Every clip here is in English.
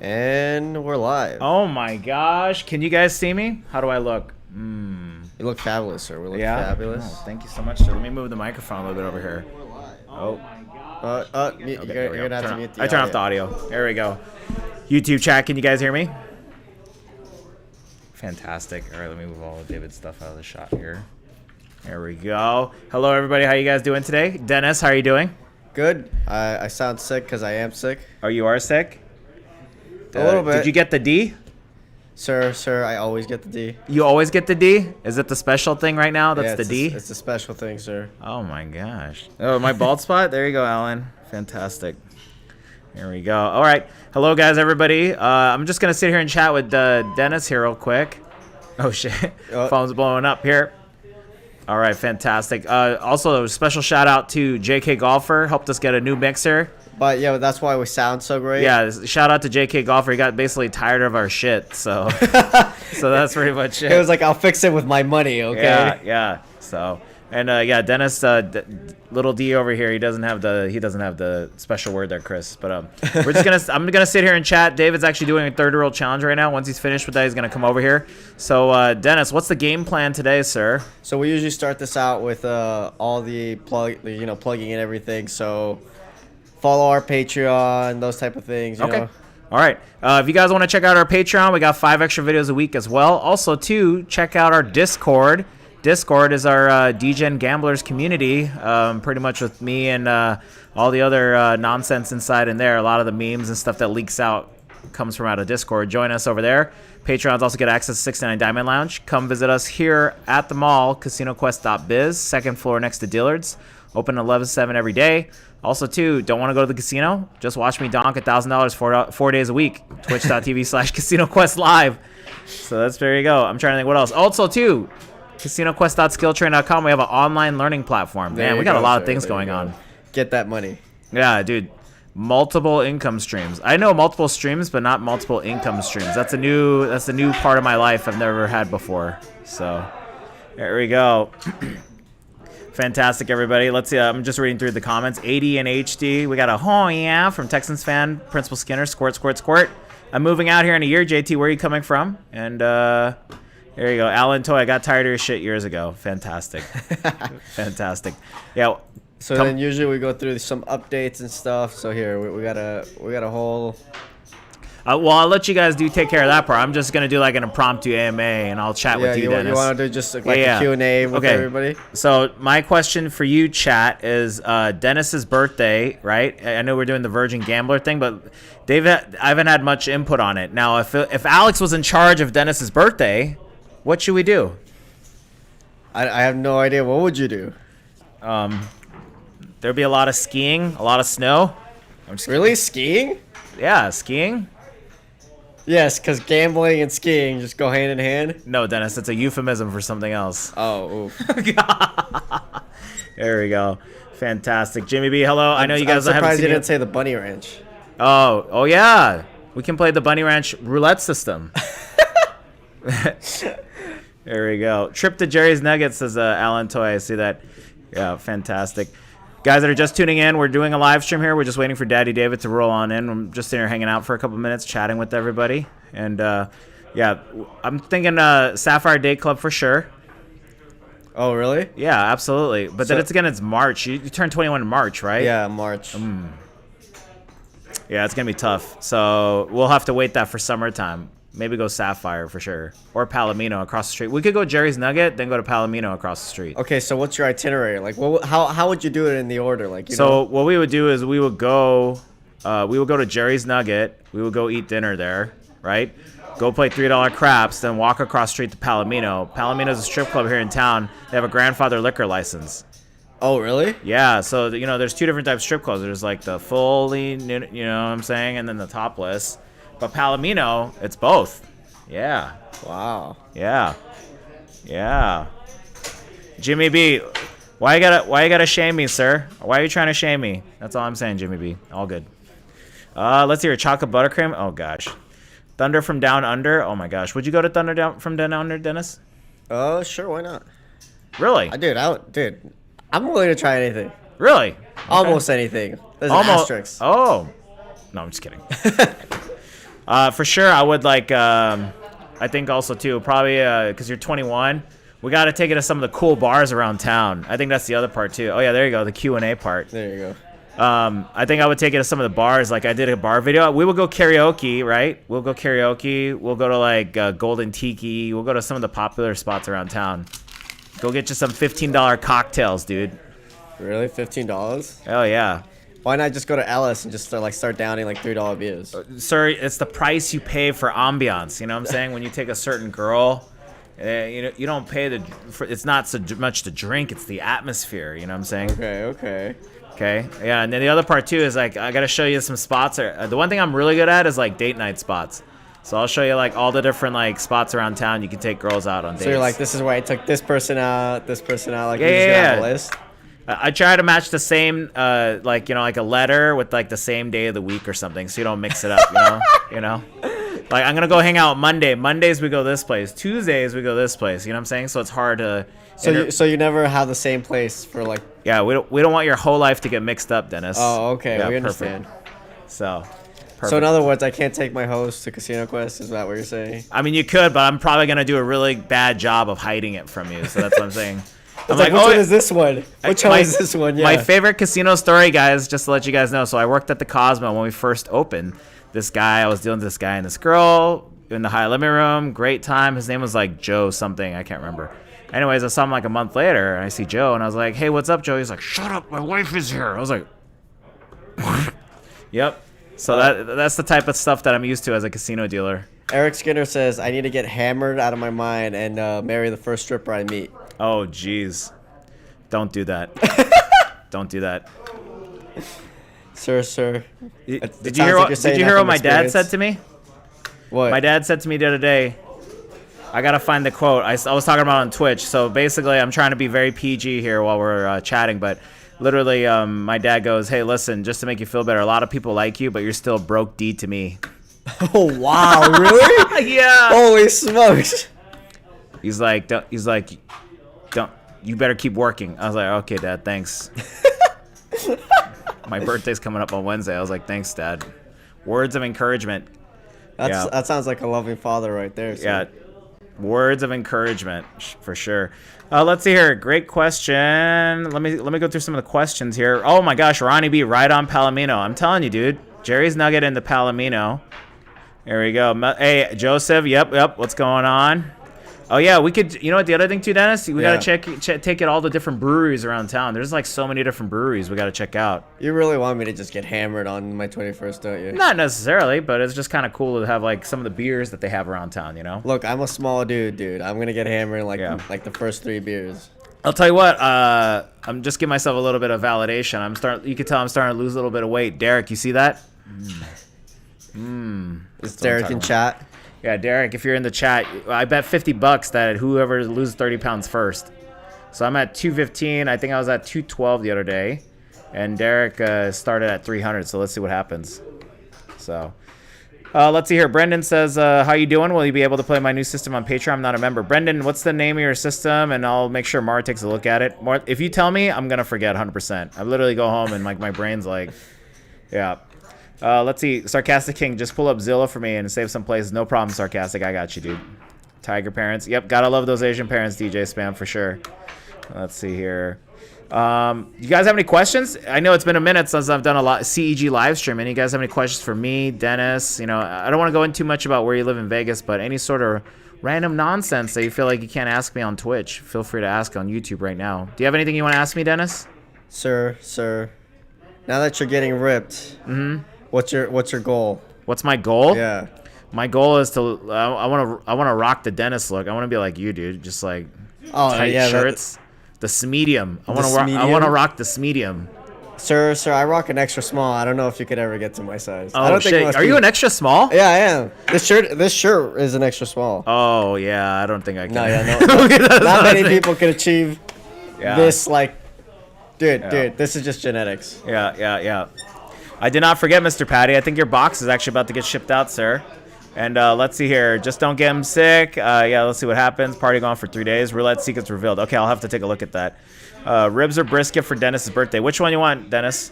And we're live. Oh my gosh. Can you guys see me? How do I look? You look fabulous, sir. We look fabulous. Oh, thank you so much, sir. Let me move the microphone a little bit over here. We're live. Oh. You're gonna have to mute the I turn off the audio. There we go. YouTube chat, can you guys hear me? Fantastic. All right, let me move all of David's stuff out of the shot here. There we go. Hello, everybody. How you guys doing today? Dennis, how are you doing? Good. I sound sick because I am sick. Oh, you are sick? A little bit. Did you get the D? Sir, I always get the D. You always get the D? Is it the special thing right now? That's the D? It's a special thing, sir. Oh my gosh. Oh, my bald spot? There you go, Alan. Fantastic. Here we go. All right. Hello, guys, everybody. I'm just going to sit here and chat with Dennis here real quick. Oh, shit. Phone's blowing up here. All right. Fantastic. Also, a special shout out to JK Golfer. Helped us get a new mixer. But yeah, that's why we sound so great. Yeah, shout out to JK Golfer. He got basically tired of our shit, so so that's pretty much it. It was like, I'll fix it with my money, okay? Yeah. So and yeah, Dennis, little D over here, he doesn't have the special word there, Chris. But I'm gonna sit here and chat. David's actually doing a third world challenge right now. Once he's finished with that, he's gonna come over here. So Dennis, what's the game plan today, sir? So we usually start this out with all the plugging in everything. So follow our Patreon, those type of things. You know? All right. If you guys want to check out our Patreon, we got 5 extra videos a week as well. Also, too, check out our Discord. Discord is our DGen Gamblers community, pretty much with me and all the other nonsense inside in there. A lot of the memes and stuff that leaks out comes from out of Discord. Join us over there. Patrons also get access to 69 Diamond Lounge. Come visit us here at the mall, CasinoQuest.biz, second floor next to Dillard's. Open 11 to 7 every day. Also, too, don't want to go to the casino? Just watch me donk $1,000 4 days a week. Twitch.tv/CasinoQuest Live. So there you go. I'm trying to think what else. Also, too, CasinoQuest.skilltrain.com. We have an online learning platform. Man, we got a lot of things going on. Get that money. Yeah, dude. Multiple income streams. I know multiple streams, but not multiple income streams. That's a new part of my life I've never had before. So there we go. Fantastic, everybody. Let's see. I'm just reading through the comments. 80 and HD. We got a oh yeah from Texans fan Principal Skinner. Squirt, squirt, squirt. I'm moving out here in a year. JT, where are you coming from? And there you go. Alan Toy. I got tired of your shit years ago. Fantastic. Fantastic. Yeah. So then usually we go through some updates and stuff. So here we got a whole. Well, I'll let you guys take care of that part. I'm just going to do like an impromptu AMA, and I'll chat with you, Dennis. You want to do just like a Q&A with everybody? So my question for you, chat, is Dennis's birthday, right? I know we're doing the Virgin Gambler thing, but I haven't had much input on it. Now, if Alex was in charge of Dennis's birthday, what should we do? I have no idea. What would you do? There'd be a lot of skiing, a lot of snow. Really? Skiing? Yeah, skiing. Yes, because gambling and skiing just go hand in hand. No, Dennis, it's a euphemism for something else. Oh, oof. There we go. Fantastic. Jimmy B, hello. I know you guys I'm haven't surprised seen you didn't say the Bunny Ranch. Oh yeah. We can play the Bunny Ranch roulette system. There we go. Trip to Jerry's Nuggets, says Alan Toy. I see that. Yeah, fantastic. Guys that are just tuning in, we're doing a live stream here. We're just waiting for Daddy David to roll on in. I'm just sitting here hanging out for a couple minutes, chatting with everybody. And, yeah, I'm thinking Sapphire Day Club for sure. Oh, really? Yeah, absolutely. But then it's March. You turn 21 in March, right? Yeah, March. Yeah, it's going to be tough. So we'll have to wait that for summertime. Maybe go Sapphire for sure. Or Palomino across the street. We could go Jerry's Nugget, then go to Palomino across the street. Okay, so what's your itinerary? Like, how would you do it in the order? Like, what we would do is we would go to Jerry's Nugget. We would go eat dinner there, right? Go play $3 craps, then walk across the street to Palomino. Palomino's a strip club here in town. They have a grandfather liquor license. Oh, really? Yeah, so, there's 2 different types of strip clubs. There's, like, the fully, you know what I'm saying, and then the topless. But Palomino, it's both. Yeah. Wow. Yeah. Jimmy B, why you gotta shame me, sir? Why are you trying to shame me? That's all I'm saying, Jimmy B. All good. Let's hear chocolate buttercream. Oh gosh. Thunder from Down Under. Oh my gosh. Would you go to Thunder from Down Under, Dennis? Sure. Why not? Really? Dude, I'm willing to try anything. Really? Okay. Almost anything. There's an asterisk. Oh. No, I'm just kidding. For sure, I would like. I think also too, probably because you're 21. We got to take it to some of the cool bars around town. I think that's the other part too. Oh yeah, there you go, the Q&A part. There you go. I think I would take it to some of the bars. Like I did a bar video. We will go karaoke, right? We'll go karaoke. We'll go to like Golden Tiki. We'll go to some of the popular spots around town. Go get you some $15 cocktails, dude. Really? $15? Oh yeah. Why not just go to Ellis and just start downing like $3 beers? Sir, it's the price you pay for ambiance. You know what I'm saying? When you take a certain girl, you don't pay it's not so much the drink, it's the atmosphere. You know what I'm saying? Okay. Okay. Yeah, and then the other part too is like I gotta show you some spots. The one thing I'm really good at is like date night spots. So I'll show you like all the different like spots around town you can take girls out on dates. So you're like, this is where I took this person out. Like yeah, you just yeah. have a list. I try to match the same, like a letter with like the same day of the week or something, so you don't mix it up. You know. Like I'm gonna go hang out Monday. Mondays we go this place. Tuesdays we go this place. You know what I'm saying? So it's hard to. So you never have the same place for like. Yeah, we don't want your whole life to get mixed up, Dennis. Oh, okay. Yeah, we understand. So. Perfect. So in other words, I can't take my host to Casino Quest. Is that what you're saying? I mean, you could, but I'm probably gonna do a really bad job of hiding it from you. So that's what I'm saying. I'm like, which one is this one? Which one is this one? Yeah. My favorite casino story, guys, just to let you guys know. So I worked at the Cosmo when we first opened. I was dealing with this guy and this girl in the high limit room. Great time. His name was like Joe something. I can't remember. Anyways, I saw him like a month later, and I see Joe, and I was like, hey, what's up, Joe? He's like, shut up, my wife is here. I was like, yep. So that's the type of stuff that I'm used to as a casino dealer. Eric Skinner says, I need to get hammered out of my mind and marry the first stripper I meet. Oh, jeez. Don't do that. Don't do that. Sir. Did you hear what my dad said to me? What? My dad said to me the other day, I got to find the quote. I was talking about on Twitch. So basically, I'm trying to be very PG here while we're chatting, but literally, my dad goes, hey, listen, just to make you feel better, a lot of people like you, but you're still broke D to me. Oh, wow. Really? Yeah. Holy smokes. He's like, you better keep working. I was like, okay, Dad, thanks. My birthday's coming up on Wednesday. I was like, thanks, Dad. Words of encouragement. That sounds like a loving father right there. So. Yeah. Words of encouragement, for sure. Let's see here. Great question. Let me go through some of the questions here. Oh my gosh, Ronnie B, right on Palomino. I'm telling you, dude. Jerry's Nugget in the Palomino. There we go. Hey, Joseph. Yep. What's going on? Oh yeah, we could. You know what? The other thing too, Dennis, we gotta take it all the different breweries around town. There's like so many different breweries we gotta check out. You really want me to just get hammered on my 21st, don't you? Not necessarily, but it's just kind of cool to have like some of the beers that they have around town. You know. Look, I'm a small dude. I'm gonna get hammered in like the first 3 beers. I'll tell you what. I'm just giving myself a little bit of validation. You can tell I'm starting to lose a little bit of weight. Derek, you see that? Is Derek in chat? Yeah, Derek, if you're in the chat, I bet $50 that whoever loses 30 pounds first. So I'm at 215. I think I was at 212 the other day. And Derek started at 300, so let's see what happens. So, let's see here. Brendan says, how you doing? Will you be able to play my new system on Patreon? I'm not a member. Brendan, what's the name of your system? And I'll make sure Mara takes a look at it. If you tell me, I'm going to forget 100%. I literally go home and like my brain's like, yeah. Let's see. Sarcastic King, just pull up Zillow for me and save some places. No problem, Sarcastic. I got you, dude. Tiger parents. Yep, gotta love those Asian parents, DJ Spam, for sure. Let's see here. You guys have any questions? I know it's been a minute since I've done a lot CEG live streaming. You guys have any questions for me, Dennis? You know, I don't want to go into too much about where you live in Vegas, but any sort of random nonsense that you feel like you can't ask me on Twitch, feel free to ask on YouTube right now. Do you have anything you want to ask me, Dennis? Sir. Now that you're getting ripped, what's your goal? What's my goal? Yeah. My goal is to I want to rock the Dennis look. I want to be like you, dude. Just like tight shirts. The medium. I want to rock the medium. Sir, I rock an extra small. I don't know if you could ever get to my size. Oh, shit. Are you an extra small? Yeah, I am. This shirt is an extra small. Oh, yeah. I don't think I can. No. Not many people can achieve this, like, dude, this is just genetics. Yeah. I did not forget, Mr. Patty. I think your box is actually about to get shipped out, sir. And let's see here. Just don't get him sick. Let's see what happens. Party gone for 3 days. Roulette secrets revealed. Okay, I'll have to take a look at that. Ribs or brisket for Dennis's birthday. Which one you want, Dennis?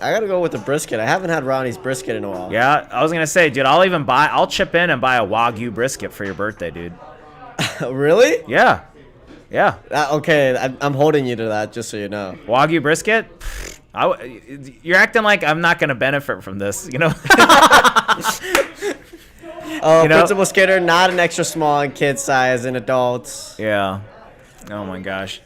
I gotta go with the brisket. I haven't had Ronnie's brisket in a while. Yeah, I was gonna say, dude, I'll chip in and buy a wagyu brisket for your birthday, dude. Really? Yeah. Yeah. Okay, I'm holding you to that, just so you know. Wagyu brisket? You're acting like I'm not gonna benefit from this, you know? Principal Skater, not an extra small in kid size in adults. Yeah. Oh my gosh.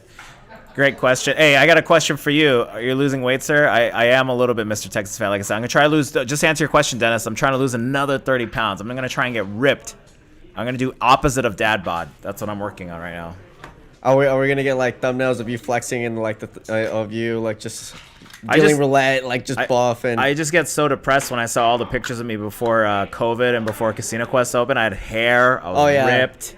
Great question. Hey, I got a question for you. Are you losing weight, sir? I am a little bit Mr. Texas fan. Like I said, I'm going to try to lose. Just to answer your question, Dennis. I'm trying to lose another 30 pounds. I'm going to try and get ripped. I'm going to do opposite of dad bod. That's what I'm working on right now. Are we going to get like thumbnails of you flexing and like of you like just dealing roulette, like just buff? And I just get so depressed when I saw all the pictures of me before COVID and before Casino Quest opened. I had hair. I was ripped,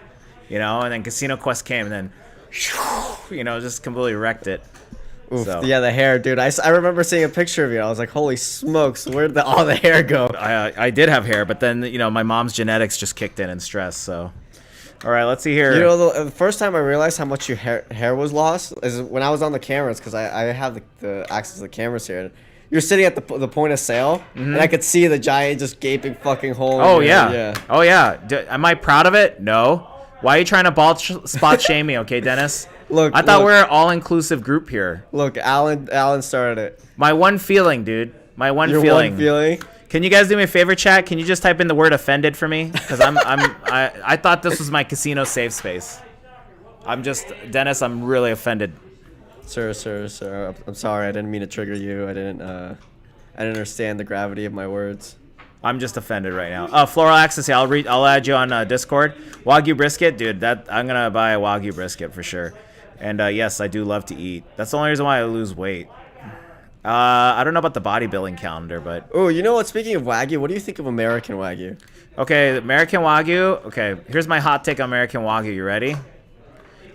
and then Casino Quest came and then just completely wrecked it. Oof, so. Yeah, the hair, dude. I remember seeing a picture of you. I was like, holy smokes, where'd all the hair go? I did have hair, but then, my mom's genetics just kicked in and stress, so. All right, let's see here. The first time I realized how much your hair was lost is when I was on the cameras, because I have the access to the cameras here. You're sitting at the point of sale, and I could see the giant just gaping fucking hole. Oh, yeah. Oh, yeah. Am I proud of it? No. Why are you trying to spot shame me, okay, Dennis? Look, I thought we were an all-inclusive group here. Look, Alan started it. My one feeling, dude. My one Your feeling. One feeling? Can you guys do me a favor, chat? Can you just type in the word offended for me? Because I thought this was my casino safe space. Dennis, I'm really offended. Sir. I'm sorry. I didn't mean to trigger you. I didn't understand the gravity of my words. I'm just offended right now. Floral Access, yeah, I'll add you on Discord. Wagyu brisket, dude, I'm going to buy a Wagyu brisket for sure. And yes, I do love to eat. That's the only reason why I lose weight. I don't know about the bodybuilding calendar, but... Oh, you know what? Speaking of Wagyu, what do you think of American Wagyu? Okay, American Wagyu. Okay, here's my hot take on American Wagyu. You ready?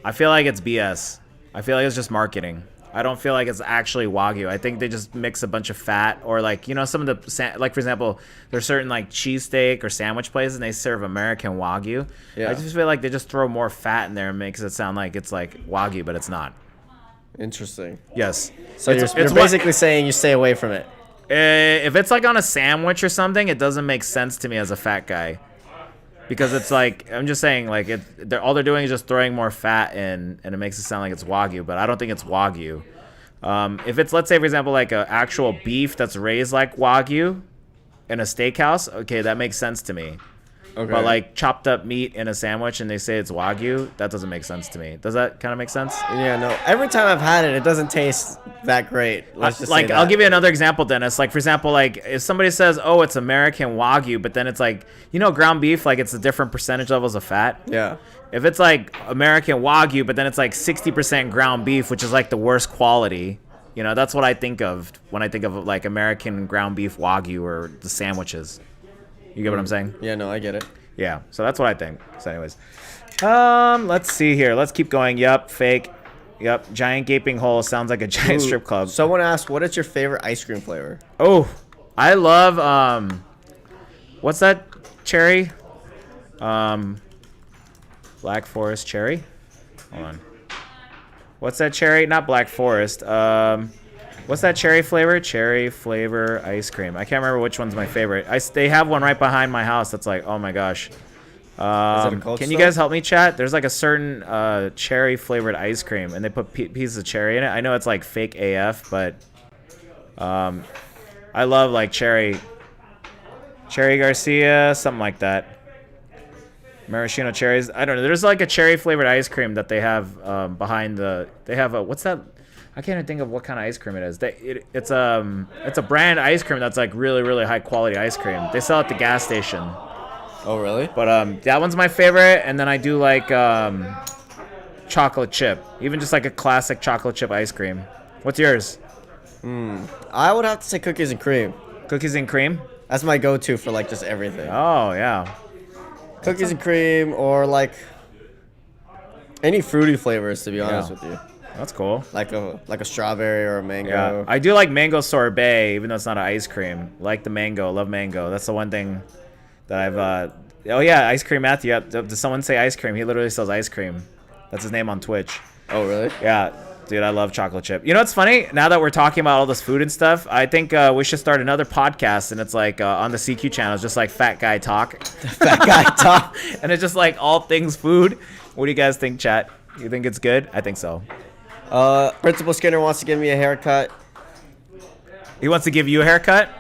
I feel like it's BS. I feel like it's just marketing. I don't feel like it's actually Wagyu. I think they just mix a bunch of fat, or like, some of the, like for example, there's certain like cheesesteak or sandwich places and they serve American Wagyu. Yeah. I just feel like they just throw more fat in there and makes it sound like it's like Wagyu, but it's not. Interesting. Yes. So you're basically saying you stay away from it. If it's like on a sandwich or something, it doesn't make sense to me as a fat guy. Because it's like, I'm just saying, like, all they're doing is just throwing more fat in, and it makes it sound like it's Wagyu, but I don't think it's Wagyu. If it's, let's say, for example, like an actual beef that's raised like Wagyu in a steakhouse, okay, that makes sense to me. Okay. But, like, chopped up meat in a sandwich and they say it's Wagyu, that doesn't make sense to me. Does that kind of make sense? Yeah, no. Every time I've had it taesn't taste that great. Let's just say that. I'll give you another example, Dennis. Like, for example, like, if somebody says, oh, it's American Wagyu, but then it's like, ground beef, like, it's a different percentage levels of fat. Yeah. If it's, like, American Wagyu, but then it's, like, 60% ground beef, which is, like, the worst quality, that's what I think of when I think of, like, American ground beef Wagyu or the sandwiches. You get what I'm saying? Yeah, no, I get it. Yeah, so that's what I think. So anyways, let's see here. Let's keep going. Yup, fake. Yup, giant gaping hole. Sounds like a giant strip club. Someone asked, what is your favorite ice cream flavor? Oh, I love, what's that cherry? Black Forest cherry? Hold on. What's that cherry? Not Black Forest. What's that cherry flavor? Cherry flavor ice cream. I can't remember which one's my favorite. They have one right behind my house that's like, oh my gosh. Can you guys help me, chat? There's like a certain cherry flavored ice cream, and they put pieces of cherry in it. I know it's like fake AF, but I love like cherry Garcia, something like that. Maraschino cherries. I don't know. There's like a cherry flavored ice cream that they have behind the. They have a what's that? I can't even think of what kind of ice cream it is. It's a brand ice cream that's like really, really high quality ice cream. They sell it at the gas station. Oh, really? But that one's my favorite. And then I do like chocolate chip. Even just like a classic chocolate chip ice cream. What's yours? I would have to say cookies and cream. Cookies and cream? That's my go-to for like just everything. Oh, yeah. Cookies and cream, or like any fruity flavors, to be honest with you. That's cool. Like a strawberry or a mango. Yeah, I do like mango sorbet, even though it's not an ice cream. Like the mango, love mango. That's the one thing that I've. Oh yeah, ice cream Matthew. Does someone say ice cream? He literally sells ice cream. That's his name on Twitch. Oh really? Yeah. Dude, I love chocolate chip. You know what's funny? Now that we're talking about all this food and stuff, I think we should start another podcast, and it's like on the CQ channel. It's just like Fat Guy Talk. Fat Guy Talk. And it's just like all things food. What do you guys think, chat? You think it's good? I think so. Principal Skinner wants to give me a haircut. He wants to give you a haircut?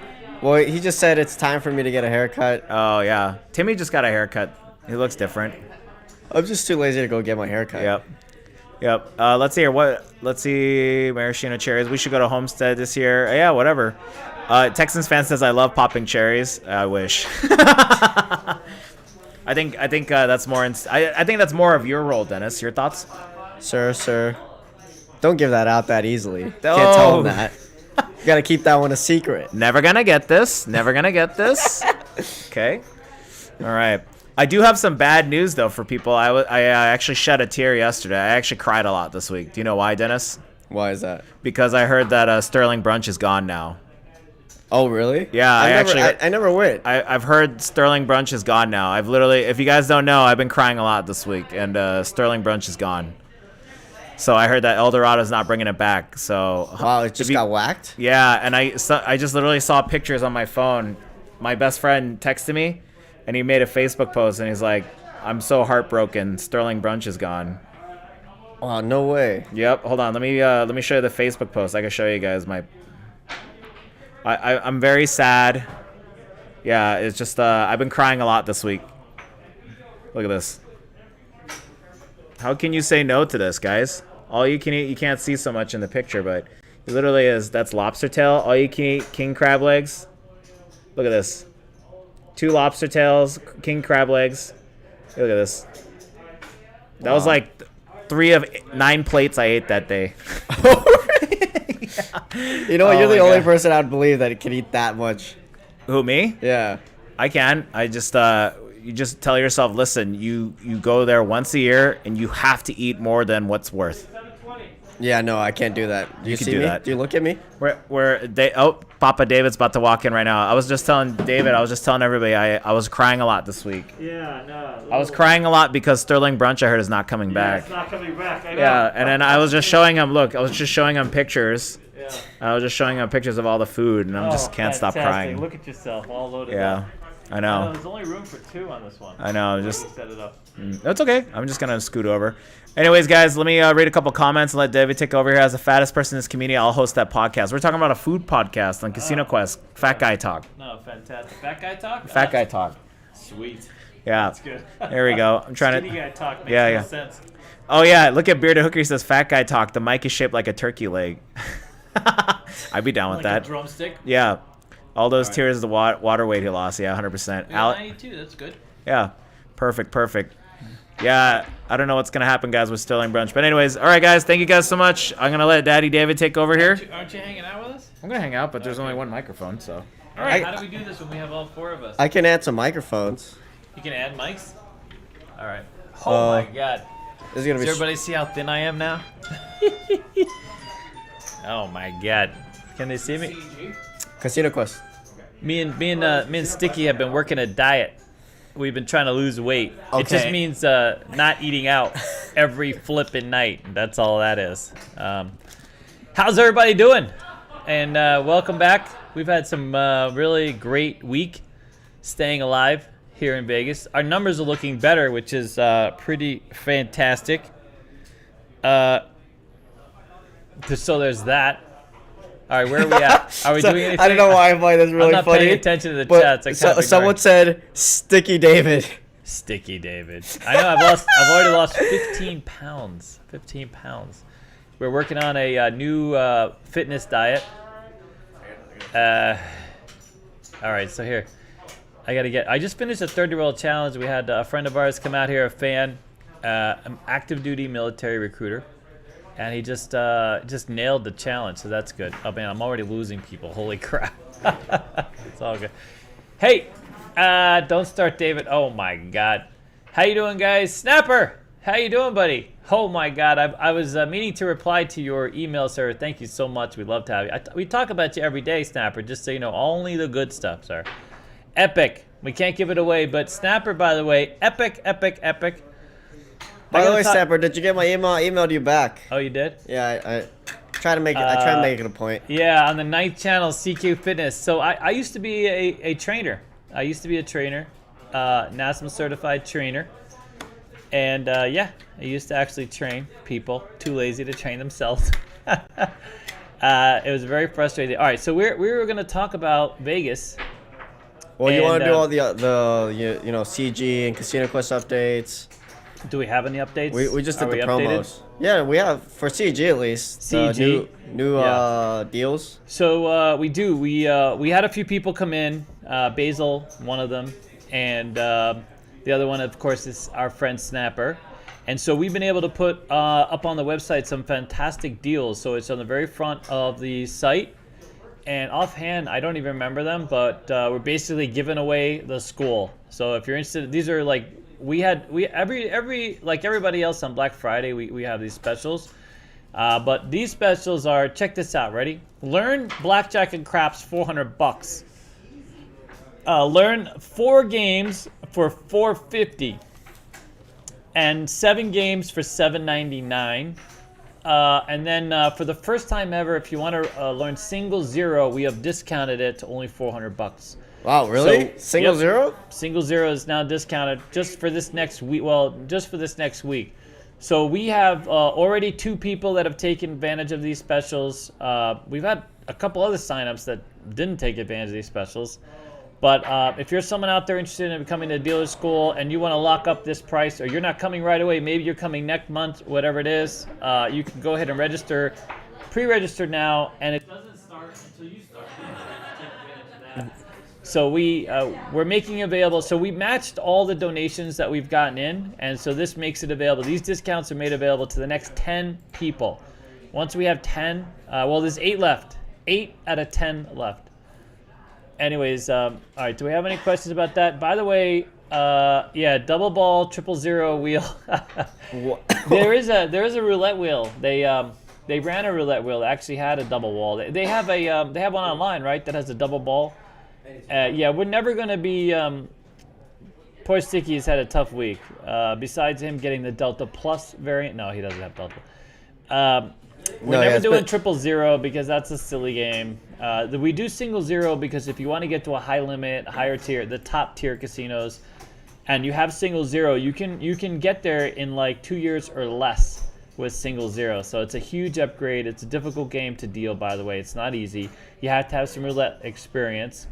Well, he just said it's time for me to get a haircut. Oh, yeah. Timmy just got a haircut. He looks different. I'm just too lazy to go get my haircut. Yep. Let's see here. Let's see. Maraschino cherries. We should go to Homestead this year. Yeah, whatever. Texans fan says I love popping cherries. I wish. I think that's more. I think that's more of your role, Dennis. Your thoughts? Sir. Don't give that out that easily. Can't tell him that. You gotta keep that one a secret. Never gonna get this. Okay. All right. I do have some bad news, though, for people. I actually shed a tear yesterday. I actually cried a lot this week. Do you know why, Dennis? Why is that? Because I heard that Sterling Brunch is gone now. Oh, really? Yeah, I never went. I've heard Sterling Brunch is gone now. I've literally, if you guys don't know, I've been crying a lot this week, and Sterling Brunch is gone. So I heard that Eldorado's not bringing it back. So wow, it just got whacked? Yeah, and I just literally saw pictures on my phone. My best friend texted me. And he made a Facebook post, and he's like, "I'm so heartbroken. Sterling Brunch is gone." Oh, no way. Yep. Hold on. Let me show you the Facebook post. I can show you guys my. I'm very sad. Yeah, it's just I've been crying a lot this week. Look at this. How can you say no to this, guys? All you can eat. You can't see so much in the picture, but it literally that's lobster tail. All you can eat king crab legs. Look at this. 2 lobster tails, king crab legs. Look at this. That was like 3 of 9 plates I ate that day. Yeah. You know what? You're the only person I'd believe that can eat that much. Who, me? Yeah. I can. I just you just tell yourself, listen, you go there once a year and you have to eat more than what's worth. Yeah, no, I can't do that. Do you see do me? that. Do you look at me? Papa David's about to walk in right now. I was just telling everybody I was crying a lot this week. Yeah, no. I was crying a lot because Sterling Brunch, I heard, is not coming back. It's not coming back. I know. Yeah, and then I was just showing him. Look, I was just showing him pictures. Yeah. I was just showing him pictures of all the food, and I just can't stop crying. Look at yourself, all loaded up. Yeah, I know. There's only room for 2 on this one. I know. Just set it up. That's okay. I'm just gonna scoot over. Anyways, guys, let me read a couple comments and let David take over here. As the fattest person in this community, I'll host that podcast. We're talking about a food podcast on Casino Quest. Fat Guy Talk. No, fantastic. Fat Guy Talk? Fat Guy Talk. Sweet. Yeah. That's good. There we go. I'm trying Skinny Guy Talk makes Yeah. sense. Oh, yeah. Look at Bearded Hooker. He says, Fat Guy Talk. The mic is shaped like a turkey leg. I'd be down with Like that. a drumstick? Yeah. All those tears of the water weight he lost. Yeah, 100%. Yeah, 92. That's good. Yeah. Perfect. Yeah, I don't know what's going to happen, guys, with Sterling Brunch. But anyways, all right, guys, thank you guys so much. I'm going to let Daddy David take over here. Aren't you hanging out with us? I'm going to hang out, but there's only one microphone, so. All right, how do we do this when we have all 4 of us? I can add some microphones. You can add mics? All right. Oh, my God. This is gonna Does be everybody see how thin I am now? Oh, my God. Can they see me? Casino Quest. Me and Sticky have been working a diet. We've been trying to lose weight. It just Okay. means not eating out every flipping night. That's all that is. How's everybody doing? And welcome back. We've had some really great week staying alive here in Vegas. Our numbers are looking better, which is pretty fantastic. So there's that. All right, where are we at? Are we doing anything? I don't know why I find this really I'm not funny. paying attention to the but chats. someone said Sticky David. Sticky David. I know I've already lost 15 pounds. 15 pounds. We're working on a new fitness diet. All right, so here. I just finished a 30-year-old challenge. We had a friend of ours come out here, a fan, an active duty military recruiter. And he just nailed the challenge, so that's good. Oh man, I'm already losing people. Holy crap! It's all good. Hey, don't start, David. Oh my God, how you doing, guys? Snapper, how you doing, buddy? Oh my God, I was meaning to reply to your email, sir. Thank you so much. We'd love to have you. We talk about you every day, Snapper. Just so you know, only the good stuff, sir. Epic. We can't give it away, but Snapper, by the way, epic. By the way, Snapper, did you get my email? I emailed you back. Oh, you did? Yeah, I try to make it. I try to make it a point. Yeah, on the 9th channel, CQ Fitness. So I used to be a trainer. I used to be a trainer, NASM certified trainer. And yeah, I used to actually train people, too lazy to train themselves. It was very frustrating. All right, so we were going to talk about Vegas. Well, you want to do all the CG and Casino Quest updates. Do we have any updates? We just did the updated? promos. Yeah, we have for CEG at least. CEG. New deals. So we do. We had a few people come in. Basil, one of them, and the other one, of course, is our friend Snapper. And so we've been able to put up on the website some fantastic deals. So it's on the very front of the site. And offhand, I don't even remember them, but we're basically giving away the school. So if you're interested, these are like every like everybody else on Black Friday, we have these specials. But these specials are, check this out, ready? Learn Blackjack and Craps, $400. Learn 4 games for $450, and 7 games for $7.99. And then for the first time ever, if you want to learn single zero, we have discounted it to only $400. Wow, really? So, Single yep, zero? Single zero is now discounted just for this next week. Well, just for this next week. So we have already 2 people that have taken advantage of these specials. We've had a couple other signups that didn't take advantage of these specials. But if you're someone out there interested in becoming a dealer school and you want to lock up this price, or you're not coming right away, maybe you're coming next month, whatever it is, you can go ahead and register, pre-register now, and it doesn't start until you start. So we're making available. So we matched all the donations that we've gotten in, and so this makes it available. These discounts are made available to the next 10 people. Once we have 10, well, there's 8 left. 8 out of 10 left. Anyways, all right. Do we have any questions about that? By the way, yeah, double ball, 000 wheel. there is a roulette wheel. They ran a roulette wheel that actually had a double wall. They have one online, right? That has a double ball. Yeah, we're never gonna be. Poor Sticky's had a tough week. Besides him getting the Delta Plus variant, no, he doesn't have Delta. We're never doing 000 because that's a silly game. We do single zero because if you want to get to a high limit, higher tier, the top tier casinos, and you have single zero, you can get there in like 2 years or less with single zero. So it's a huge upgrade. It's a difficult game to deal, by the way. It's not easy. You have to have some roulette experience.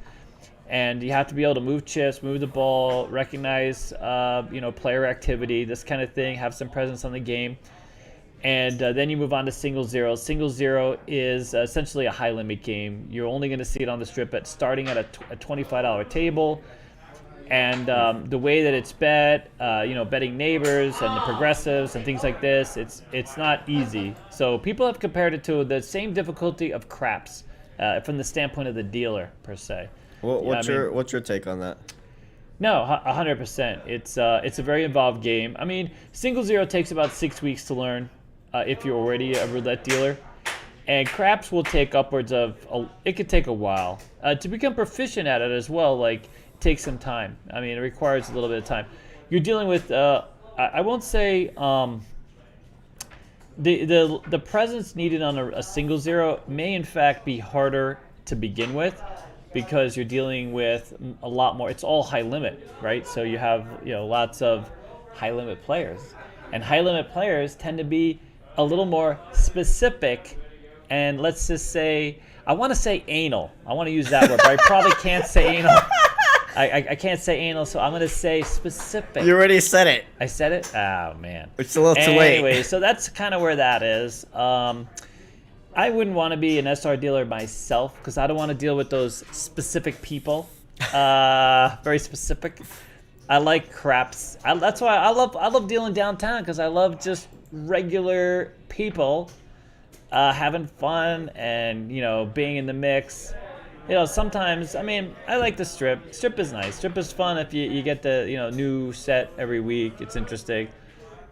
And you have to be able to move chips, move the ball, recognize, player activity, this kind of thing, have some presence on the game. And then you move on to single zero. Single zero is essentially a high limit game. You're only going to see it on the strip starting at a $25 table. And the way that it's bet, betting neighbors and the progressives and things like this, it's not easy. So people have compared it to the same difficulty of craps from the standpoint of the dealer per se. What's your take on that? No, 100%. It's a very involved game. I mean, single zero takes about 6 weeks to learn if you're already a roulette dealer, and craps will take upwards of. It could take a while to become proficient at it as well. Like, it takes some time. I mean, it requires a little bit of time. You're dealing with. I won't say. The presence needed on a single zero may in fact be harder to begin with, because you're dealing with a lot more. It's all high limit, right? So you have lots of high limit players, and high limit players tend to be a little more specific. And let's just say, I want to say anal. I want to use that word, but I probably can't say anal. I can't say anal, so I'm going to say specific. You already said it. I said it? Oh, man. It's a little too late. Anyway, so that's kind of where that is. I wouldn't want to be an SR dealer myself because I don't want to deal with those specific people. Very specific. I like craps. That's why I love dealing downtown, because I love just regular people having fun and being in the mix. Sometimes, I mean, I like the strip. Strip is nice. Strip is fun if you get the new set every week. It's interesting,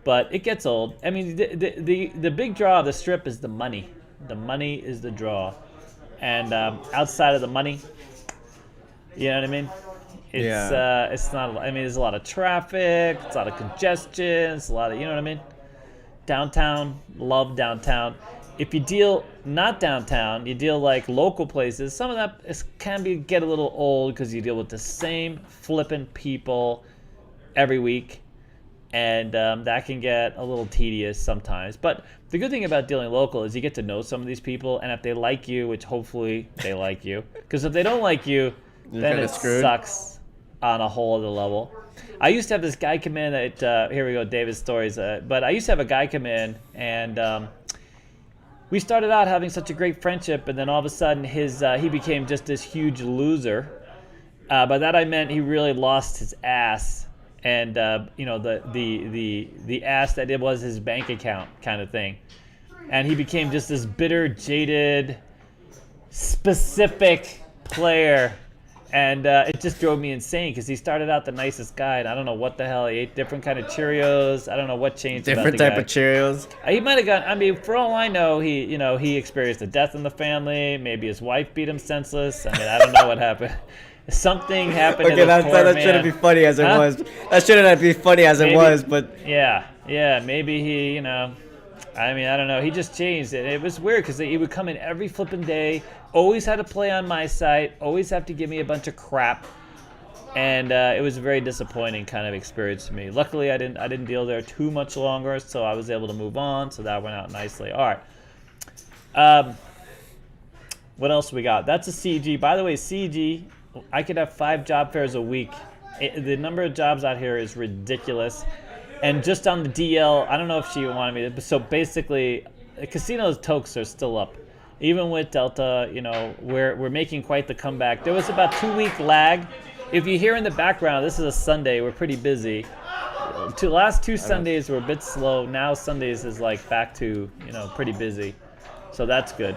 but it gets old. I mean, the big draw of the strip is the money. The money is the draw, and outside of the money, you know what I mean? It's not. I mean, there's a lot of traffic. It's a lot of congestion. It's a lot of, you know what I mean. Downtown, love downtown. If you deal not downtown, you deal like local places. Some of that get a little old because you deal with the same flippin' people every week. And that can get a little tedious sometimes. But the good thing about dealing local is you get to know some of these people. And if they like you, which hopefully they like you. Because if they don't like you, then it sucks on a whole other level. I used to have this guy come in at, here we go, David's stories. But I used to have a guy come in and we started out having such a great friendship. And then all of a sudden he became just this huge loser. By that I meant he really lost his ass. And the ass that it was his bank account kind of thing, and he became just this bitter, jaded, specific player, and it just drove me insane because he started out the nicest guy, and I don't know what the hell he ate different kind of Cheerios. I don't know what changed. Different type of Cheerios. He might have gotten. I mean, for all I know, he experienced a death in the family. Maybe his wife beat him senseless. I mean, I don't know what happened. Something happened to this poor man. That shouldn't be funny as it was. That shouldn't be funny as it was, but... Yeah, maybe he, I mean, I don't know. He just changed it. It was weird because he would come in every flipping day, always had to play on my side, always have to give me a bunch of crap, and it was a very disappointing kind of experience for me. Luckily, I didn't deal there too much longer, so I was able to move on, so that went out nicely. All right. What else we got? That's a CEG. By the way, CEG... I could have 5 job fairs a week. The number of jobs out here is ridiculous. And just on the DL, I don't know if she wanted me to, so basically, casinos tokes are still up. Even with Delta, we're making quite the comeback. There was about 2-week lag. If you hear in the background, this is a Sunday, we're pretty busy. Last 2 Sundays were a bit slow. Now Sundays is like back to, pretty busy. So that's good.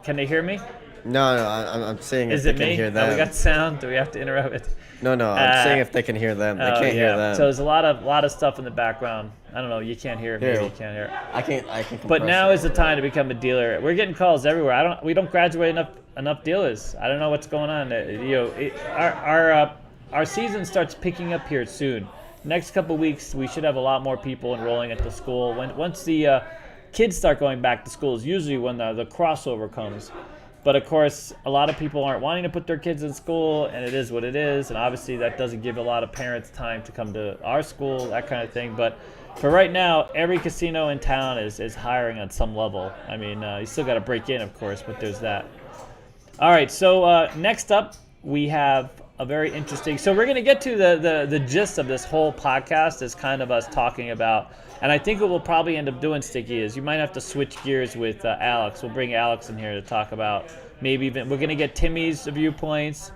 Can they hear me? No, I'm saying if they can hear them. Oh, we got sound. Do we have to interrupt it? No, I'm saying if they can hear them. They can't hear them. So there's a lot of stuff in the background. I don't know. You can't hear it. Maybe you can't hear it. I can. But now is the time to become a dealer. We're getting calls everywhere. We don't graduate enough dealers. I don't know what's going on. Our season starts picking up here soon. Next couple weeks, we should have a lot more people enrolling at the school. Once the kids start going back to school is usually when the crossover comes. But of course, a lot of people aren't wanting to put their kids in school, and it is what it is. And obviously, that doesn't give a lot of parents time to come to our school, that kind of thing. But for right now, every casino in town is hiring on some level. I mean, you still got to break in, of course, but there's that. All right, so next up, we have a very interesting. So we're going to get to the gist of this whole podcast is kind of us talking about. And I think what we'll probably end up doing, Sticky, is you might have to switch gears with Alex. We'll bring Alex in here to talk about maybe even we're going to get Timmy's viewpoints.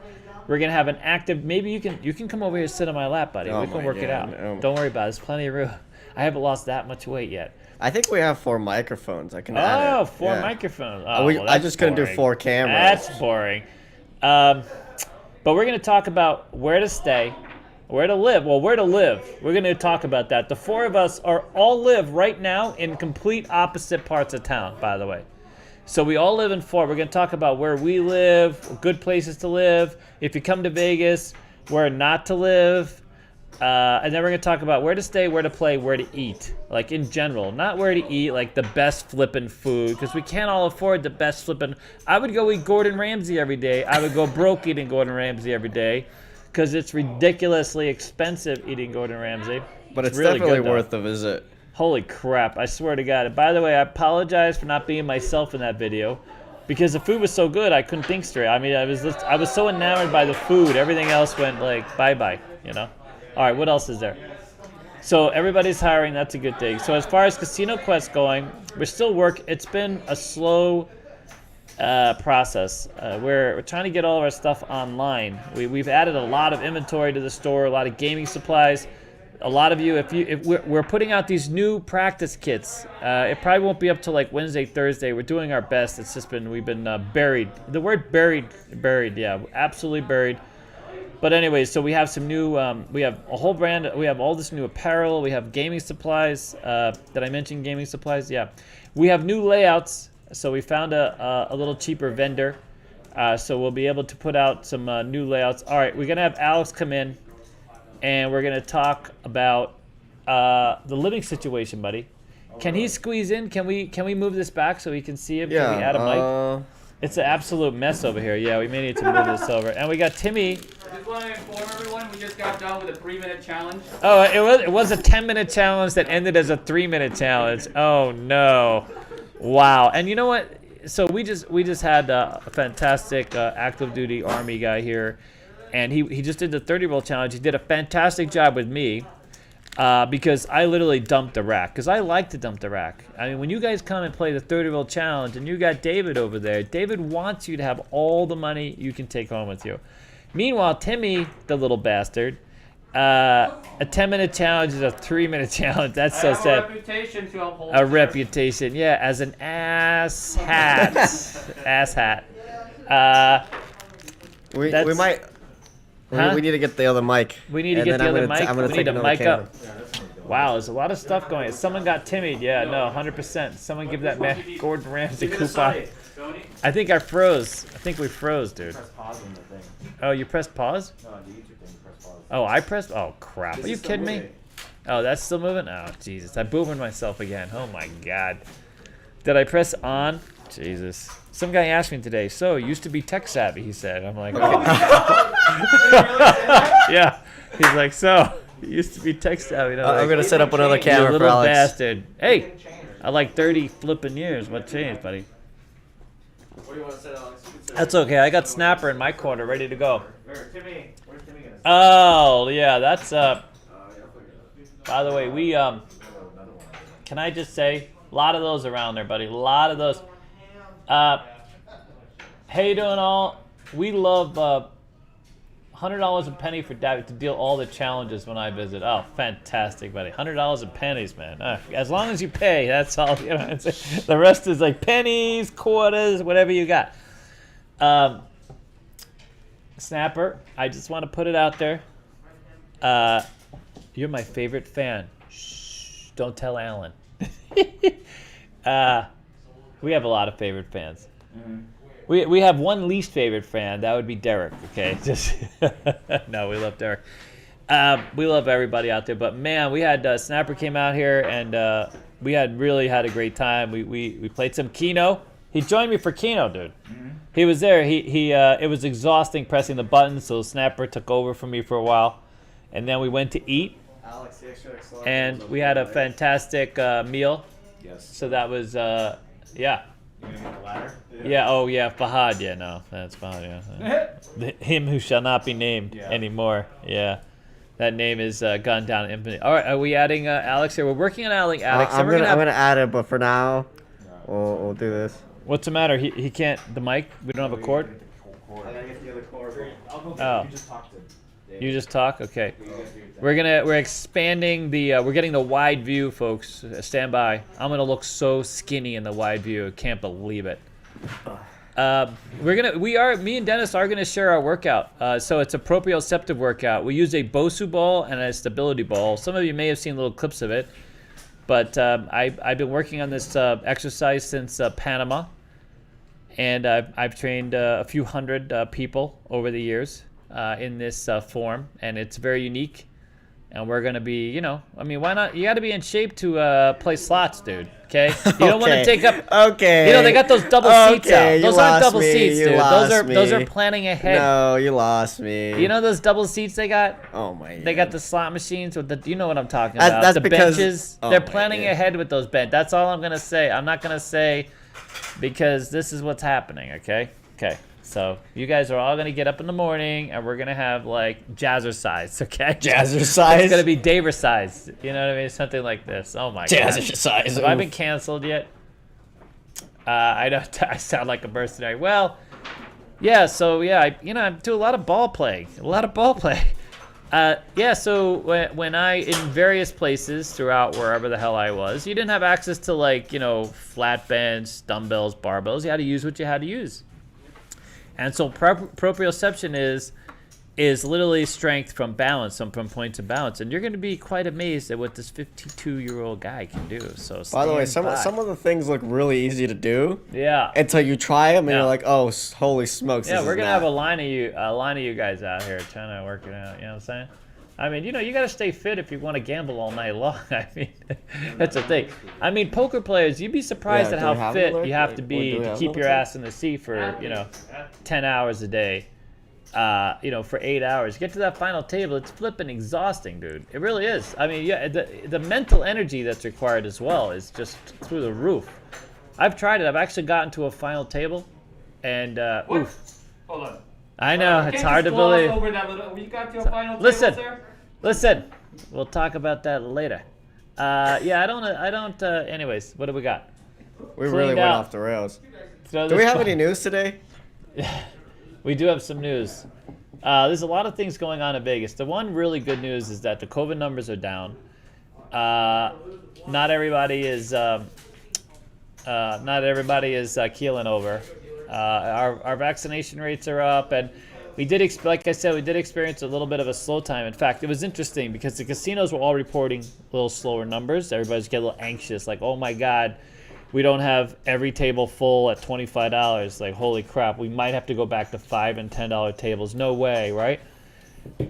We're going to have an active. Maybe you can come over here and sit on my lap, buddy. We can work it out. Don't worry about it. There's plenty of room. I haven't lost that much weight yet. I think we have 4 microphones. I can add it. Oh, 4 microphones. Oh, I just couldn't do 4 cameras. That's boring. But we're going to talk about where to stay. Where to live? Well, where to live. We're going to talk about that. The 4 of us all live right now in complete opposite parts of town, by the way. So we all live in Florida. We're going to talk about where we live, good places to live. If you come to Vegas, where not to live. And then we're going to talk about where to stay, where to play, where to eat. Like in general. Not where to eat, like the best flippin' food. Because we can't all afford the best flippin'. I would go eat Gordon Ramsay every day. I would go broke eating Gordon Ramsay every day. Because it's ridiculously expensive eating Gordon Ramsay. But it's really definitely good, though. worth the visit. Holy crap, I swear to God. And by the way, I apologize for not being myself in that video. Because the food was so good, I couldn't think straight. I mean, I was so enamored by the food. Everything else went like, bye-bye, All right, what else is there? So everybody's hiring. That's a good thing. So as far as Casino Quest going, we're still working. It's been a slow process. We're trying to get all of our stuff online. We've added a lot of inventory to the store, a lot of gaming supplies. A lot of you, if we're putting out these new practice kits, it probably won't be up till like Wednesday, Thursday. We're doing our best. It's just we've been buried. The word buried, yeah, absolutely buried. But anyway, so we have some new, we have a whole brand, we have all this new apparel, we have gaming supplies. Did I mention gaming supplies? Yeah. We have new layouts. So we found a little cheaper vendor. So we'll be able to put out some new layouts. All right, we're gonna have Alex come in, and we're gonna talk about the living situation, buddy. Can he squeeze in? Can we move this back so he can see him? Yeah. Can we add a mic? It's an absolute mess over here. Yeah, we may need to move this over. And we got Timmy. I just want to inform everyone we just got done with a 3-minute challenge. Oh, it was a 10-minute challenge that ended as a 3-minute challenge. Oh no. Wow. And you know what? So we just had a fantastic active duty Army guy here, and he just did the 30-roll challenge. He did a fantastic job with me. Because I literally dumped the rack. Because I like to dump the rack. I mean, when you guys come and play the 30-roll challenge and you got David over there, David wants you to have all the money you can take home with you. Meanwhile, Timmy, the little bastard, a 10-minute challenge is a 3-minute challenge. That's so sad. A reputation to uphold. A reputation, yeah, as an ass hat. Ass hat. We That's- might. Huh? We need to get the other mic. We need to And get then the I'm other gonna mic. I'm gonna We take need to another mic camera. up. Wow, there's a lot of stuff going. Someone got timid. Yeah, no, 100%. Someone give that man Gordon Ramsay coupon. I think I froze. I think we froze, dude. Press pause on the thing. Oh, you pressed pause? No, on the YouTube thing, press pause. Oh, I pressed? Oh, crap. Are you This is kidding still me? moving. Oh, that's still moving? Oh, Jesus. I boomed myself again. Oh, my God. Did I press on? Jesus. Some guy asked me today, so, you used to be tech savvy, he said. I'm like, okay. Yeah. He's like, so, you used to be tech savvy. And I'm gonna set up another you camera for little Alex. bastard. Hey, I like 30 flipping years. What changed, buddy? What do you want to set, Alex? That's okay. I got Snapper in my corner ready to go. Where's Timmy gonna sit? Oh, yeah, that's by the way, we can I just say a lot of those around there, buddy. A lot of those. How you doing all? We love $100 a penny for David to deal all the challenges when I visit. Oh, fantastic, buddy. $100 in pennies, man. As long as you pay, that's all. You know, the rest is like pennies, quarters, whatever you got. Snapper, I just want to put it out there. You're my favorite fan. Shh, don't tell Alan. We have a lot of favorite fans. Mm-hmm. We have one least favorite fan. That would be Derek. Okay, just no, we love Derek. We love everybody out there. But man, we had Snapper came out here and we really had a great time. We played some Keno. He joined me for Keno, dude. Mm-hmm. He was there. He it was exhausting pressing the buttons. So Snapper took over for me for a while, and then we went to eat. Alex, the extra large And we had a fantastic meal. Yes. So that was yeah. You gonna make a ladder? Yeah, oh yeah, Fahad, yeah, no, that's Fahad, yeah. Him who shall not be named anymore, yeah. That name is gone down in infamy. All right, are we adding Alex here? We're working on adding Alex. I'm gonna add it, but for now, we'll do this. What's the matter? He can't, the mic? We don't have a cord? I gotta get the other cord. I'll go Oh. You just talk to Dave. You just talk? Okay. We're expanding the, we're getting the wide view, folks. Stand by. I'm gonna look so skinny in the wide view. I can't believe it. Me and Dennis are gonna share our workout. So it's a proprioceptive workout. We use a Bosu ball and a stability ball. Some of you may have seen little clips of it, but I've been working on this exercise since Panama, and I've trained a few hundred people over the years in this form, and it's very unique. And we're gonna be, I mean, why not? You got to be in shape to play slots, dude. Okay, you don't want to take up. Okay. They got those double seats out. Those aren't double seats, dude. Those Those are planning ahead. No, you lost me. You know those double seats they got? Oh my. They got the slot machines with the. You know what I'm talking about? That's the because- benches. oh They're my planning God. ahead with those benches. That's all I'm gonna say. I'm not gonna say because this is what's happening. Okay. Okay. So you guys are all gonna get up in the morning and we're gonna have like jazzercise, okay? Jazzercise. It's gonna be Davercise. You know what I mean? Something like this. Oh my god. Jazzercise. Have I been canceled yet? I don't. I sound like a mercenary. Well, yeah. So yeah, I do a lot of ball play. Yeah. So when I in various places throughout wherever the hell I was, you didn't have access to like flat bench, dumbbells, barbells. You had to use what you had to use. And so proprioception is is literally strength from balance, from points of balance, and you're going to be quite amazed at what this 52-year-old guy can do. So By the way, stand by. some of the things look really easy to do Yeah. until you try them and Yeah. you're like, oh, holy smokes. Yeah, this we're is gonna not. have a line of you guys out here trying to work it out. You know what I'm saying? I mean, you got to stay fit if you want to gamble all night long. I mean, that's the thing. I mean, poker players, you'd be surprised Yeah, at do we how have fit alert? you have Like, to or be do we to have keep your alert? ass in the seat for 10 hours a day. For 8 hours. Get to that final table, it's flipping exhausting, dude. It really is. I mean, yeah, the mental energy that's required as well is just through the roof. I've tried it. I've actually gotten to a final table, and What? oof. Hold on. I know Can't it's you hard to gloss believe. Over that little, you got your final Listen. table, sir? Listen, we'll talk about that later. Yeah, I don't. Anyways, what do we got? We really cleaned went out. off the rails. Throw Do we this have bu- any news today? We do have some news. There's a lot of things going on in Vegas. The one really good news is that the COVID numbers are down. Not everybody is keeling over. Our vaccination rates are up, and we did like I said, we did experience a little bit of a slow time. In fact, it was interesting because the casinos were all reporting a little slower numbers. Everybody's getting a little anxious, like, oh my God, we don't have every table full at $25. Like, holy crap, we might have to go back to $5 and $10 tables. No way, right?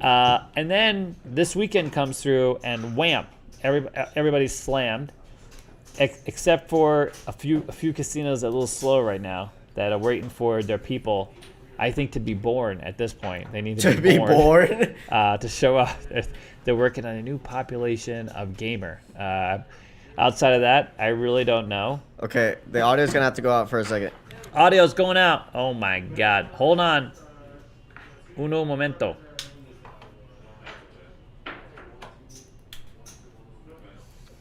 And then this weekend comes through, and wham, everybody's slammed, except for a few casinos that are a little slow right now that are waiting for their people, I think, to be born at this point. They need to be born. To show up. They're working on a new population of gamer. Outside of that, I really don't know. Okay, the audio's gonna have to go out for a second. Audio's going out. Oh my God. Hold on. Uno momento.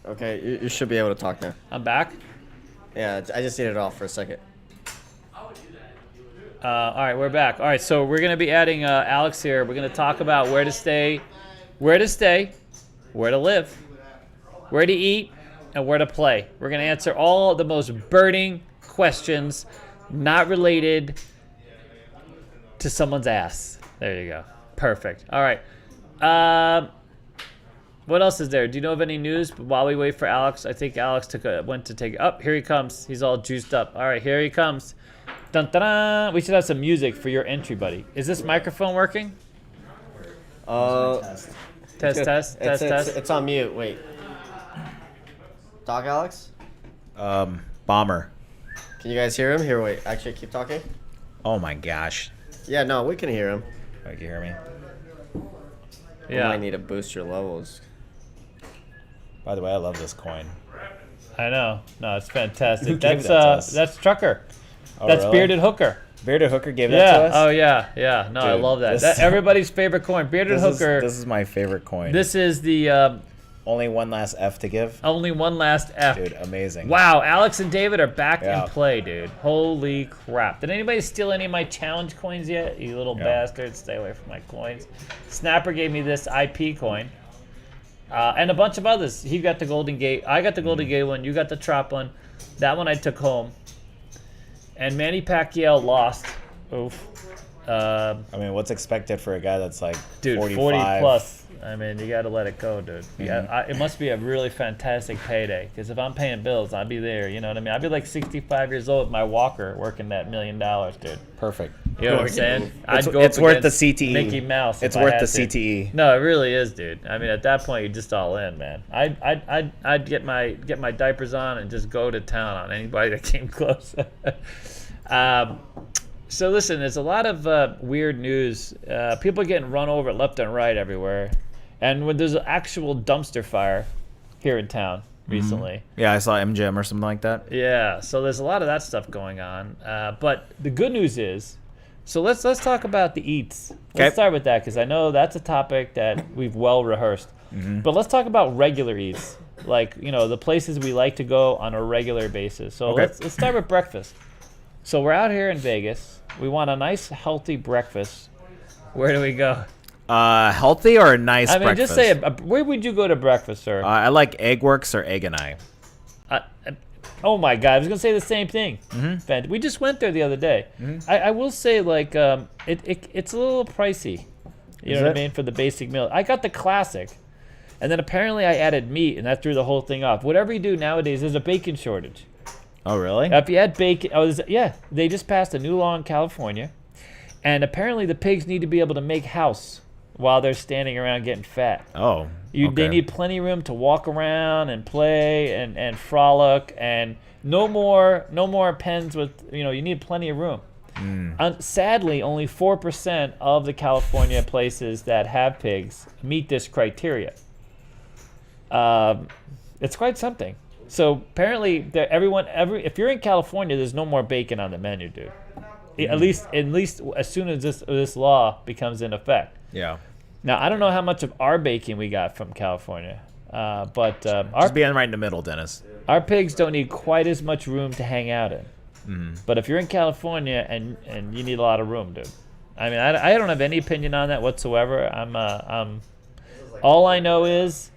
Okay, you should be able to talk now. I'm back. Yeah, I just needed it off for a second. All right, we're back. All right, so we're going to be adding Alex here. We're going to talk about where to stay, where to live, where to eat, and where to play. We're going to answer all the most burning questions not related to someone's ass. There you go. Perfect. All right. What else is there? Do you know of any news? While we wait for Alex, I think Alex went to take. Oh, here he comes. He's all juiced up. All right, here he comes. Dun, dun, dun. We should have some music for your entry, buddy. Is this microphone working? Test. It's on mute. Wait. Talk, Alex. Bomber. Can you guys hear him? Here, wait. Actually, keep talking. Oh my gosh. Yeah, no, we can hear him. Oh, you hear me? You Yeah. might need to boost your levels. By the way, I love this coin. I know. No, it's fantastic. Who gave That's that to us? that's Trucker. Oh, That's really? Bearded Hooker. Bearded Hooker gave that to Yeah. us? Oh yeah. No, I Dude, love that. this- That everybody's favorite coin. Bearded Hooker. This is my favorite coin. This is the Only one last F to give. only one last F. Dude, amazing. Wow, Alex and David are back Yeah. in play, dude. Holy crap. Did anybody steal any of my challenge coins yet? You little Yeah. bastards. Stay away from my coins. Snapper gave me this IP coin. And a bunch of others. He got the Golden Gate. I got the Golden Gate one. You got the Trop one. That one I took home. And Manny Pacquiao lost. Oof. I mean, what's expected for a guy that's like Dude, 45? 40 plus. I mean, you got to let it go, dude. Mm-hmm. It must be a really fantastic payday. Because if I'm paying bills, I'd be there. You know what I mean? I'd be like 65 years old with my walker working that $1 million, dude. Perfect. You know what I'm saying? I'd go It's up worth the against CTE. Mickey Mouse. It's if I worth had the to. CTE. No, it really is, dude. I mean, at that point, you're just all in, man. I'd get my diapers on and just go to town on anybody that came close. So listen, there's a lot of weird news. People are getting run over left and right everywhere, and when there's an actual dumpster fire here in town recently. Yeah, I saw MGM or something like that. Yeah, so there's a lot of that stuff going on. But the good news is, so let's talk about the eats. Okay. Let's start with that because I know that's a topic that we've well rehearsed. But let's talk about regular eats, like the places we like to go on a regular basis. So Okay. let's start with breakfast. So we're out here in Vegas. We want a nice, healthy breakfast. Where do we go? Healthy or a nice I mean, breakfast? just say where would you go to breakfast, sir? I like Egg Works or Egg and I. Oh my God, I was gonna say the same thing. We just went there the other day. I will say, like, it's a little pricey. You Is know what it? I mean? For the basic meal. I got the classic. And then apparently I added meat, and that threw the whole thing off. Whatever you do nowadays, there's a bacon shortage. Oh, really? If you add bacon, they just passed a new law in California, and apparently the pigs need to be able to make house while they're standing around getting fat. Oh, They okay. need plenty of room to walk around and play and frolic, and no more pens with, you need plenty of room. Sadly, only 4% of the California places that have pigs meet this criteria. It's quite something. So apparently, if you're in California, there's no more bacon on the menu, dude. At least as soon as this law becomes in effect. Yeah. Now, I don't know how much of our bacon we got from California, but Just being right in the middle, Dennis. our pigs don't need quite as much room to hang out in. But if you're in California and you need a lot of room, dude. I mean, I don't have any opinion on that whatsoever. All I know is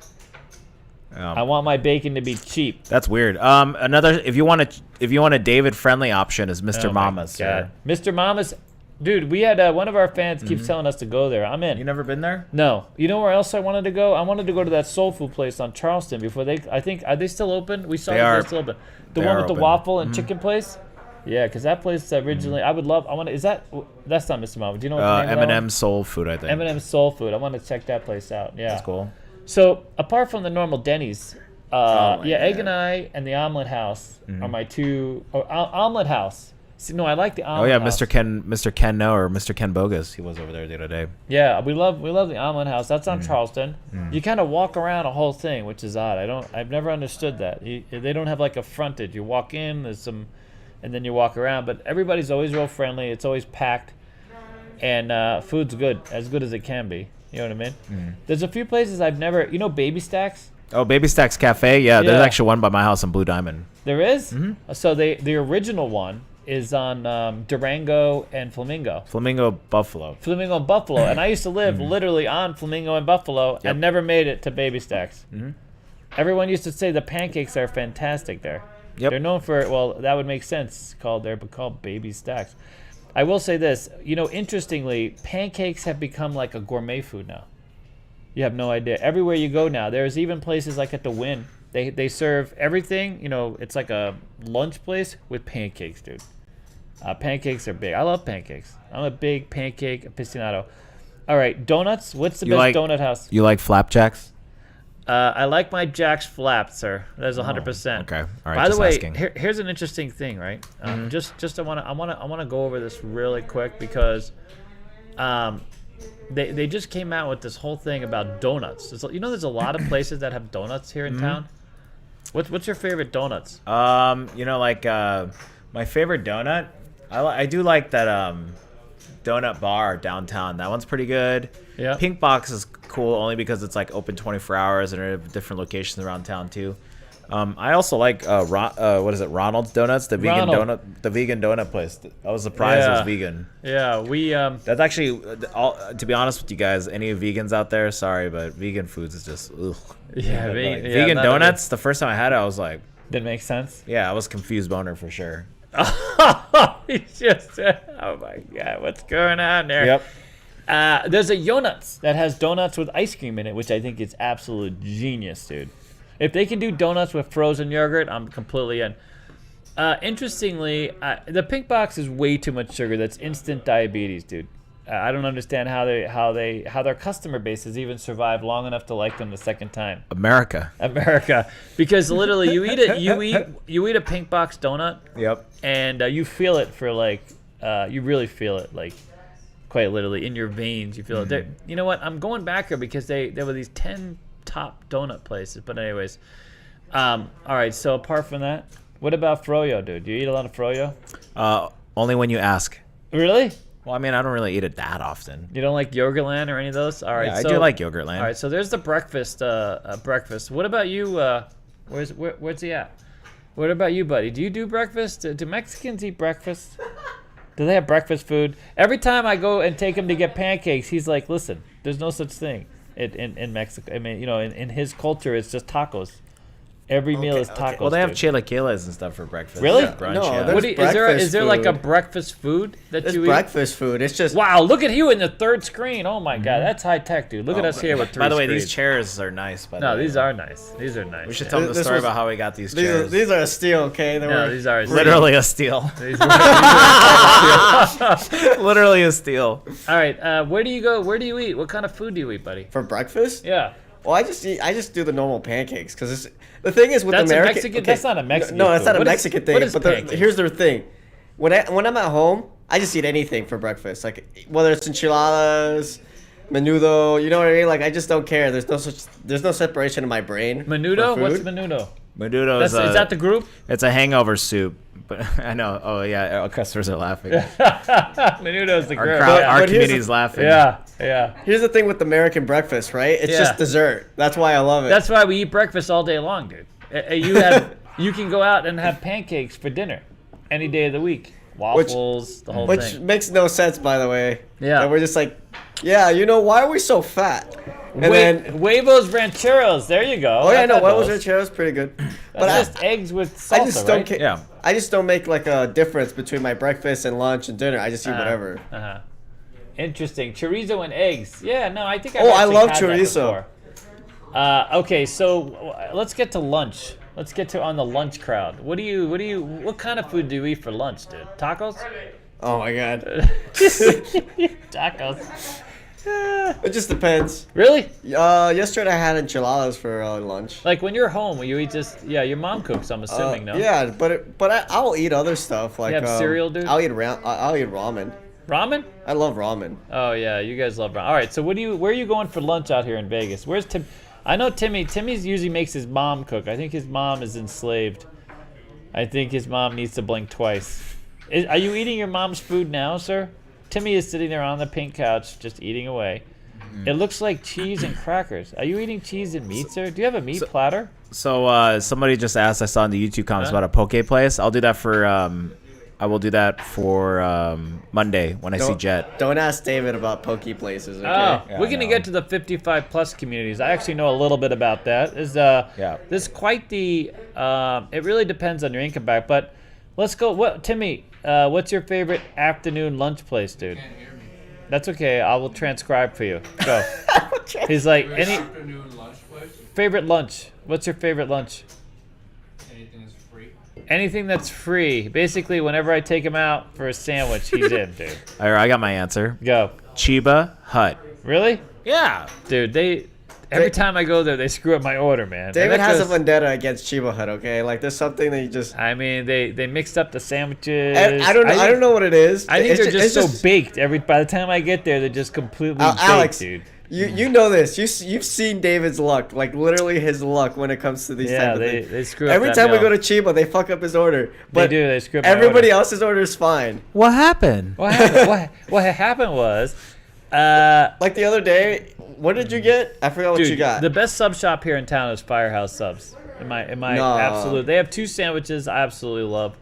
I want my bacon to be cheap. That's weird. If you want a David friendly option is Mr. Oh my Mama's. God. Sir. Mr. Mama's, dude. We had one of our fans keeps telling us to go there. I'm in. You never been there? No. You know where else I wanted to go? I wanted to go to that soul food place on Charleston before are they still open? We saw they're still open. The They one are with the open. waffle and chicken place? Yeah, because that place originally, that's not Mr. Mama. Do you know what the name of that one? M&M Soul Food, I think. M&M's Soul Food. I want to check that place out. Yeah. That's cool. So apart from the normal Denny's, my Egg God. and I and the Omelet House are my two. Omelet House. See, no, I like the Oh Omelet yeah, House. Mr. Keno or Mr. Ken Bogus. He was over there the other day. Yeah, we love the Omelet House. That's on Charleston. You kind of walk around a whole thing, which is odd. I've never understood that. They don't have like a frontage. You walk in, there's some, and then you walk around. But everybody's always real friendly. It's always packed, and food's good as it can be. You know what I mean? There's a few places I've never. Baby Stacks. Oh, Baby Stacks Cafe. Yeah, there's Yeah. actually one by my house on Blue Diamond. There is. So the original one is on Durango and Flamingo. Flamingo Buffalo. Flamingo and Buffalo, and I used to live literally on Flamingo and Buffalo, and never made it to Baby Stacks. Everyone used to say the pancakes are fantastic there. Yep. They're known for, well, that would make sense. They're called Baby Stacks. I will say this, interestingly, pancakes have become like a gourmet food now. You have no idea. Everywhere you go now, there's even places like at the Wynn. They serve everything. It's like a lunch place with pancakes, dude. Pancakes are big. I love pancakes. I'm a big pancake aficionado. All right, donuts. What's the best donut house? You like flapjacks? I like my Jack's flat, sir. That's 100%. Okay. All right. By the just way, asking. here's an interesting thing, right? Just I wanna go over this really quick because, they just came out with this whole thing about donuts. There's a lot of places that have donuts here in town. What's your favorite donuts? My favorite donut. I do like that donut bar downtown. That one's pretty good. Yeah. Pink Box is cool only because it's like open 24 hours and they have different locations around town too. I also like Ronald's Donuts, the vegan donut place. I was surprised it was vegan. Yeah, we That's actually, to be honest with you guys, any vegans out there, sorry, but vegan foods is just ugh. Vegan donuts. The first time I had it, I was like, didn't make sense. yeah, I was confused boner for sure. He's just oh my god, what's going on there? Yep. There's a Yonuts that has donuts with ice cream in it, which I think is absolute genius, dude. If they can do donuts with frozen yogurt, I'm completely in. Interestingly, the Pink Box is way too much sugar. That's instant diabetes, dude. I don't understand how their customer base has even survived long enough to like them the second time. America. Because literally you eat a Pink Box donut. Yep. And you feel it for you really feel it quite literally in your veins. You feel it. You know what? I'm going back here because there were these 10 top donut places. But anyways, all right. So apart from that, what about froyo, dude? Do you eat a lot of froyo? Only when you ask. Really? Well, I mean, I don't really eat it that often. You don't like Yogurtland or any of those? All right. Yeah, I do like Yogurtland. All right. So there's the breakfast. Breakfast. What about you? Where's he at? What about you, buddy? Do you do breakfast? Do Mexicans eat breakfast? Do they have breakfast food? Every time I go and take him to get pancakes, he's like, "Listen, there's no such thing in Mexico. I mean, in his culture, it's just tacos, Every meal is okay. tacos. Well, they have dude. chilaquiles and stuff for breakfast. Really? Brunch, No, yeah. there's What is there? breakfast Is there like a food. breakfast food that It's you eat? breakfast food. It's just Wow, look at you in the third screen. Oh my God, that's high tech, dude. Look at us here with three By the way, screens. these chairs are nice. By the No, way. these are nice. These are nice. We should yeah. tell them the This story was- about how we got these chairs. these are a steal, okay? They No, were these are Literally a steal. These are- Literally a steal. All right, where do you go? Where do you eat? What kind of food do you eat, buddy? for breakfast. Yeah, Well, I just do the normal pancakes because the thing is with That's a American. Mexican- that's not a Mexican No, that's food. not a What is- Mexican what thing. is But pancakes? here's the thing: when I'm at home, I just eat anything for breakfast. Like whether it's enchiladas, menudo, you know what I mean? Like I just don't care. There's no separation in my brain. menudo. for What's food. menudo? Menudo Is that the group? It's a hangover soup. But I know. Oh yeah, our customers are laughing. Menudo is the Our group. crowd, yeah. our But here's community's the- laughing. yeah. Here's the thing with American breakfast, right? It's Yeah. just dessert. That's why I love it. That's why we eat breakfast all day long, dude. You can go out and have pancakes for dinner any day of the week. Waffles, the whole Which thing. makes no sense, by the way. Yeah. And we're just like, yeah, why are we so fat? And then, Huevos rancheros. There you go. oh yeah, I've no, had huevos those. rancheros pretty good. That's But just eggs with salsa, I just don't right? care. Yeah. I just don't make like a difference between my breakfast and lunch and dinner. I just eat whatever. Uh-huh. Interesting. Chorizo and eggs. Yeah, no, I think I've Oh, I actually love had that chorizo. before. Okay, so let's get to lunch. Let's get to on the lunch crowd. What kind of food do you eat for lunch, dude? Tacos? Oh my god. Tacos. It just depends. Really? Yesterday I had enchiladas for lunch. Like when you're home, you eat just your mom cooks. I'm assuming, no? Yeah, but I'll eat other stuff like have cereal, dude? I'll eat ramen. Ramen? I love ramen. Oh yeah, you guys love ramen. All right, so where are you going for lunch out here in Vegas? Where's Tim? I know Timmy. Timmy's usually makes his mom cook. I think his mom is enslaved. I think his mom needs to blink twice. Are you eating your mom's food now, sir? Timmy is sitting there on the pink couch, just eating away. It looks like cheese and crackers. Are you eating cheese and meat, sir? Do you have a meat platter? So somebody just asked. I saw in the YouTube comments about a poke place. I'll do that for. I will do that for Monday when I see Jet. Don't ask David about poke places, okay? Oh, Yeah, we're I gonna know. get to the 55 plus communities. I actually know a little bit about that. There's quite the. It really depends on your income back, but let's go. What Timmy? What's your favorite afternoon lunch place, dude? That's okay. I will transcribe for you. Go. He's like any Afternoon lunch place. favorite lunch. What's your favorite lunch? Anything is free. Anything that's free. Basically, whenever I take him out for a sandwich, he's in, dude. All right, I got my answer. Go. Chiba Hut. Really? Yeah. Dude, every time I go there, they screw up my order, man. And David that has a goes- vendetta against Chiba Hut, okay? Like there's something that you just I mean, they mixed up the sandwiches. I don't know what it is. I think It's they're just it's so baked. By the time I get there, they're just completely baked, Alex, dude. You know this. You've seen David's luck, like literally his luck when it comes to these Yeah, type of they things. screw up Every that time we meal. go to Chiba, they fuck up his order. They But do. They screw up my everybody order. else's order is fine. What happened? What happened? what happened was, Like the other day, what did you get? I forgot what dude, you got. the best sub shop here in town is Firehouse Subs. In my No. absolute, they have two sandwiches I absolutely love.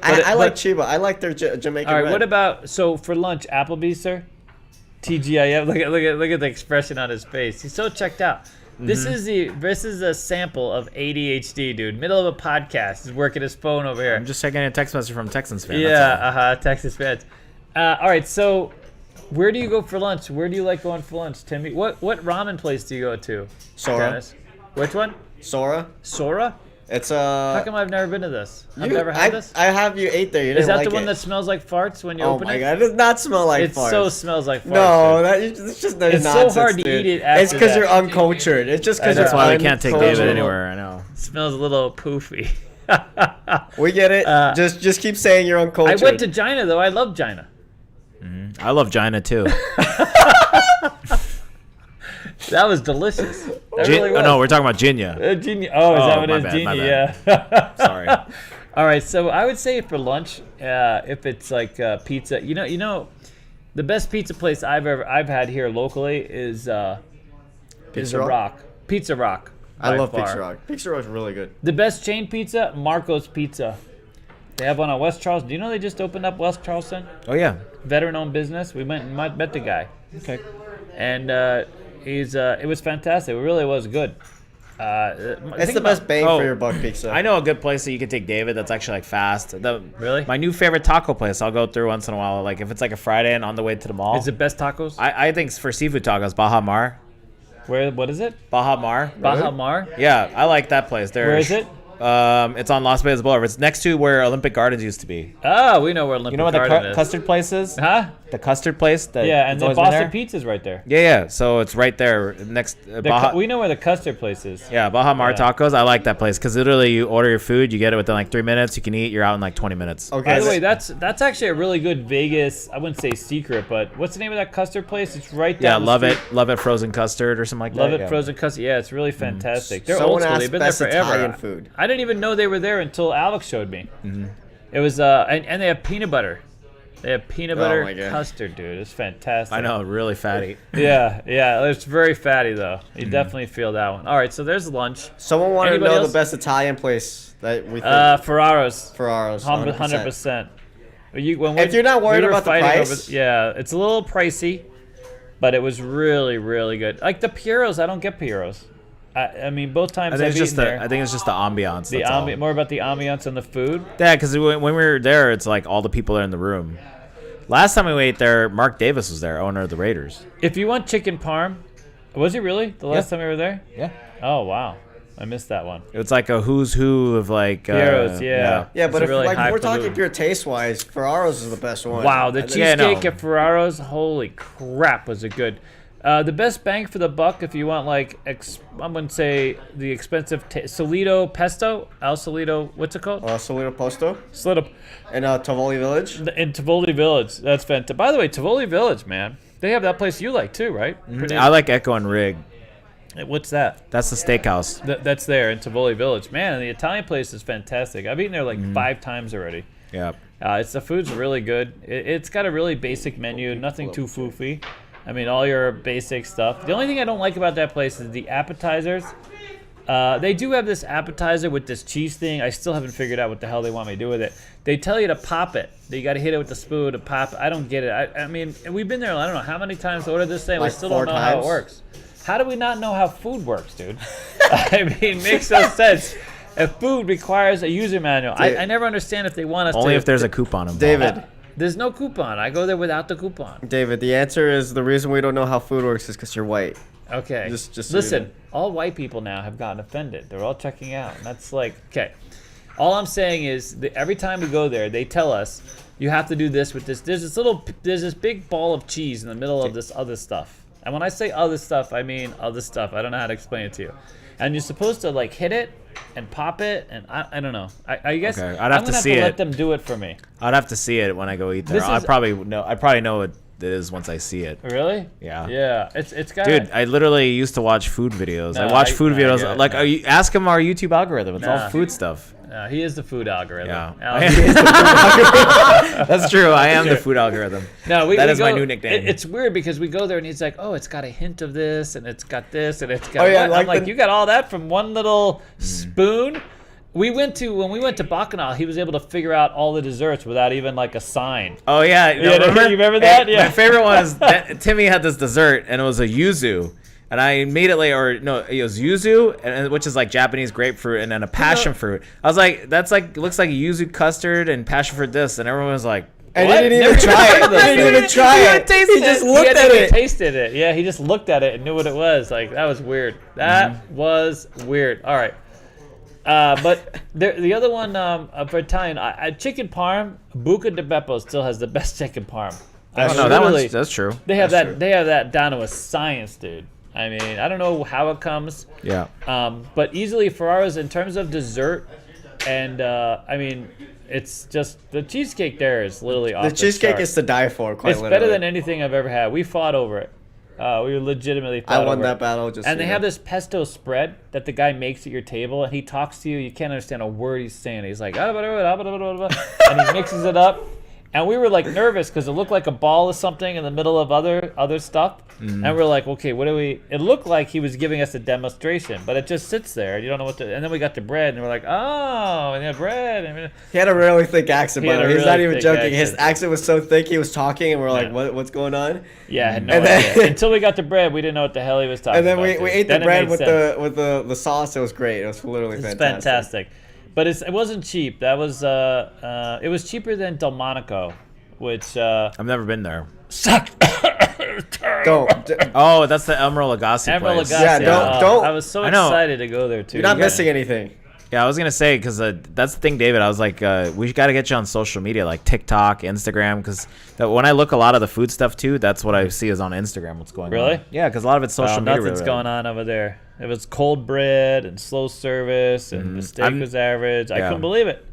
I like but- Chiba. I like their Jamaican All right, red. what about for lunch Applebee's, sir? TGIF. Look at the expression on his face. He's so checked out. This is a sample of ADHD, dude. Middle of a podcast, he's working his phone over here. I'm just checking a text message from Texans fan. Yeah, Texas fans. All right, so where do you go for lunch? Where do you like going for lunch, Timmy? What ramen place do you go to? Sora. Dennis? Which one? Sora. Sora? It's How come I've never been to this? I've never had this. I have you ate there. You didn't Is that like the one it. that smells like farts when you Oh open my it? god! It does not smell like It farts. so smells like farts. No, dude. it's just It's so nonsense, hard to dude. eat it after It's because that. you're uncultured. It's just because That's you're why we can't take David uncultured. anywhere. I know. It smells a little poofy. We get it. Just keep saying you're I uncultured. went to Gina though. I love Gina. I love Gina too. That was delicious. That really was. Oh no, we're talking about Ginya. Gina. Oh, is that Oh, what my it is? bad, my Gina, yeah. Sorry. All right, so I would say for lunch, if it's like pizza, you know, the best pizza place I've had here locally is the Pizza Rock? Rock. Pizza Rock. I by love far. Pizza Rock. Pizza Rock's really good. The best chain pizza, Marco's Pizza. They have one on West Charleston. Do you know they just opened up West Charleston? Oh yeah. Veteran-owned business. We went and met the guy, Okay. and it was fantastic. It really was good. It's the best bang for your buck pizza. I know a good place that you can take David that's actually like fast. Really? My new favorite taco place I'll go through once in a while. Like if it's like a Friday and on the way to the mall. Is it best tacos? I think for seafood tacos, Baja Mar. What is it? Baja Mar. Baja Mar? Yeah, I like that place. Where is it? It's on Las Vegas Boulevard. It's next to where Olympic Gardens used to be. Oh, we know where Olympic You know what the Garden is. custard place is? Huh? The custard place? Yeah, and the Boston Pizza's right there. Yeah. So it's right there next. We know where the custard place is. Yeah, Baja Mar Yeah. Tacos. I like that place because literally you order your food, you get it within like 3 minutes. You can eat. You're out in like 20 minutes. Okay. By the way, that's actually a really good Vegas. I wouldn't say secret, but what's the name of that custard place? It's right Yeah, down. love it frozen custard or something like Love that. it frozen custard. Yeah, it's really fantastic. They're Someone old school. asked They've been there best forever. Italian food. I didn't even know they were there until Alex showed me. It was and they have peanut butter. They have peanut butter my God. custard, dude. It's fantastic. I know, really fatty. Yeah. It's very fatty though. You definitely feel that one. All right, so there's lunch. Someone wanted Anybody to know else? the best Italian place that we think. Ferraro's. Ferraro's. 100%. If you're not worried about the price. Yeah, it's a little pricey, but it was really, really good. Like the Piero's, I don't get Piero's. I mean, both times I think I've eaten there. I think it's just the ambiance. The that's all. more about the ambiance and the food. Yeah, because when we were there, it's like all the people are in the room. Last time we ate there, Mark Davis was there, owner of the Raiders. If you want chicken parm, was he really the last time we were there? Yeah. Oh wow, I missed that one. It was like a who's who of like. Piero's, yeah. Yeah, It's but a if really like we're highfalutin. talking pure taste wise, Ferraro's is the best one. Wow, the I think- cheesecake at Ferraro's, holy crap, was it good. The best bang for the buck if you want like, I wouldn't say the expensive, Solito Pesto, Al Solito, what's it called? Solito Posto Solito in Tivoli Village. in Tivoli Village. That's fantastic. By the way, Tivoli Village, man, they have that place you like too, right? I like Echo and Rig. What's that? That's the steakhouse. That's there in Tivoli Village. Man, and the Italian place is fantastic. I've eaten there like 5 times already. Yeah. The food's really good. It's got a really basic menu, nothing too foofy. I mean, all your basic stuff. The only thing I don't like about that place is the appetizers. They do have this appetizer with this cheese thing. I still haven't figured out what the hell they want me to do with it. They tell you to pop it. That you got to hit it with the spoon to pop it. I don't get it. I mean, we've been there, I don't know how many times to order this thing. Like we still 4 don't know how it times? works. How do we not know how food works, dude? I mean, makes no sense. If food requires a user manual, I never understand if they want us to. Only if there's a coupon involved. David. There's no coupon. I go there without the coupon. David, the answer is the reason we don't know how food works is because you're white. Okay. Just so you listen. know. All white people now have gotten offended. They're all checking out. And that's like, okay. All I'm saying is that every time we go there, they tell us you have to do this with this. There's this big ball of cheese in the middle of this other stuff. And when I say other stuff, I mean other stuff. I don't know how to explain it to you. And you're supposed to like hit it and pop it, and I don't know. I guess Okay, I'm I'd have to gonna see have to it. let them do it for me. I'd have to see it when I go eat there. This I is- probably know what it is once I see it. Really? Yeah. Yeah. It's got. Dude, I literally used to watch food videos. No, I watch I- food I videos. get it. Like, ask him our YouTube algorithm. It's all Nah. food stuff. He is the food algorithm. Yeah. Alex- That's true. I am the food algorithm. No, That we is my go- new nickname. It's weird because we go there and he's like, "Oh, it's got a hint of this, and it's got this, and it's got." Oh, yeah, what?" like I'm like, the- "You got all that from one little spoon." When we went to Baccarat, he was able to figure out all the desserts without even like a sign. Oh yeah, Yeah, you remember that? Hey, Yeah. My favorite one is that Timmy had this dessert and it was a yuzu, and I immediately it was yuzu, which is like Japanese grapefruit, and then a passion fruit. I was like, that's like looks like a yuzu custard and passion fruit this, and everyone was like, And What? he didn't even Never try heard it. of those He didn't things. even try it. He just looked He at hadn't even it. tasted it. Yeah, he just looked at it and knew what it was. Like that was weird. That was weird. All right. But the other one for Italian, chicken parm, Buca di Beppo still has the best chicken parm. I oh mean, no, literally, that's true. They have That's that. true. They have that down to a science, dude. I mean, I don't know how it comes. Yeah. But easily Ferraro's in terms of dessert, and I mean, it's just the cheesecake there is literally off The cheesecake chart. is to die for, quite It's literally. better than anything I've ever had. We fought over it. We legitimately fought I won over that it. battle. Just And so they you have know. this pesto spread that the guy makes at your table, and he talks to you. You can't understand a word he's saying. He's like, "Ah, blah, blah, blah, blah, blah, blah," and he mixes it up. And we were like nervous because it looked like a ball or something in the middle of other stuff. And we're like, okay, what do we? It looked like he was giving us a demonstration, but it just sits there. You don't know what to. And then we got the bread, and we're like, oh, and the bread. And He had a really thick accent, He had but a he's not really even thick joking. His accent. accent was so thick, he was talking, and we're like, Yeah. what's going on? yeah, I had no And idea. then- Until we got the bread, we didn't know what the hell he was talking And then about. we dude. ate the Then it bread made with sense. the sauce. It was great. It was literally It's fantastic. fantastic. But it wasn't cheap. That was it was cheaper than Delmonico, which I've never been there. sucked. Don't. Oh, that's the Emerald Lagasse Emerald place. Lagasse. Yeah, don't- I was so I know. excited to go there too. You're not Yeah. missing anything. Yeah, I was gonna say because that's the thing, David. I was like, we got to get you on social media, like TikTok, Instagram, because when I look a lot of the food stuff too, that's what I see is on Instagram. What's going on? Really? Yeah, because a lot of it's social media. Nothing's going on over there. It was cold bread and slow service, and the steak was average. I yeah. couldn't believe it.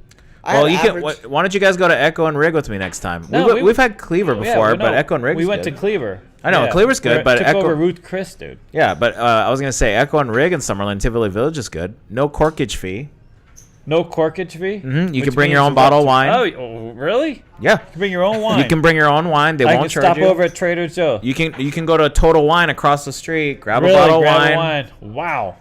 Well, you can. Why don't you guys go to Echo and Rig with me next time? No, We've had Cleaver before, we but know. Echo and Rig. We went to Cleaver. I know, Cleaver's good, but took Echo- over Ruth Chris, dude. Yeah, but I was gonna say Echo and Rig in Summerlin, Tivoli Village is good. No corkage fee. No corkage fee. You Which can bring your means own bottle of what? wine. Oh, really? Yeah, You can bring your own wine. you can bring your own wine. They I won't can charge stop you. over at Trader Joe. You can go to Total Wine across the street, grab Really? a bottle of Grab a wine. Wow.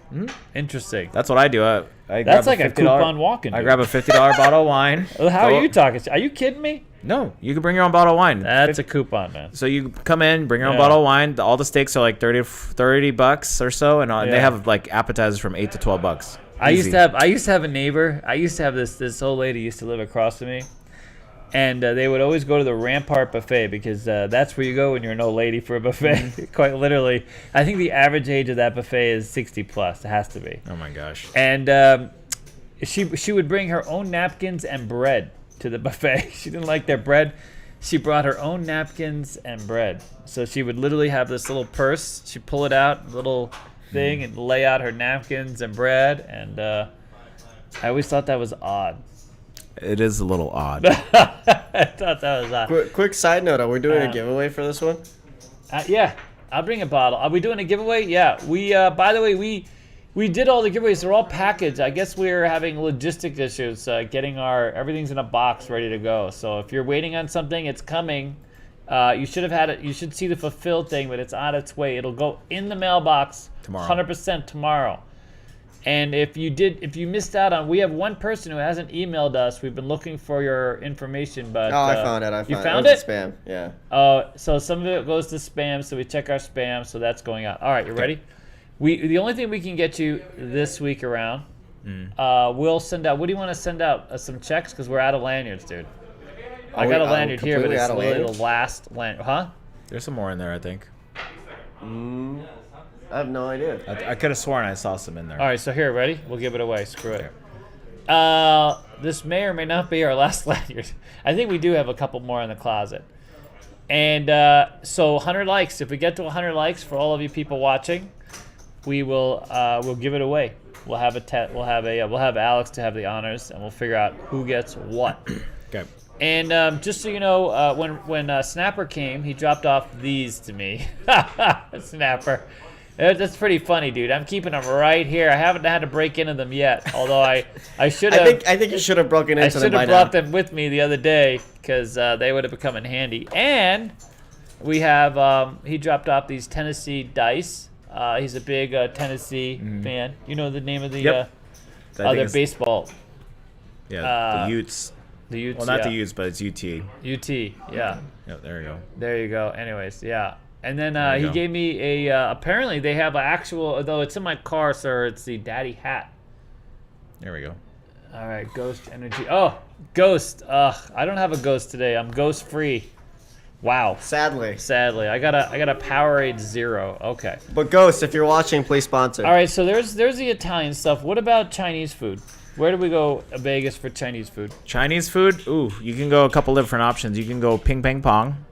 Interesting. That's what I do. I That's grab like a $50 coupon walking. I dude. grab a $50 bottle of wine. How Go- are you talking? Are you kidding me? No, you can bring your own bottle of wine. That's a coupon, man. So you come in, bring your own Yeah. bottle of wine. All the steaks are like $30 or so, and they Yeah. have like appetizers from $8 to $12. I used Easy. to have a neighbor. I used to have this old lady used to live across from me, and they would always go to the Rampart buffet because that's where you go when you're an old lady for a buffet. Quite literally, I think the average age of that buffet is 60 plus. It has to be. Oh my gosh. And she would bring her own napkins and bread to the buffet. She didn't like their bread. She brought her own napkins and bread. So she would literally have this little purse. She'd pull it out, little thing, and lay out her napkins and bread. And I always thought that was odd. It is a little odd. I thought that was odd. Quick side note: are we doing a Uh, giveaway for this one? Yeah, I'll bring a bottle. Are we doing a giveaway? Yeah. We by the way, we did all the giveaways. They're all packaged. I guess we're having logistic issues getting everything's in a box ready to go. So if you're waiting on something, it's coming. You should have had it. You should see the fulfilled thing, but it's on its way. It'll go in the mailbox Tomorrow. 100% tomorrow. And if you missed out on, we have one person who hasn't emailed us. We've been looking for your information, but Oh, I found it. You found it? it? was spam. Yeah. So some of it goes to spam, so we check our spam, so that's going out. All right, you ready? The only thing we can get you this week around, we'll send out. What do you want to send out? Some checks because we're out of lanyards, dude. I got a lanyard here, but completely it's out of literally lanyards? the last lanyard. Huh? There's some more in there, I think. I have no idea. I could have sworn I saw some in there. All right, so here, ready? We'll give it away. Screw it. This may or may not be our last lanyard. I think we do have a couple more in the closet. And so 100 likes. If we get to 100 likes for all of you people watching, we will we'll give it away. We'll have we'll have Alex to have the honors, and we'll figure out who gets what. Okay. And just so you know, when Snapper came, he dropped off these to me. Snapper. That's pretty funny, dude. I'm keeping them right here. I haven't had to break into them yet, although I should have. I think you should have broken I into them should by have now. brought them with me the other day because they would have become handy. And we have he dropped off these Tennessee dice. He's a big Tennessee fan. You know the name of the Yep. I think other it's- baseball. Yeah, the Utes. The Utes. Well, not yeah. the Utes, but it's UT. UT. Yeah. Yep, there you go. There you go. Anyways, yeah. And then There you he go. gave me a. Apparently, they have an actual. Though it's in my car, sir. It's the daddy hat. There we go. All right, Ghost Energy. Oh, Ghost. I don't have a Ghost today. I'm Ghost free. Wow. Sadly. Sadly, I got a Powerade Zero. Okay. But Ghost, if you're watching, please sponsor. All right. So there's the Italian stuff. What about Chinese food? Where do we go, Vegas, for Chinese food? Chinese food? Ooh, you can go a couple different options. You can go ping pong pong.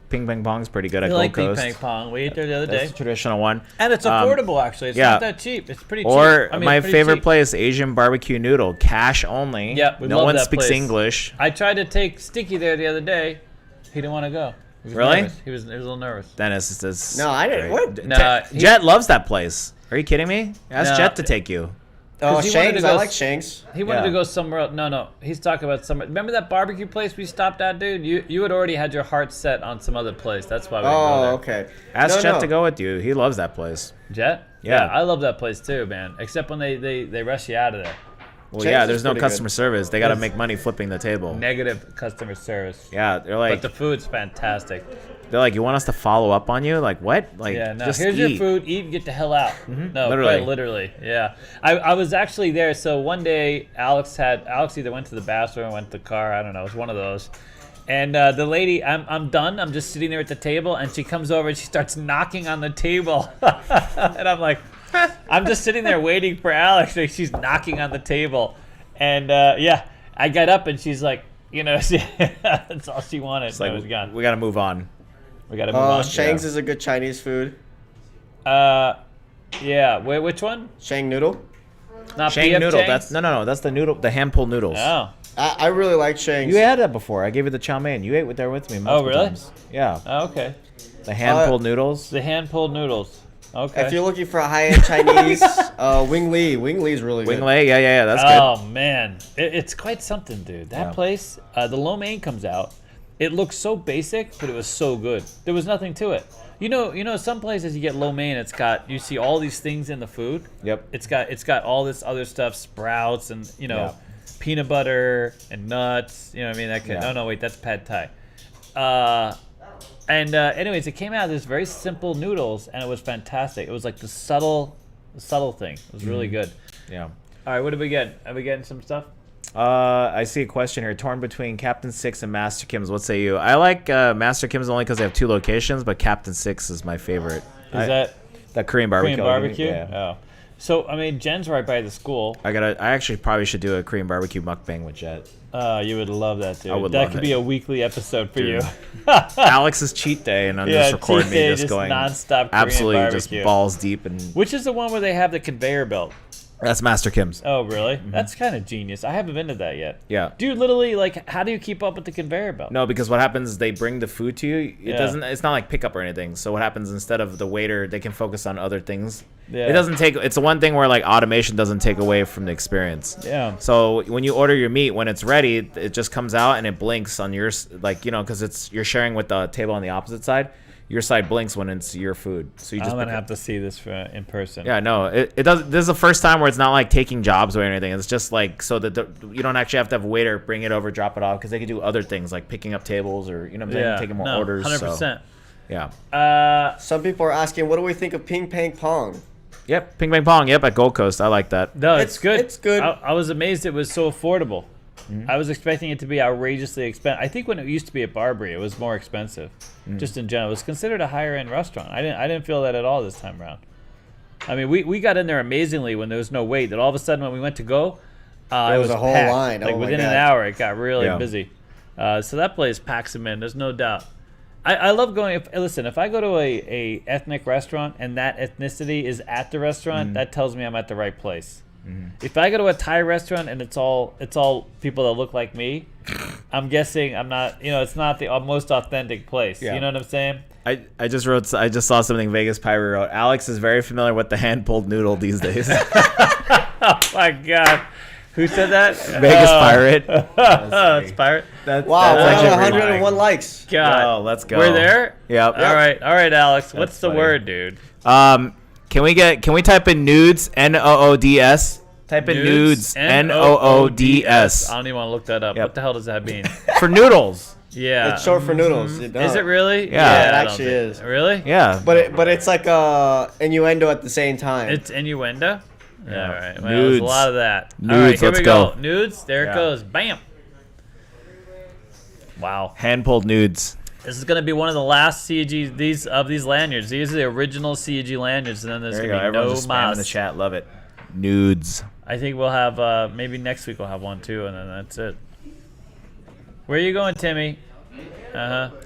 Ping pong pong's pretty good at I Gold like ping Coast. pong pong. We ate there the other That's day, the traditional one. and it's affordable actually. It's yeah. not that cheap. It's pretty cheap. Or I mean, my it's pretty favorite cheap. place, Asian barbecue noodle, cash only. Yeah, we no love one that speaks place. English. I tried to take Sticky there the other day. He didn't want to go. He was Really? nervous. He was a little nervous. Dennis is No, I didn't. What? Nah, Jet loves that place. Are you kidding me? Ask No. Jet to take you. Oh, he wanted to Shanks. I go like Shanks. He wanted Yeah. to go somewhere else. No, he's talking about somewhere. Remember that barbecue place we stopped at, dude? You had already had your heart set on some other place. That's why we didn't go Oh, there. okay. Ask Jet No. to go with you. He loves that place. Jet? Yeah. I love that place too, man. Except when they rush you out of there. Well, Shanks yeah, is there's no pretty customer good. service. They got to make money flipping the table. Negative customer service. Yeah, they're But like, the food's fantastic. you want us to follow up on you? Like what? Like, Yeah, no. just Here's eat. your food. Eat and get the hell out. No, Literally. quite literally. Yeah. I was actually there. So one day, Alex either went to the bathroom or went to the car. I don't know. It was one of those. And the lady, I'm done. I'm just sitting there at the table, and she comes over and she starts knocking on the table. And I'm like, I'm just sitting there waiting for Alex. And she's knocking on the table. And yeah, I got up and she's like, that's all she wanted. It's And like I was gone. we got to move on. We got to move on. Shanks is a good Chinese food. Yeah. Wait, which one? Shang noodle. Not Shang PF noodle. Chang's? That's no. That's the noodle. The hand pulled noodles. Oh. I really like Shanks. You had that before. I gave you the chow mein. You ate there with me multiple really? times. Yeah. Oh, okay. The hand pulled noodles. The hand pulled noodles. Okay. If you're looking for a high-end Chinese, Wing Li. Wing Li's really Wing good. lei. Yeah. That's oh man, it's quite something, dude. That Yeah. place, the lo mein comes out. It looks so basic, but it was so good. There was nothing to it. You know, some places you get lo mein, you see all these things in the food. Yep. It's got all this other stuff, sprouts and Yeah. peanut butter and nuts. You know what I mean? That Yeah. no, wait, that's pad thai. Anyways, it came out of this very simple noodles, and it was fantastic. It was like the subtle thing. It was really good. good. Yeah. All right, what did we get? Are we getting some stuff? I see a question here. Torn between Captain Six and Master Kim's. What say you? I like Master Kim's only because they have 2 locations, but Captain Six is my favorite. Is that that Korean barbecue? Korean barbecue? Yeah. Oh. So, I mean, Jen's right by the school. I actually probably should do a Korean barbecue mukbang with Jet. You would love that, dude. I would that love could it. be a weekly episode for Dude. you. Alex's cheat day, and I'm Yeah, just recording cheat me day, just just going nonstop Korean absolutely barbecue. just balls deep, and Which is the one where they have the conveyor belt? that's Master Kim's. Oh, really? That's kind of genius. I haven't been to that yet. Yeah. Dude, literally, like, how do you keep up with the conveyor belt? No, because what happens is they bring the food to you. It Yeah. doesn't. It's not like pickup or anything. So what happens instead of the waiter, they can focus on other things. Yeah. It doesn't take. It's the one thing where like automation doesn't take away from the experience. Yeah. So when you order your meat, when it's ready, it just comes out and it blinks on yours, like because you're sharing with the table on the opposite side. Your side blinks when it's your food. So you just I'm going to pick have to see this in person. Yeah, no, it does. This is the first time where it's not like taking jobs or anything. It's just like so that you don't actually have to have a waiter bring it over, drop it off, because they can do other things like picking up tables or what I'm saying, taking more orders. 100%. So, yeah. Some people are asking, what do we think of Ping Pang Pong? Yep. Ping Pong Pong. Yep. At Gold Coast, I like that. No, it's good. It's good. I was amazed it was so affordable. I was expecting it to be outrageously expensive. I think when it used to be at Barbary, it was more expensive. Just in general, it was considered a higher end restaurant. I didn't feel that at all this time around. I mean, we got in there amazingly when there was no wait. That all of a sudden when we went to go, There it was was a whole packed. line. Like Oh my within an God. hour, it got really Yeah. busy. So that place packs them in. There's no doubt. I love going. Listen, if I go to a ethnic restaurant and that ethnicity is at the restaurant, that tells me I'm at the right place. If I go to a Thai restaurant and it's all people that look like me, I'm guessing I'm not. It's not the most authentic place. Yeah. You know what I'm saying? I just saw something Vegas Pirate wrote. Alex is very familiar with the hand pulled noodle these days. Oh my God, who said that? Vegas Pirate. It's pirate. Wow, that's we're actually at pretty 101 likes. God, Oh, let's go. We're there. Yep. All right, Alex. What's the funny. word, dude? Can we type in nudes? NOODS. Type in nudes. NOODS. I don't even want to look that up. Yep. What the hell does that mean? For noodles. Yeah. It's short for noodles. Is it really? Yeah, it I don't actually think- is. Really? Yeah. But it's like innuendo at the same time. It's innuendo? Yeah. All right. Well, Nudes. there's a lot of that. All Nudes, right, here let's we go. Nudes. There Yeah. it goes. Bam. Wow. Hand pulled nudes. This is going to be one of the last CEG these lanyards. These are the original CEG lanyards, and then there's There you going go. to be Everyone's no just spamming mas. the chat. Love it. Nudes. I think we'll have maybe next week we'll have one too, and then that's it. Where are you going, Timmy?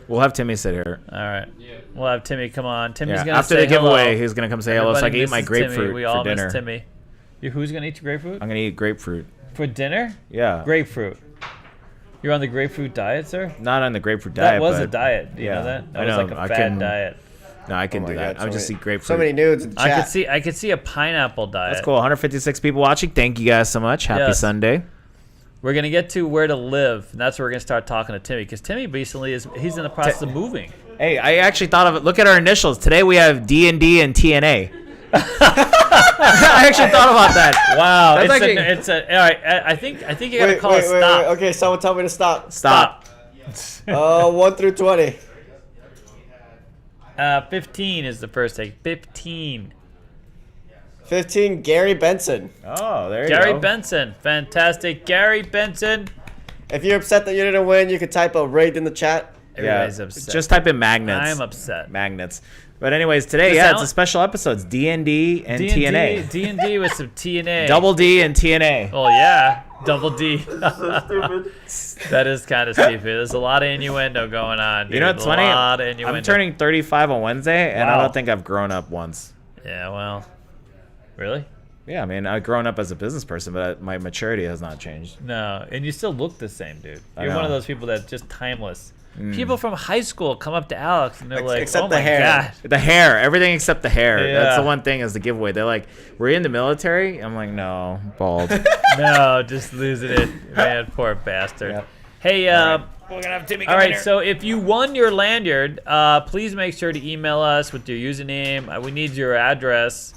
We'll have Timmy sit here. All right. We'll have Timmy come on. Timmy's Yeah. gonna After say the giveaway, hello. he's gonna come say hello. So I can eat my Everybody misses Timmy. grapefruit We for all dinner. miss Timmy. Who's gonna eat your grapefruit? I'm gonna eat grapefruit. For dinner? Yeah. Grapefruit. You're on the grapefruit diet, sir? Not on the grapefruit That diet. was but a diet. Do you yeah, know that? That I was know. like a I fad can- diet. No, I can Oh do my that. God, I would so just many- eat grapefruit. So many nudes in chat. I could see a pineapple diet. That's cool. 156 people watching. Thank you guys so much. Happy Yes. Sunday. We're gonna get to where to live, and that's where we're gonna start talking to Timmy, because Timmy recently he's in the process of moving. Hey, I actually thought of it. Look at our initials. Today we have D&D and TNA. I actually thought about that. Wow, That's it's all right. I think you gotta call wait, it stop. wait. Okay, someone tell me to stop. Stop. 1 through 20. 15 is the first take. 15. 15. Gary Benson. Oh, there you Gary go. Benson, fantastic. Gary Benson. If you're upset that you didn't win, you can type a rigged in the chat. Everybody's upset. Just type in magnets. I'm upset. Magnets. But anyways, today, Does yeah, that it's a one- special episode. It's D&D and TNA. D&D with some TNA. Double D and TNA. Oh yeah, double D. That is kind of stupid. There's a lot of innuendo going on. Dude. You know what's funny? A lot of innuendo. I'm turning 35 on Wednesday, and I Wow. don't think I've grown up once. Yeah, well, really? Yeah, I mean, I've grown up as a business person, but my maturity has not changed. No, and you still look the same, dude. I You're one of know. those people that's just timeless. People from high school come up to Alex and they're like, except "Oh the my hair. god." The hair, everything except the hair. That's Yeah. the one thing is the giveaway. They're like, "Were you in the military?" I'm like, "No, bald." No, just losing it, man. Poor bastard. Yep. Hey, We're gonna have Timmy. all right. So if you won your lanyard, please make sure to email us with your username. We need your address.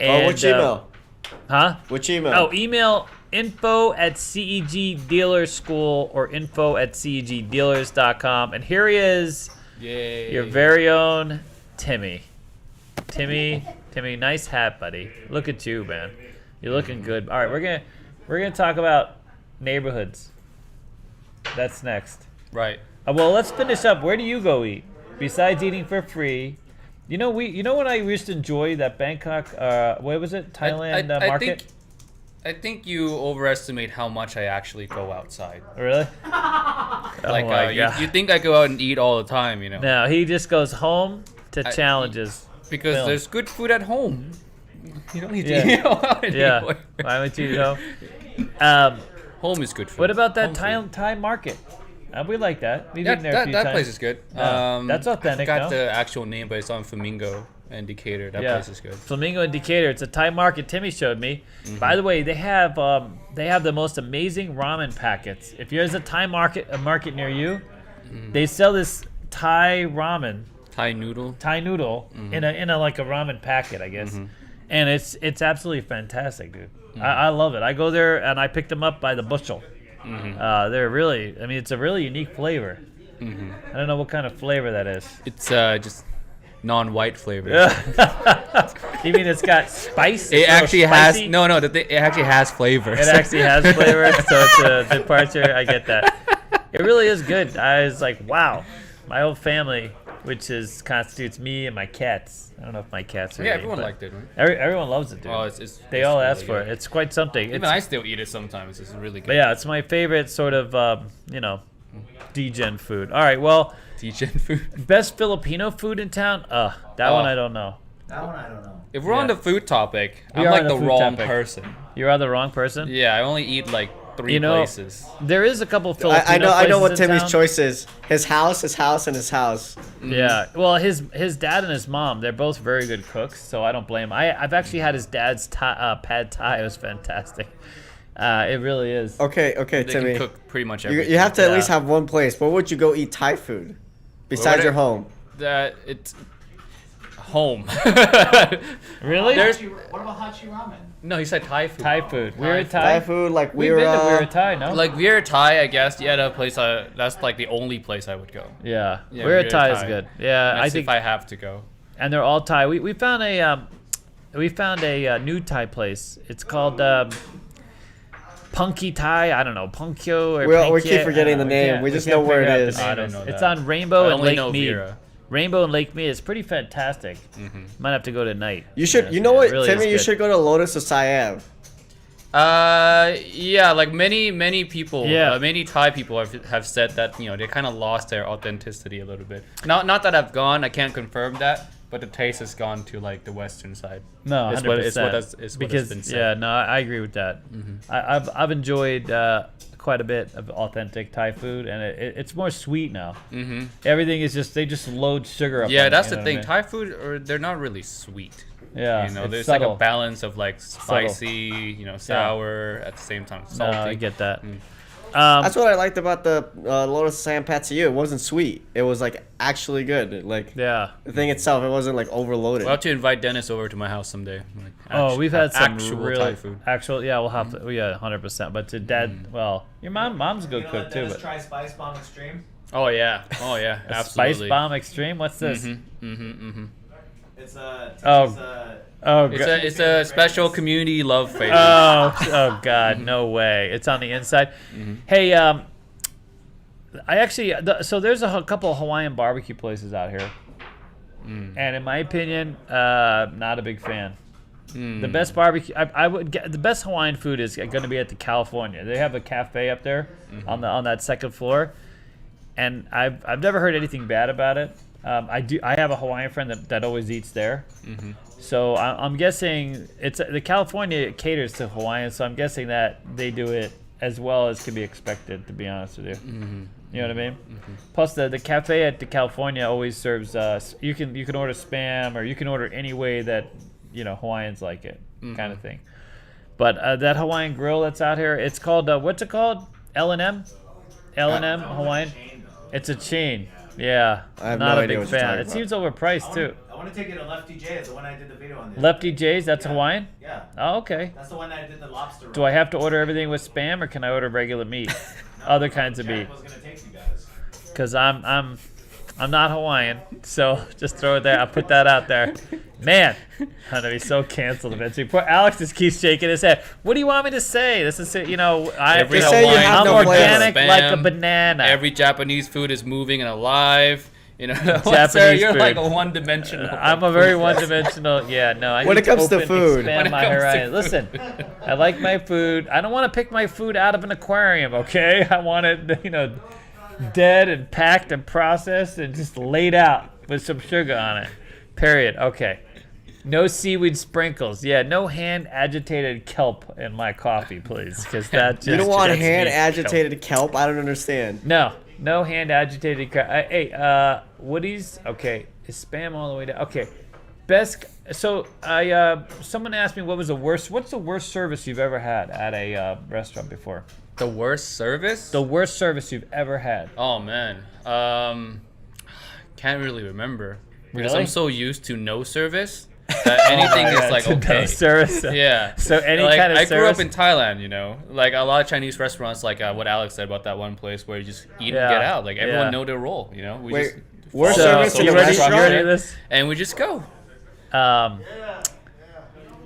And, Which email? Huh? Which email? Oh, email info@CEG Dealer School or info@CEGdealers.com. And here he is, Yay. your very own Timmy. Timmy, nice hat, buddy. Look at you, man. You're looking good. All right, we're gonna talk about neighborhoods. That's next. Right. Well, let's finish up. Where do you go eat besides eating for free? You know when I used to enjoy that Bangkok, what was it, Thailand market? I think you overestimate how much I actually go outside. Really? Like, my you God. think I go out and eat all the time, you know? No, he just goes home to challenges. Because Film. there's good food at home. You don't need to Yeah. eat out Yeah. anymore. Why would you go? Home is good food. What about that Home food. Thai market? We like that. We've Yeah, eaten there a few that times. place is good. Yeah. That's authentic, I no? forgot the actual name, but it's on Flamingo and Decatur. That place is good. Flamingo and Decatur. It's a Thai market. Timmy showed me. Mm-hmm. By the way, they have the most amazing ramen packets. If there's a market near you, Mm-hmm. they sell this Thai ramen, Thai noodle. Thai noodle in a like a ramen packet, I guess. And it's absolutely fantastic, dude. I love it. I go there and I pick them up by the bushel. They're really, I mean, it's a really unique flavor. I don't know what kind of flavor that is. It's just non-white flavor. You mean it's got spice? It It's a little actually has spicy? it actually has flavor. It actually has flavor, so it's a departure. I get that. It really is good. I was like, wow, my whole family, which constitutes me and my cats. I don't know if my cats are. Yeah, eating, everyone but liked it, right? Everyone loves it, dude. Oh, They it's all really ask for it. good. It's quite something. Even It's, I still eat it sometimes. It's really good. but yeah, it's my favorite sort of, degen food. All right, well, Teaching food. best Filipino food in town? That one I don't know. That one I don't know. If we're on Yeah. the food topic, We I'm are like on the the food wrong topic. person. You are the wrong person. Yeah, I only eat like 3 You know, places. There is a couple Filipino I know what places in Timmy's town. choice is. His house, and his house. Yeah, well, his dad and his mom, they're both very good cooks, so I don't blame him. I've actually had his dad's pad thai. It was fantastic. It really is. Okay, They Timmy. can cook pretty much You, everything. you have to at Yeah. least have one place. Where would you go eat Thai food? Besides would your I- home. That it's home. Really? There's- What about Hachi Ramen? No, he said Thai food. Thai food. Weird Thai Thai. food, like We've we're been to Weird Thai, no? Like Weird Thai, I guess. Yeah, that place. That's like the only place I would go. Yeah, Yeah, Weird Weird Thai is Thai. good. Yeah, That's I think, if I have to go. and they're all Thai. We found a new Thai place. It's called Punky Thai. I don't know, Punkyo or We Pankyo. keep forgetting I don't the know. name. can't- We just can't know where figure it out the is. name. I don't know It's that. on Rainbow I and only Lake know Mead. Vera. Rainbow and Lake Mead. It's pretty fantastic. Might have to go tonight. You should. Yeah, You know it what, really Timmy? is You good. should go to Lotus of Siam. Yeah, like many people, Yeah. many Thai people have said that they kind of lost their authenticity a little bit. Not that I've gone, I can't confirm that, but the taste has gone to like the Western side. No, 100%. It's what because has been said. yeah, no, I agree with that. I've enjoyed quite a bit of authentic Thai food, and it's more sweet now. Everything is just they just load sugar up. Yeah, on it, that's you the know thing. what I mean? Thai food, or they're not really sweet. Yeah, You know, it's there's subtle. like a balance of like spicy, you know, sour at the same time, No, salty. I get that. That's what I liked about the Lotus San Patsiu. It wasn't sweet. It was like actually good. Like Yeah. the thing itself, it wasn't like overloaded. We'll have to invite Dennis over to my house someday. Like, Oh, we've had some actual really Thai food. actual. Yeah, we'll have to. Yeah, 100%. But to dad, well, your mom's a good cook too. But try Spice Bomb Extreme. Oh yeah, absolutely. Spice Bomb Extreme. What's this? It's a Oh It's god. it's a special community love favorite. Oh god, no way. It's on the inside. Hey, I actually so there's a couple of Hawaiian barbecue places out here, and in my opinion, not a big fan. The best barbecue, I would get the best Hawaiian food is going to be at the California. They have a cafe up there on that second floor, and I've never heard anything bad about it. I have a Hawaiian friend that always eats there. So I'm guessing the California caters to Hawaiian, so I'm guessing that they do it as well as can be expected, to be honest with you. You know what I mean? Plus the cafe at the California always serves you can order Spam, or you can order any way that Hawaiians like it, kind of thing. But that Hawaiian grill that's out here, it's called what's it called? L&M Hawaiian. It's a chain. Yeah, I have not no a idea big what you're fan. talking It seems overpriced too. I want to take it to Lefty J's, the one I did the video on. Lefty J's, that's Hawaiian? Yeah. Oh, okay. That's the one that I did the lobster. Do I have to order everything with Spam, or can I order regular meat? Other kinds of meat? was gonna take you guys. Because I'm not Hawaiian, so just throw it there. I'll put that out there. Man, I'm gonna be so canceled eventually. Poor Alex just keeps shaking his head. What do you want me to say? This is Every Just say you Hawaiian have I'm no organic flavor. like a Spam. banana. Every Japanese food is moving and alive. You know, Japanese Sarah, you're food. like a one-dimensional. I'm a very one-dimensional. Yeah, no. I When need it comes to open, food. expand When it my comes to horizon. Listen, I like my food. I don't want to pick my food out of an aquarium. Okay, I want it, dead and packed and processed and just laid out with some sugar on it. Period. Okay. No seaweed sprinkles. Yeah, no hand agitated kelp in my coffee, please, because that just You don't want gets me hand in agitated kelp? I don't understand. no hand agitated. Hey, Woody's. Okay, is Spam all the way down? Okay, best. So someone asked me what's the worst service you've ever had at a restaurant before? The worst service? The worst service you've ever had. Oh man, can't really remember because Really? I'm so used to no service that anything is like No okay. service. Yeah. So any like, kind of I grew up service? in Thailand, like a lot of Chinese restaurants, like what Alex said about that one place where you just eat Yeah. and get out. Like everyone Yeah. know their role, We Wait, just worst follow service the in you a ready? restaurant? You ready for this? and we just go. Um,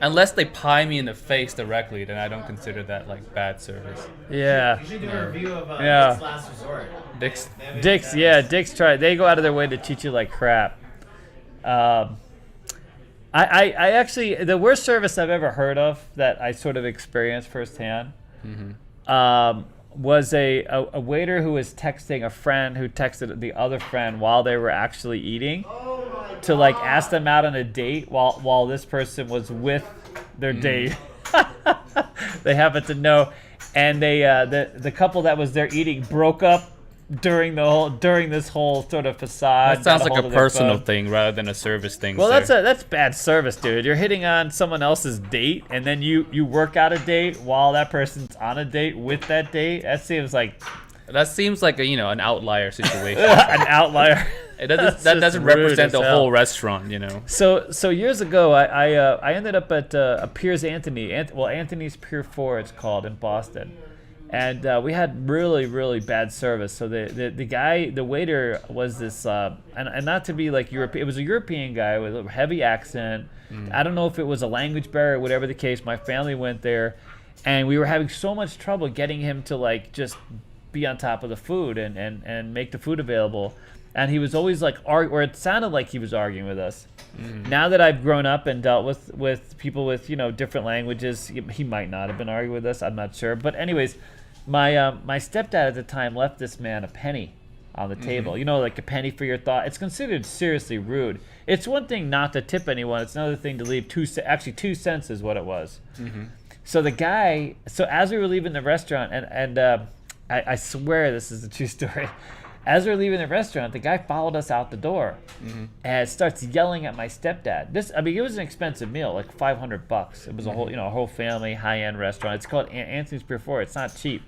Unless they pie me in the face directly, then I don't consider that like bad service. yeah. You should do a review of Yeah. Dick's Last Resort. Dick's. Dick's try. They go out of their way to treat you like crap. I actually the worst service I've ever heard of that I sort of experienced firsthand was a waiter who was texting a friend who texted the other friend while they were actually eating to like ask them out on a date while this person was with their date. They happened to know, and they the couple that was there eating broke up during this whole sort of facade. That sounds got like hold a of their personal phone. thing rather than a service thing. Well, sir. that's bad service, dude. You're hitting on someone else's date, and then you work out a date while that person's on a date with that date. That seems like That seems like an outlier situation. an outlier. That That's doesn't just rude represent as the hell. whole restaurant, So years ago, I ended up at a Piers Anthony's Pier 4 it's called in Boston, and we had really really bad service. So the waiter was this and not to be like European, it was a European guy with a heavy accent. I don't know if it was a language barrier, whatever the case. My family went there, and we were having so much trouble getting him to like just be on top of the food and make the food available. And he was always like or it sounded like he was arguing with us. Now that I've grown up and dealt with people with different languages, he might not have been arguing with us. I'm not sure. But anyways, my stepdad at the time left this man a penny on the table. You know, like a penny for your thought. It's considered seriously rude. It's one thing not to tip anyone. It's another thing to leave 2 cents is what it was. So the guy, as we were leaving the restaurant, and I swear this is a true story. As we were leaving the restaurant, the guy followed us out the door and starts yelling at my stepdad. It was an expensive meal, like $500. It was a whole family high-end restaurant. It's called Anthony's Pier 4. It's not cheap.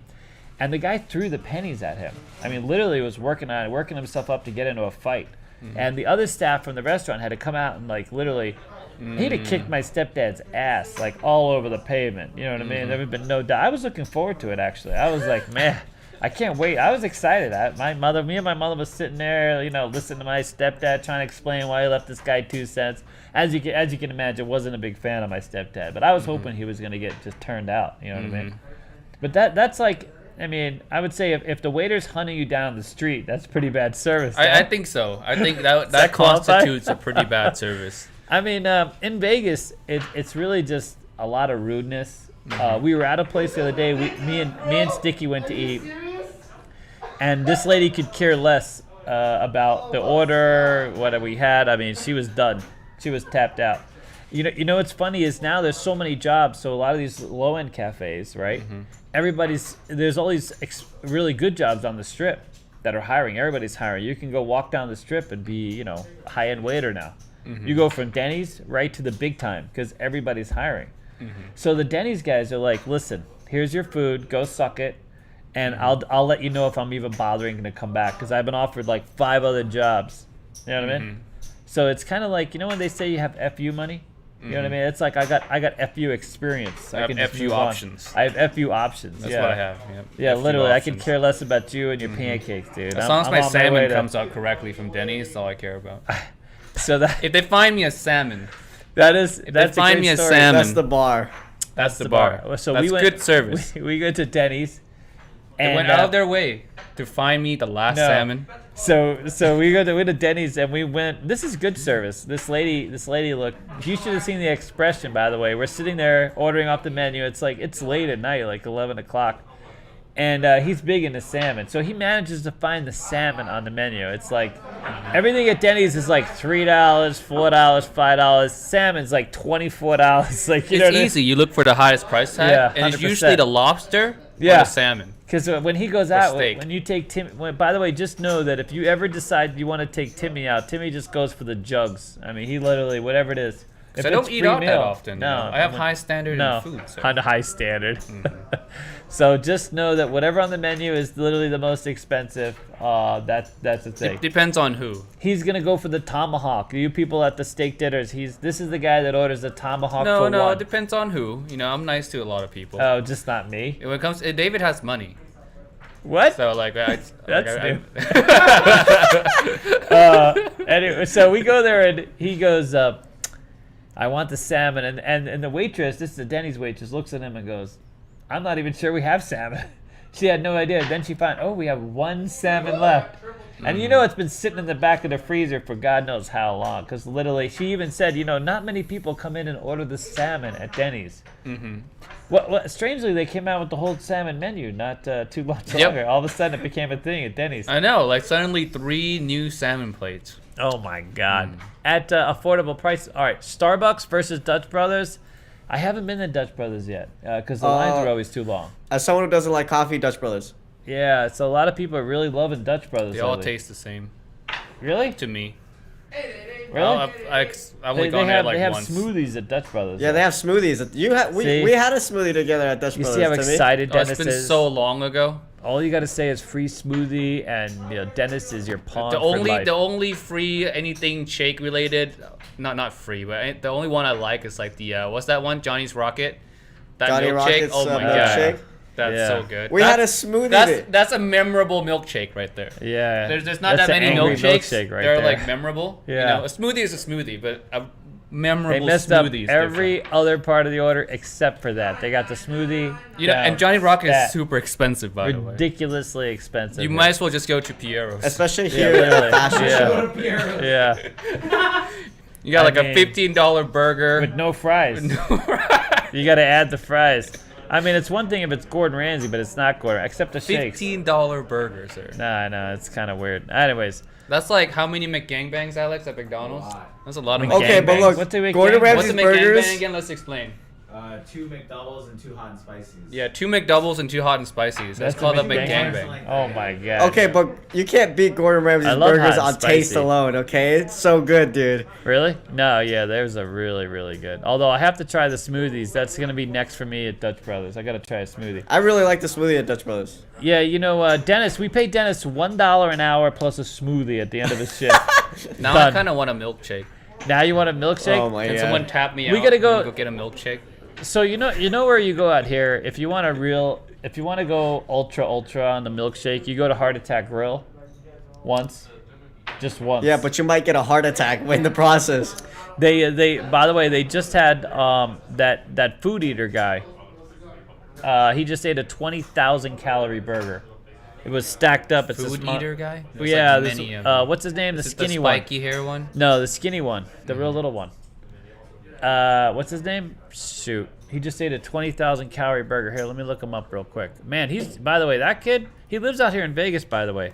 And the guy threw the pennies at him. I mean, literally was working himself up to get into a fight. And the other staff from the restaurant had to come out and like literally, he'd have kicked my stepdad's ass like all over the pavement. You know what I mean? There would have been no doubt. I was looking forward to it actually. I was like, man, I can't wait. I was excited. Me and my mother was sitting there, listening to my stepdad trying to explain why he left this guy 2 cents. As you can imagine, wasn't a big fan of my stepdad, but I was hoping he was gonna get just turned out. You know what I mean? But that's like, I mean, I would say if the waiter's hunting you down the street, that's pretty bad service. I think so. I think that constitutes a pretty bad service. I mean, in Vegas, it's really just a lot of rudeness. We were at a place the other day. Me and Sticky went to eat, and this lady could care less about the order, what we had. I mean, she was done. She was tapped out. You know what's funny is now there's so many jobs. So a lot of these low-end cafes, right? There's all these really good jobs on the strip that are hiring. Everybody's hiring. You can go walk down the strip and be, a high-end waiter now. You go from Denny's right to the big time because everybody's hiring. So the Denny's guys are like, listen, here's your food, go suck it, and I'll let you know if I'm even bothering to come back because I've been offered like 5 other jobs. You know what I mean? So it's kind of like, when they say you have FU money? You know what I mean? It's like I got FU experience. I have FU options. I have FU options. That's what I have. Yep. Yeah, FU literally, options. I could care less about you and your pancakes, dude. As long as my salmon comes out correctly from Denny's, that's all I care about. So that if they find me a salmon, that's a great story. That's the bar. That's the bar. So that's good service. We went to Denny's. They went out of their way to find me the last salmon. So we went to Denny's and we went. This is good service. This lady looked. You should have seen the expression, by the way. We're sitting there ordering off the menu. It's late at night, like 11 o'clock, and he's big into salmon. So he manages to find the salmon on the menu. It's like everything at Denny's is like $3, $4, $5. Salmon's like $24. Like it's easy. You look for the highest price tag, and it's usually the lobster or the salmon. Because when he goes out, when you take Timmy, by the way, just know that if you ever decide you want to take Timmy out, Timmy just goes for the jugs. I mean, he literally, whatever it is. Because I don't eat out that often. No, I have high standard in food. So. High standard. So just know that whatever on the menu is literally the most expensive. That's the thing. It depends on who. He's gonna go for the tomahawk. You people at the steak dinners, this is the guy that orders the tomahawk for one. No, it depends on who. I'm nice to a lot of people. Oh, just not me. When it comes, David has money. What? So that's new. Anyway, so we go there and he goes, I want the salmon, and the waitress, this is the Denny's waitress, looks at him and goes, I'm not even sure we have salmon. She had no idea. Then she found, we have 1 salmon left. And it's been sitting in the back of the freezer for God knows how long. Because literally, she even said, not many people come in and order the salmon at Denny's. Well, strangely, they came out with the whole salmon menu not too much longer. All of a sudden, it became a thing at Denny's. I know, like suddenly 3 new salmon plates. Oh my God. At affordable price. All right, Starbucks versus Dutch Brothers. I haven't been to Dutch Brothers yet because the lines are always too long. As someone who doesn't like coffee, Dutch Brothers. Yeah, so a lot of people are really loving Dutch Brothers. They all taste the same. Really? To me. Really? I've only gone there like once. They have smoothies at Dutch Brothers. Yeah, they have smoothies. We had a smoothie together at Dutch Brothers. You see how excited Dennis is? It's been so long ago. All you got to say is free smoothie, and Dennis is your pawn The for life. only free anything shake related, not free, but the only one I like is like the what's that one? Johnny's Rocket. That Johnny milkshake. Rocket's, oh my milkshake. God. That's so good. We had a smoothie. That's a memorable milkshake right there. Yeah. There's not that many milkshakes. Right They're there. like memorable. Yeah. A smoothie is a smoothie, but a memorable they messed up smoothie is every different. other part of the order except for that. They got the smoothie. And Johnny Rocket is super expensive, by the way. Ridiculously expensive. You might as well just go to Piero's. Especially here at the fashion show. Yeah. You got a $15 burger with no fries. You got to add the fries. I mean, it's one thing if it's Gordon Ramsay, but it's not Gordon, except the shakes. $15 burger, sir. Nah, it's kind of weird. Anyways, That's like how many McGangbangs, Alex, at McDonald's? That's a lot of Okay, but McGangbangs. look, What's a Gordon McGangbang? What's a Ramsay's McGangbang burgers. again? Let's explain. 2 McDoubles and 2 hot and spices. Yeah, 2 McDoubles and 2 hot and spices. That's called a McGangbang. Oh my god. Okay, but you can't beat Gordon I Ramsay's love burgers hot on and taste spicy. alone. Okay, it's so good, dude. Really? No, yeah, there's a really, really good. Although I have to try the smoothies. That's gonna be next for me at Dutch Brothers. I gotta try a smoothie. I really like the smoothie at Dutch Brothers. Yeah, you know, Dennis, we pay Dennis $1 an hour plus a smoothie at the end of his shift. Now Done. I kind of want a milkshake. Now you want a milkshake? Oh my Can god. someone tap me out? We gotta go- and go get a milkshake. So you know where you go out here if you want to go ultra on the milkshake, you go to Heart Attack Grill once. Just once. Yeah, but you might get a heart attack in the process. They by the way, they just had that food eater guy. He just ate a 20,000 calorie burger. It was stacked up. It's a Food small- eater guy? Yeah, There's like many of them. what's his name? The Is it skinny the one. spiky hair one? No, the skinny one, the real little one. What's his name? Shoot, he just ate a 20,000 calorie burger. Here, let me look him up real quick. Man, he's, by the way, that kid, he lives out here in Vegas, by the way.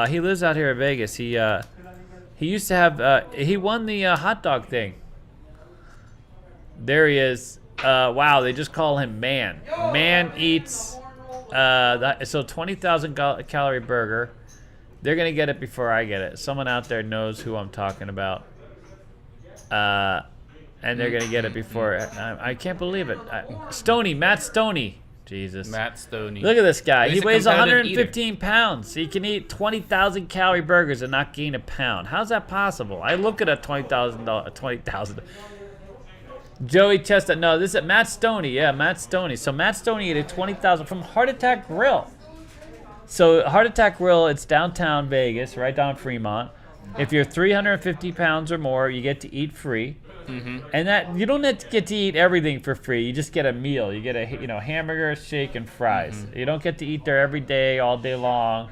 He lives out here in Vegas. He used to have, he won the hot dog thing. There he is. Wow, they just call him Man. Man eats, so 20,000 calorie burger. They're gonna get it before I get it. Someone out there knows who I'm talking about. And they're gonna get it before. I can't believe it. Matt Stoney. Jesus. Matt Stoney. Look at this guy. He's He a weighs competitive 115 pounds. He can eat 20,000 calorie burgers and not gain a pound. How's that possible? I look at a 20,000. Joey Chestnut. No, this is Matt Stoney. Yeah, Matt Stoney. So Matt Stoney ate a 20,000 from Heart Attack Grill. So Heart Attack Grill, it's downtown Vegas, right down Fremont. If you're 350 pounds or more, you get to eat free. And that you don't get to eat everything for free. You just get a meal. You get a hamburger, shake, and fries. You don't get to eat there every day, all day long.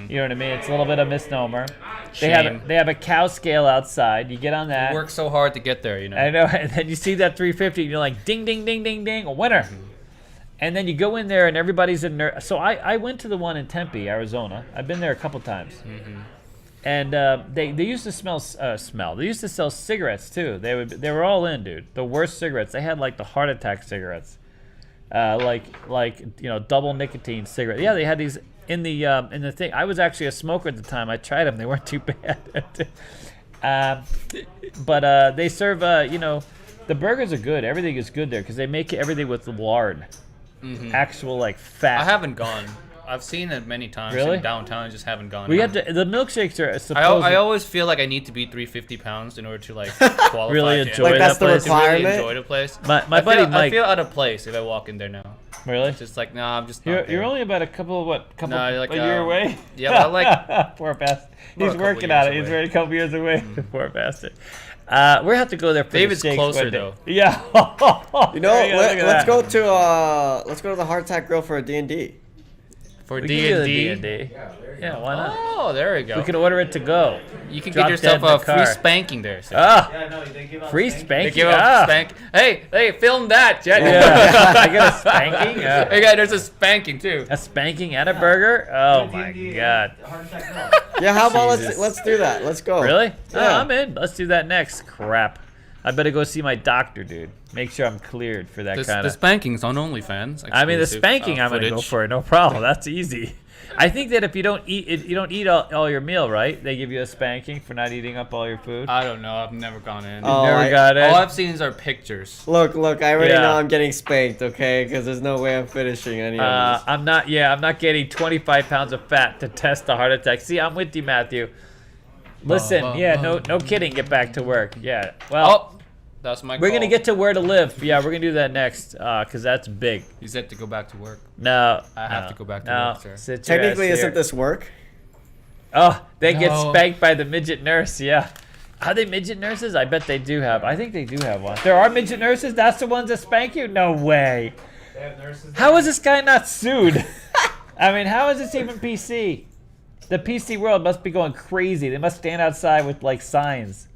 You know what I mean? It's a little bit of misnomer. Shame. They have a cow scale outside. You get on that. Work so hard to get there, you know. I know. And then you see that 350, and you're like, ding, ding, ding, ding, ding, a winner. And then you go in there, and everybody's in there. So I went to the one in Tempe, Arizona. I've been there a couple times. And they used to smell. They used to sell cigarettes too. They were all in, dude. The worst cigarettes. They had like the heart attack cigarettes, like double nicotine cigarettes. Yeah, they had these in the thing. I was actually a smoker at the time. I tried them. They weren't too bad. But they serve. The burgers are good. Everything is good there because they make everything with lard, actual like fat. I haven't gone. I've seen it many times Really? in downtown. I just haven't gone. We in. have to. The milkshakes are I supposed. always feel like I need to be 350 pounds in order to like qualify. Really to enjoy Like that that's the place. to really requirement. enjoy the place. My I buddy feel, I Mike. feel out of place if I walk in there now. Really? It's just like, nah, I'm just not You're there. only about a couple No, you're like, a year away. yeah, but like Poor bastard. We're a He's couple working on it. years He's away. already a couple years away. Poor bastard. We have to go there for David's the shakes closer, one day. though. Yeah. You know, There you go, look at let's that. go to the Heart Attack Grill for a D&D. for We can do the D&D. D&D. Yeah, why not? Oh, there we go. We can order it to go. You can Drop get yourself dead in a the free car. spanking there. So. Ah, Yeah, no, they give out free spank. They spanking. give up Ah. spank. Hey, film that, Jet. Yeah. I got a spanking. Hey, guys, there's a spanking too. A spanking and a burger. Oh my D&D, god. Heart Attack Grill. Yeah, how about Jesus. let's do that. Let's go. Really? Yeah. I'm in. Let's do that next. Crap. I better go see my doctor, dude. Make sure I'm cleared for that The kind of. spanking's on OnlyFans. I mean, the exclusive, spanking, I'm gonna go footage. for it. No problem. That's easy. I think that if you don't eat all your meal, right? They give you a spanking for not eating up all your food. I don't know. I've never gone in. Oh, Never I- got it. All I've seen is our pictures. Look, I already Yeah. know I'm getting spanked, okay? Because there's no way I'm finishing any of this. I'm not getting 25 pounds of fat to test the heart attack. See, I'm with you, Matthew. Listen, no kidding. Get back to work. Yeah. Well, Oh, that's my we're call. gonna get to where to live. Yeah, we're gonna do that next, cause that's big. You said to go back to work. No, I have no, to go back to no. work, sir. Sit your Technically, ass isn't here. this work? Oh, they get No. spanked by the midget nurse. Yeah. Are they midget nurses? I bet they do have. I think they do have one. There are midget nurses. That's the ones that spank you? No way. They have nurses. How is this guy not sued? I mean, how is this even PC? The PC world must be going crazy. They must stand outside with like signs.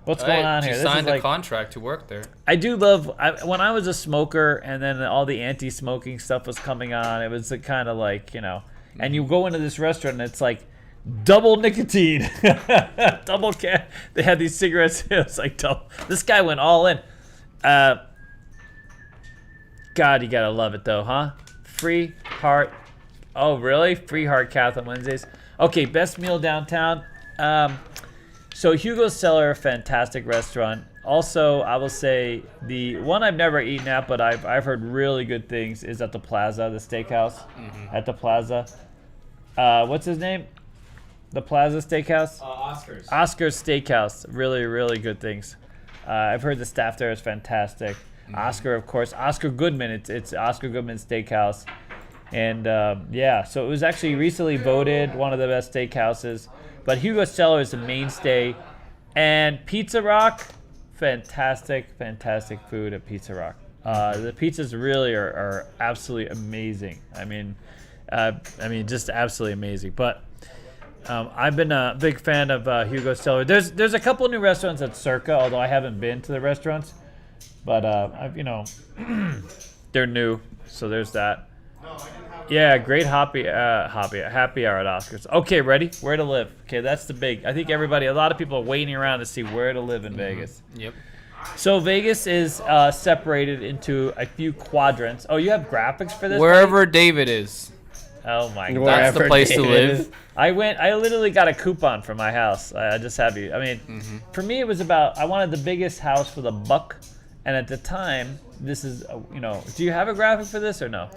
What's going on here? You This is signed a like, contract to work there. I do love when I was a smoker, and then all the anti-smoking stuff was coming on. It was kind of like, you know, and you go into this restaurant and it's like double nicotine, double can. They had these cigarettes. It was like double. This guy went all in. God, you gotta love it though, huh? Free Heart. Oh, really? Free Heart Catholic Wednesdays. Okay, best meal downtown. So Hugo's Cellar, fantastic restaurant. Also, I will say the one I've never eaten at, but I've heard really good things, is at the Plaza, the steakhouse at the Plaza. What's his name? The Plaza Steakhouse? Oscars. Oscar's Steakhouse. Really, really good things. I've heard the staff there is fantastic. Oscar, of course. Oscar Goodman. It's Oscar Goodman Steakhouse. And yeah, so it was actually recently voted one of the best steakhouses. But Hugo's Cellar is a mainstay. And Pizza Rock, fantastic, fantastic food at Pizza Rock. The pizzas really are absolutely amazing. I mean, just absolutely amazing. But I've been a big fan of Hugo's Cellar. There's a couple new restaurants at Circa, although I haven't been to the restaurants. But you know, they're new, so there's that. Yeah, great happy hour at Oscars. Okay, ready? Where to live? Okay, that's the big. I think a lot of people are waiting around to see where to live in Vegas. Yep. So Vegas is separated into a few quadrants. Oh, you have graphics for this? Wherever David is, Oh my god. that's the place to live. I literally got a coupon for my house. I just have you. I mean, for me it was about, I wanted the biggest house for the buck, and at the time, this is, you know, do you have a graphic for this or no?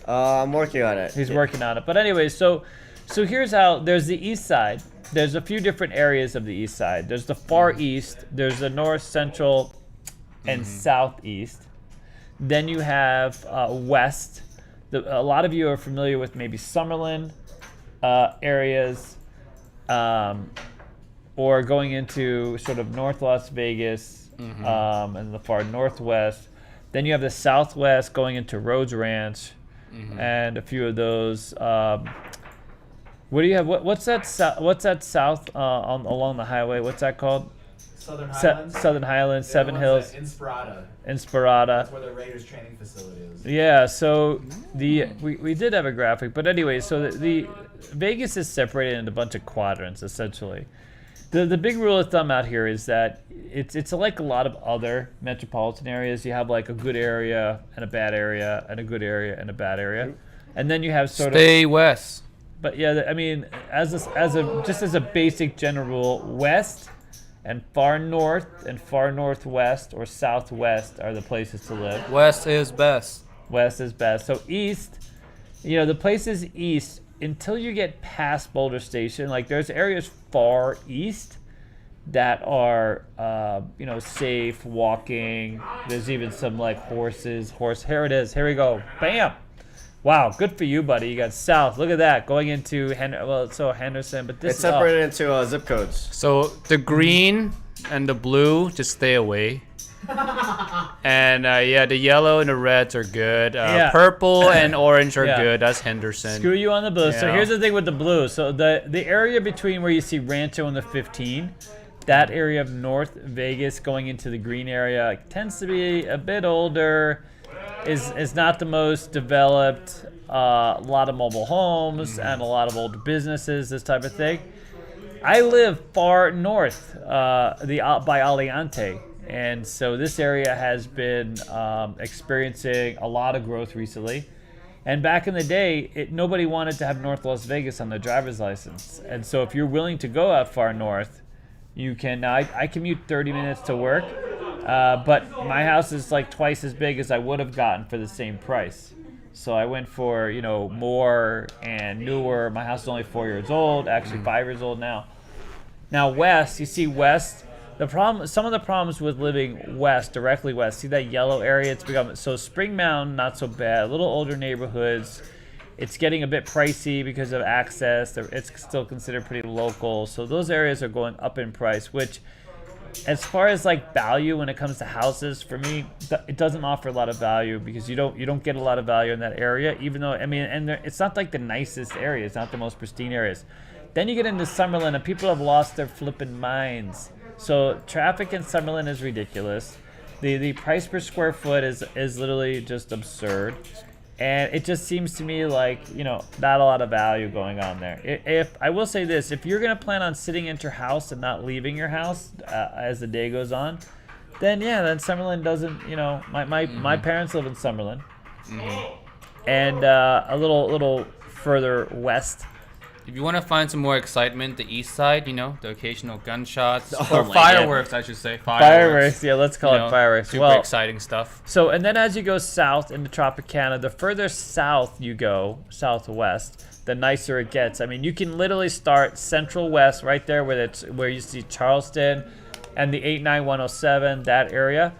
I'm working on it. He's working on it. But anyway, so here's how. There's the east side. There's a few different areas of the east side. There's the far east. There's the north, central, and southeast. Then you have west. A lot of you are familiar with maybe Summerlin areas, or going into sort of North Las Vegas, and the far northwest. Then you have the southwest going into Rhodes Ranch. And a few of those. What do you have? What's that south along the highway? What's that called? Southern Highlands. Southern Highlands, The Seven one's Hills, at Inspirata. Inspirata. That's where the Raiders training facility is. Yeah. So we did have a graphic, but anyway, so the Vegas is separated into a bunch of quadrants essentially. The big rule of thumb out here is that it's like a lot of other metropolitan areas. You have like a good area and a bad area and a good area and a bad area, and then you have sort Stay west. But yeah, I mean, as a basic general rule, west and far north and far northwest or southwest are the places to live. West is best. West is best. So east, you know, the places east, until you get past Boulder Station, like there's areas far east that are, you know, safe walking. There's even some like here it is. Here we go. Bam. Wow, good for you, buddy. You got south. Look at that. Going into Henderson, but this It's separated into zip codes. So the green and the blue, just stay away. And yeah, the yellow and the reds are good. Yeah. Purple and orange are Yeah. good. That's Henderson. Screw you on the blue. So Yeah. here's the thing with the blue. So the area between where you see Rancho and the 15, that area of North Vegas going into the green area tends to be a bit older, is not the most developed. A lot of mobile homes and a lot of old businesses, this type of thing. I live far north, by Aliante. And so this area has been experiencing a lot of growth recently. And back in the day, nobody wanted to have North Las Vegas on their driver's license. And so if you're willing to go out far north, you can. Now, I commute 30 minutes to work, but my house is like twice as big as I would have gotten for the same price. So I went for, you know, more and newer. My house is only 4 years old, actually 5 years old now. Now west, you see west. Some of the problems with living west, directly west, see that yellow area? It's become so Spring Mountain, not so bad. A little older neighborhoods. It's getting a bit pricey because of access. It's still considered pretty local. So those areas are going up in price, which, as far as like value when it comes to houses, for me, it doesn't offer a lot of value because you don't get a lot of value in that area. Even though, I mean, and it's not like the nicest area. It's not the most pristine areas. Then you get into Summerlin, and people have lost their flipping minds. So traffic in Summerlin is ridiculous. The price per square foot is literally just absurd. And it just seems to me like, not a lot of value going on there. If I will say this, if you're going to plan on sitting in your house and not leaving your house as the day goes on, then Summerlin doesn't, my parents live in Summerlin. And a little further west. If you want to find some more excitement, the east side, the occasional gunshots Oh or my fireworks, I should say. Fireworks, yeah, let's call it fireworks. Super exciting stuff. So, and then as you go south into Tropicana, the further south you go, southwest, the nicer it gets. I mean, you can literally start central west right there where you see Charleston and the 89107, that area.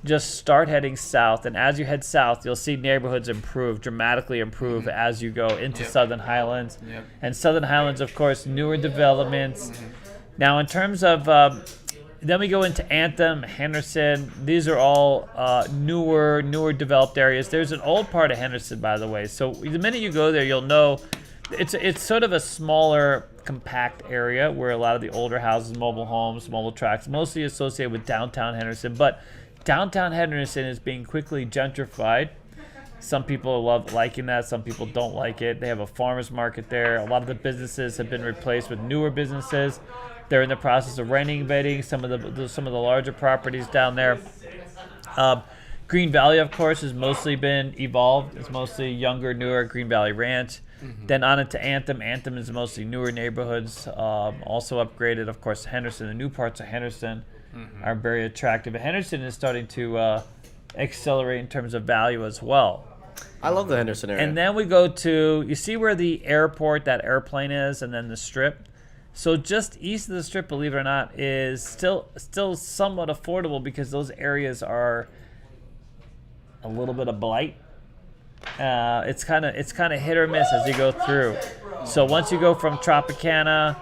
Just start heading south, and as you head south, you'll see neighborhoods dramatically improve as you go into Southern Highlands. And Southern Highlands, of course, newer developments. Now, in terms of, then we go into Anthem, Henderson. These are all newer developed areas. There's an old part of Henderson, by the way. So the minute you go there, you'll know it's sort of a smaller, compact area where a lot of the older houses, mobile homes, mobile tracks, mostly associated with downtown Henderson, but downtown Henderson is being quickly gentrified. Some people love liking that. Some people don't like it. They have a farmer's market there. A lot of the businesses have been replaced with newer businesses. They're in the process of renovating some of the larger properties down there. Green Valley, of course, has mostly been evolved. It's mostly younger, newer Green Valley Ranch. Then on into Anthem. Anthem is mostly newer neighborhoods, also upgraded. Of course, Henderson, the new parts of Henderson are very attractive. But Henderson is starting to accelerate in terms of value as well. I love the Henderson area. And then we go to, you see where the airport, that airplane is, and then the strip. So just east of the strip, believe it or not, is still somewhat affordable because those areas are a little bit of blight. It's kind of hit or miss as you go through. So once you go from Tropicana,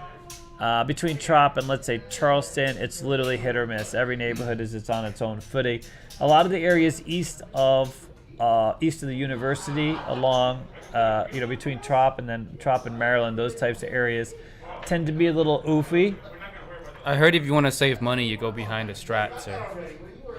between Trop and let's say Charleston, it's literally hit or miss. Every neighborhood is on its own footing. A lot of the areas east of the university, along between Trop and Maryland, those types of areas tend to be a little oofy. I heard if you want to save money, you go behind a Strat, sir.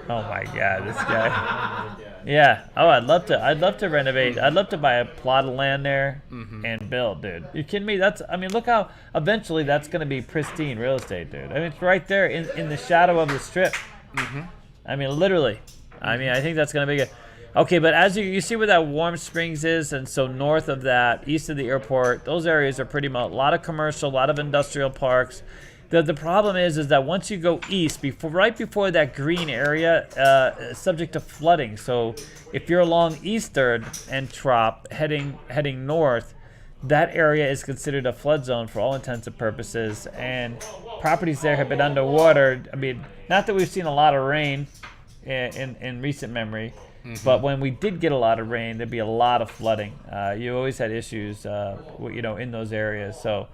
Oh my God, this guy. Yeah. Oh, I'd love to renovate. I'd love to buy a plot of land there and build, dude. You kidding me? Look how eventually that's going to be pristine real estate, dude. I mean, it's right there in the shadow of the strip. I mean, literally. I mean, I think that's going to be good. Okay, but as you see where that Warm Springs is, and so north of that, east of the airport, those areas are pretty much a lot of commercial, a lot of industrial parks. The problem is that once you go east, right before that green area, it's subject to flooding. So if you're along Eastern and Trop heading north, that area is considered a flood zone for all intents and purposes. And properties there have been underwater. I mean, not that we've seen a lot of rain in recent memory, but when we did get a lot of rain, there'd be a lot of flooding. You always had issues, in those areas. So.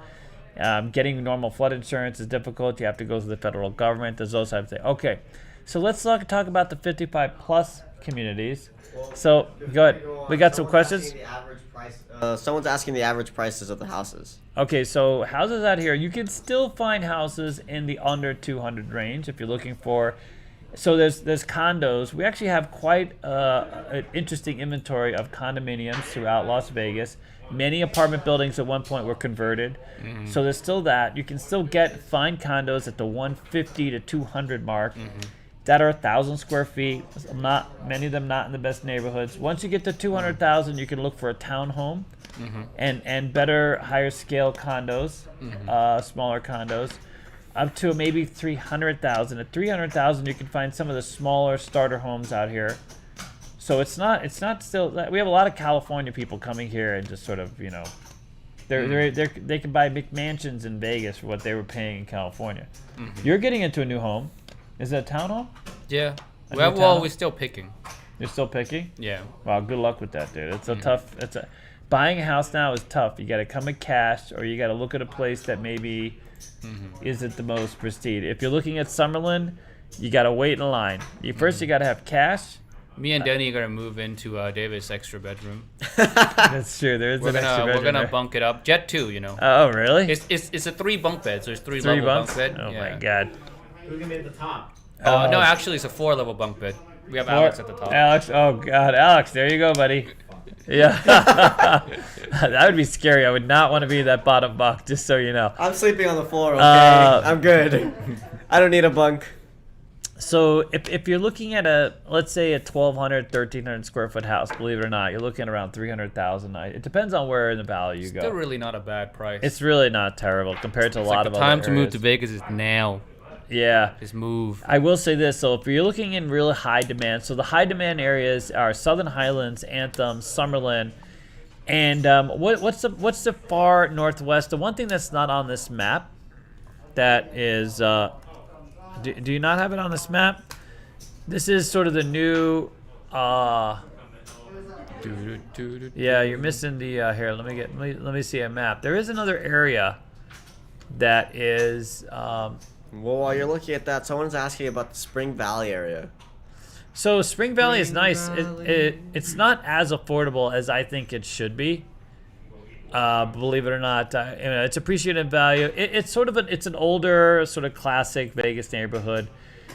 Getting normal flood insurance is difficult. You have to go to the federal government. There's those types of things. Okay, so let's talk about the 55 plus communities. So go ahead. We got some questions. Someone's asking the average prices of the houses. Okay, so houses out here, you can still find houses in the under 200 range if you're looking for. So there's condos. We actually have quite an interesting inventory of condominiums throughout Las Vegas. Many apartment buildings at one point were converted. So there's still that. You can still find condos at the 150 to 200 mark that are 1,000 square feet. Many of them not in the best neighborhoods. Once you get to 200,000, you can look for a townhome and better, higher scale condos, smaller condos. Up to maybe 300,000. At 300,000, you can find some of the smaller starter homes out here. So it's not still. We have a lot of California people coming here and just sort of, they can buy big mansions in Vegas for what they were paying in California. You're getting into a new home. Is it a townhome? Yeah. Well, we're still picking. You're still picking? Yeah. Wow, good luck with that, dude. It's a tough. Buying a house now is tough. You got to come in cash, or you got to look at a place that maybe isn't the most pristine. If you're looking at Summerlin, you got to wait in line. First, you got to have cash. Me and Denny are gonna move into David's extra bedroom. That's true. There is an extra bedroom. We're gonna bunk it up. Jet 2, Oh, really? It's a 3 bunk bed, so there's three Three level bunks? bunk bed. Oh yeah. my God. Who's gonna be at the top? No, actually, it's a 4-level bunk bed. We have Alex at the top. Alex, oh god, Alex, there you go, buddy. Yeah, that would be scary. I would not want to be that bottom bunk, just so you know. I'm sleeping on the floor. Okay, I'm good. I don't need a bunk. So if you're looking at let's say a 1,200, 1,300 square foot house, believe it or not, you're looking at around 300,000. It depends on where in the valley you go. Still really not a bad price. It's really not terrible compared to a lot of other time to move areas. to Vegas is now. Yeah. Just move. I will say this, so if you're looking in really high demand, so the high demand areas are Southern Highlands, Anthem, Summerlin, and what's the far northwest? The one thing that's not on this map that is, do you not have it on this map? This is sort of the new, yeah, you're missing the, here, let me see a map. There is another area that is, Well, while you're looking at that, someone's asking about the Spring Valley area. So Spring Valley is nice. It's not as affordable as I think it should be. Believe it or not, it's appreciated value. It's sort of it's an older, sort of classic Vegas neighborhood.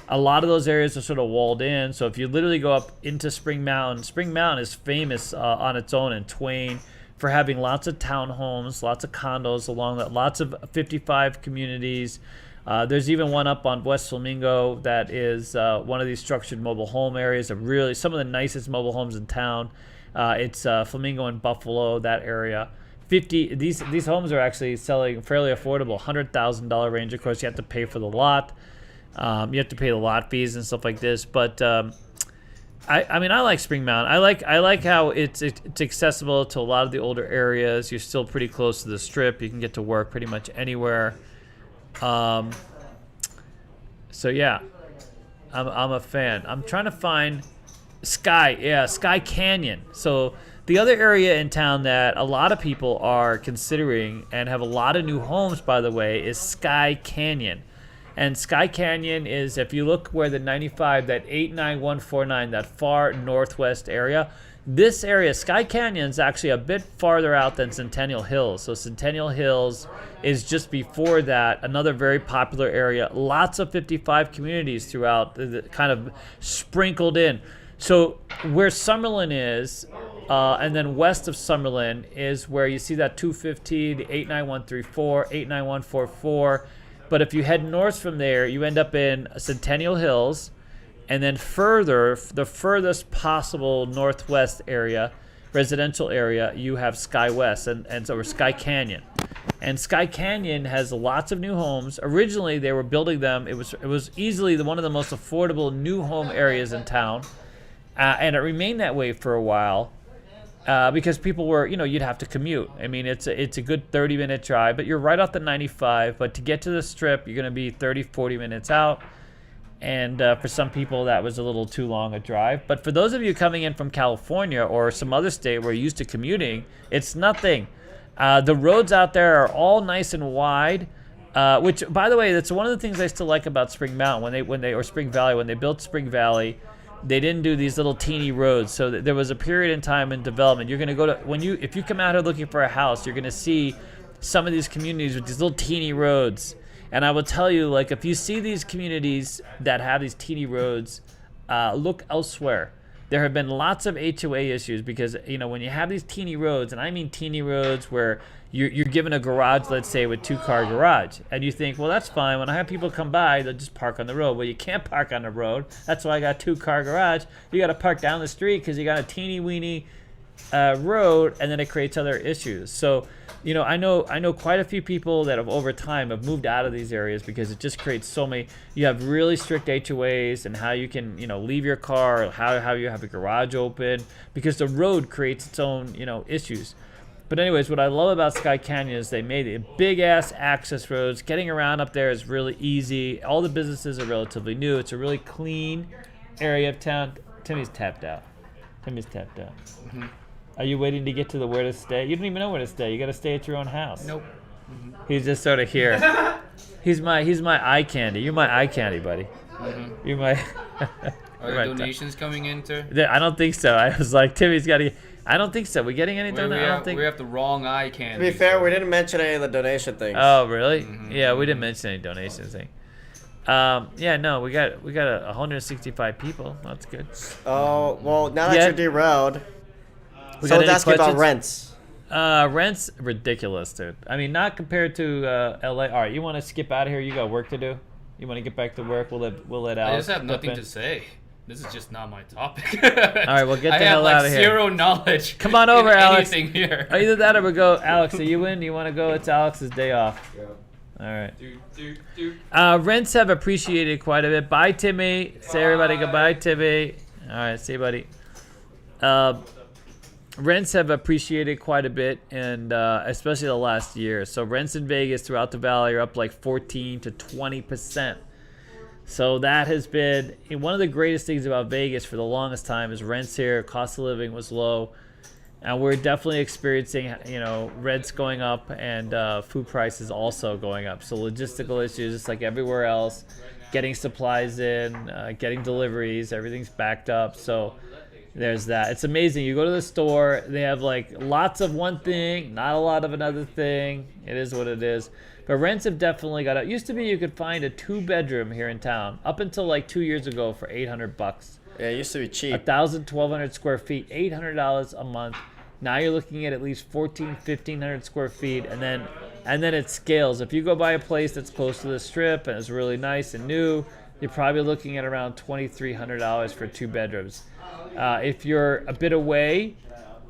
A lot of those areas are sort of walled in. So if you literally go up into Spring Mountain is famous on its own in Twain for having lots of townhomes, lots of condos along that, lots of 55 communities. There's even one up on West Flamingo that is one of these structured mobile home areas. Really, some of the nicest mobile homes in town. It's Flamingo and Buffalo, that area. These homes are actually selling fairly affordable, $100,000 range. Of course, you have to pay for the lot. You have to pay the lot fees and stuff like this. But I mean, I like Spring Mountain. I like how it's accessible to a lot of the older areas. You're still pretty close to the Strip. You can get to work pretty much anywhere. So yeah, I'm a fan. I'm trying to find Sky Canyon. So the other area in town that a lot of people are considering and have a lot of new homes, by the way, is Sky Canyon. And Sky Canyon is, if you look where the 95, that 89149, that far northwest area, this area, Sky Canyon, is actually a bit farther out than Centennial Hills. So Centennial Hills is just before that, another very popular area. Lots of 55 communities throughout, kind of sprinkled in. So where Summerlin is, and then west of Summerlin is where you see that 250, the 89134, 89144. But if you head north from there, you end up in Centennial Hills. And then further, the furthest possible northwest area, residential area, you have Sky West or Sky Canyon. And Sky Canyon has lots of new homes. Originally, they were building them. It was easily one of the most affordable new home areas in town. And it remained that way for a while because people were, you'd have to commute. I mean, it's a good 30-minute drive, but you're right off the 95. But to get to the Strip, you're going to be 30, 40 minutes out. And for some people, that was a little too long a drive. But for those of you coming in from California or some other state where you're used to commuting, it's nothing. The roads out there are all nice and wide, which, by the way, that's one of the things I still like about Spring Mountain or Spring Valley. When they built Spring Valley, they didn't do these little teeny roads. So there was a period in time in development. You're going to go to if you come out here looking for a house, you're going to see some of these communities with these little teeny roads. And I will tell you, like, if you see these communities that have these teeny roads, look elsewhere. There have been lots of HOA issues because, when you have these teeny roads, and I mean teeny roads where you're given a garage, let's say, with 2-car garage. And you think, well, that's fine. When I have people come by, they'll just park on the road. Well, you can't park on the road. That's why I got 2-car garage. You got to park down the street because you got a teeny-weeny road, and then it creates other issues. So, I know quite a few people that over time have moved out of these areas because it just creates so many. You have really strict HOAs and how you can, leave your car, how you have a garage open, because the road creates its own, issues. But anyways, what I love about Sky Canyon is they made it big ass access roads. Getting around up there is really easy. All the businesses are relatively new. It's a really clean area of town. Timmy's tapped out. Mm-hmm. Are you waiting to get to the where to stay? You don't even know where to stay. You got to stay at your own house. Nope. Mm-hmm. He's just sort of here. He's my eye candy. You're my eye candy, buddy. Mm-hmm. You're my. Are there donations coming in, sir? I don't think so. I was like, Timmy's got to. I don't think so. We getting any donations? I don't think. We have the wrong eye candy. To be fair, we didn't mention any of the donation things. Oh, really? Mm-hmm. Yeah, we didn't mention any donations thing. Yeah, no, we got 165 people. That's good. Oh, well, now that Yeah. you're derailed, We got someone's any asking about questions? rents. Rent's ridiculous, dude. I mean, not compared to LA. All right, you want to skip out of here? You got work to do. You want to get back to work? We'll let I Alex. just have jump nothing in. to say. This is just not my topic. All right, well, get the hell I have outta like here. zero knowledge. Come on in over, Alex. anything here. Either that or we go. Alex, are you in? Do you want to go? It's Alex's day off. All right. Rents have appreciated quite a bit. Bye, Timmy. Say everybody goodbye, Timmy. All right, see you, buddy. Rents have appreciated quite a bit, and especially the last year. So rents in Vegas throughout the valley are up like 14 to 20%. So that has been one of the greatest things about Vegas for the longest time is rents here, cost of living was low. And we're definitely experiencing, rents going up and food prices also going up. So logistical issues, just like everywhere else, getting supplies in, getting deliveries, everything's backed up. So there's that. It's amazing. You go to the store, they have like lots of one thing, not a lot of another thing. It is what it is. But rents have definitely got up. Used to be you could find a 2-bedroom here in town up until like 2 years ago for $800. Yeah, it used to be cheap. 1,200 square feet, $800 a month. Now you're looking at least 1,500 square feet, and then it scales. If you go buy a place that's close to the strip and is really nice and new, you're probably looking at around $2,300 for 2 bedrooms. If you're a bit away,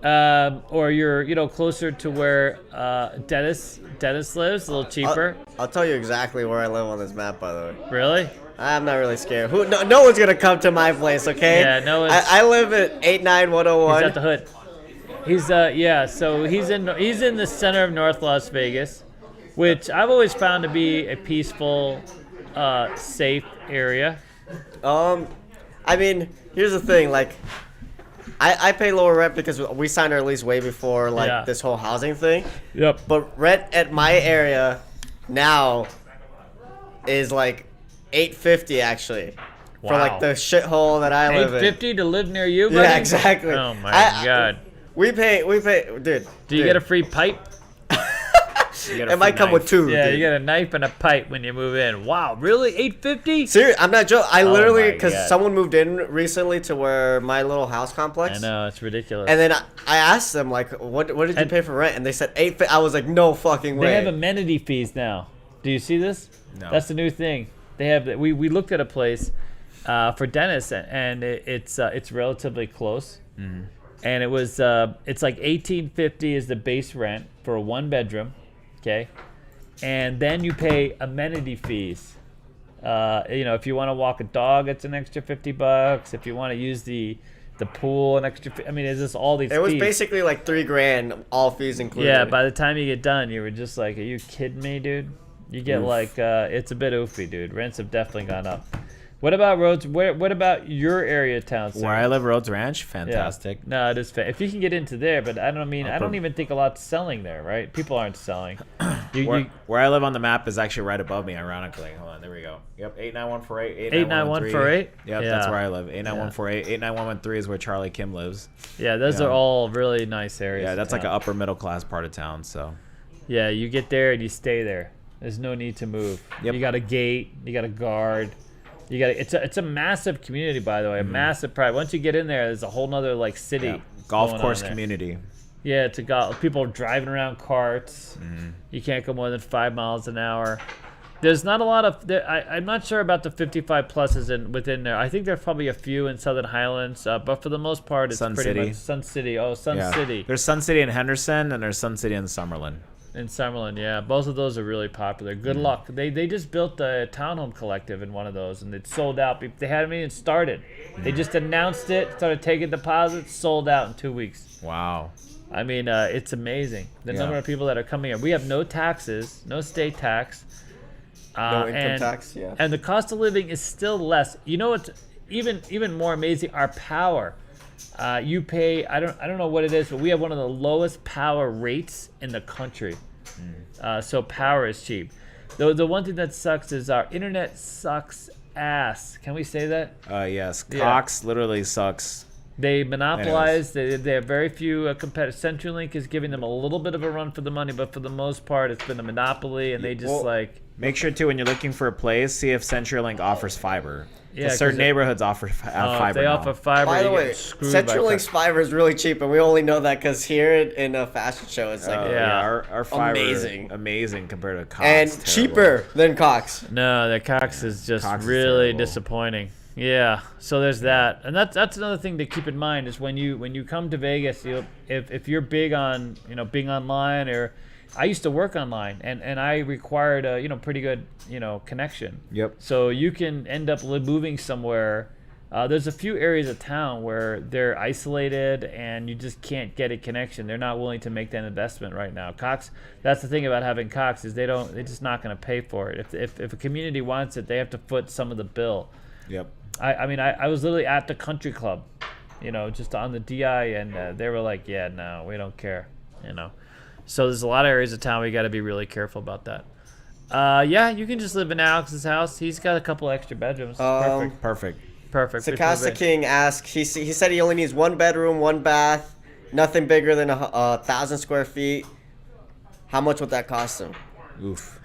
or you're closer to where Dennis lives, a little cheaper. I'll tell you exactly where I live on this map, by the way. Really? I'm not really scared. No one's gonna come to my place, okay? Yeah, no one's- I live at 89101. He's at the hood. He's so he's in the center of North Las Vegas, which I've always found to be a peaceful, safe area. I mean, here's the thing, like, I pay lower rent because we signed our lease way before this whole housing thing. Yep. But rent at my area now is like $850 actually. For like the shithole that I live in. $850 to live near you, buddy? Yeah, exactly. Oh my God. We pay, dude. Do you get a free pipe? It might come with 2. Yeah, dude. you get a knife and a pipe when you move in. Wow, really? $850? Seriously, I'm not joking. I literally, my because God. someone moved in recently to where my little house complex. I know, it's ridiculous. And then I asked them, like, what did you pay for rent? And they said $850. I was like, no fucking way. They have amenity fees now. Do you see this? No. That's the new thing. They have. We looked at a place for Dennis, and it's relatively close. Mm-hmm. And it was it's like $1,850 is the base rent for a 1-bedroom, okay, and then you pay amenity fees. If you want to walk a dog, it's an extra $50. If you want to use the pool, an extra. I mean, it's just all these. It was fees. basically like $3,000, all fees included. Yeah, by the time you get done, you were just like, "Are you kidding me, dude?" You get it's a bit oofy, dude. Rents have definitely gone up. What about Rhodes? What about your area town, sir? Where I live, Rhodes Ranch, fantastic. Yeah. No, it is fair. If you can get into there, but I don't even think a lot's selling there, right? People aren't selling. Where I live on the map is actually right above me, ironically. Hold on, there we go. Yep, 89148, 89148? Yep, Yeah. that's where I live. 89148, 89113 is where Charlie Kim lives. Yeah, those are all really nice areas. Yeah, of that's like an town. upper middle class part of town, so. Yeah, you get there and you stay there. There's no need to move. Yep. You got a gate. You got a guard. It's a massive community, by the way, a massive pride. Once you get in there, there's a whole nother like city. Yeah. Golf going course on there. community. Yeah, it's a golf. People are driving around carts. You can't go more than 5 miles an hour. There's not a lot of. I'm not sure about the 55 pluses within there. I think there's probably a few in Southern Highlands, but for the most part, it's Sun pretty City. much Sun City. Oh, Sun City. There's Sun City in Henderson, and there's Sun City in Summerlin. In Summerlin, yeah. Both of those are really popular. Good luck. They just built a townhome collective in one of those, and it sold out. They hadn't even started. They just announced it, started taking deposits, sold out in 2 weeks. Wow. I mean, it's amazing. The number of people that are coming in. We have no taxes, no state tax. No income tax, yeah. And the cost of living is still less. You know what's even more amazing? Our power. You pay, I don't know what it is, but we have one of the lowest power rates in the country. So power is cheap. The one thing that sucks is our internet sucks ass. Can we say that? Yes. Yeah. Cox literally sucks. They monopolize. They have very few competitors. CenturyLink is giving them a little bit of a run for the money, but for the most part, it's been a monopoly, and they just Make sure too when you're looking for a place, see if CenturyLink offers fiber. Yeah, Yeah, certain 'cause neighborhoods offer if fiber. they now. offer fiber, By the you way, get screwed by CenturyLink's fiber is really cheap, and we only know that because here in a fashion show, it's like Yeah. our fiber Amazing. amazing compared to Cox. and Terrible. cheaper than Cox. No, the Cox is just Cox is really terrible. disappointing. Yeah, so there's that, and that's another thing to keep in mind is when you come to Vegas, if you're big on being online, or I used to work online and I required a pretty good connection. Yep. So you can end up moving somewhere. There's a few areas of town where they're isolated and you just can't get a connection. They're not willing to make that investment right now. Cox, that's the thing about having Cox is they're just not going to pay for it. If a community wants it, they have to foot some of the bill. Yep. I mean, I was literally at the country club, just on the DI, and they were like, yeah, no, we don't care, So there's a lot of areas of town we got to be really careful about that. Yeah, you can just live in Alex's house. He's got a couple extra bedrooms. Perfect. Perfect. Sakasa King asked, he said he only needs 1 bedroom, 1 bath, nothing bigger than 1,000 square feet. How much would that cost him? Oof.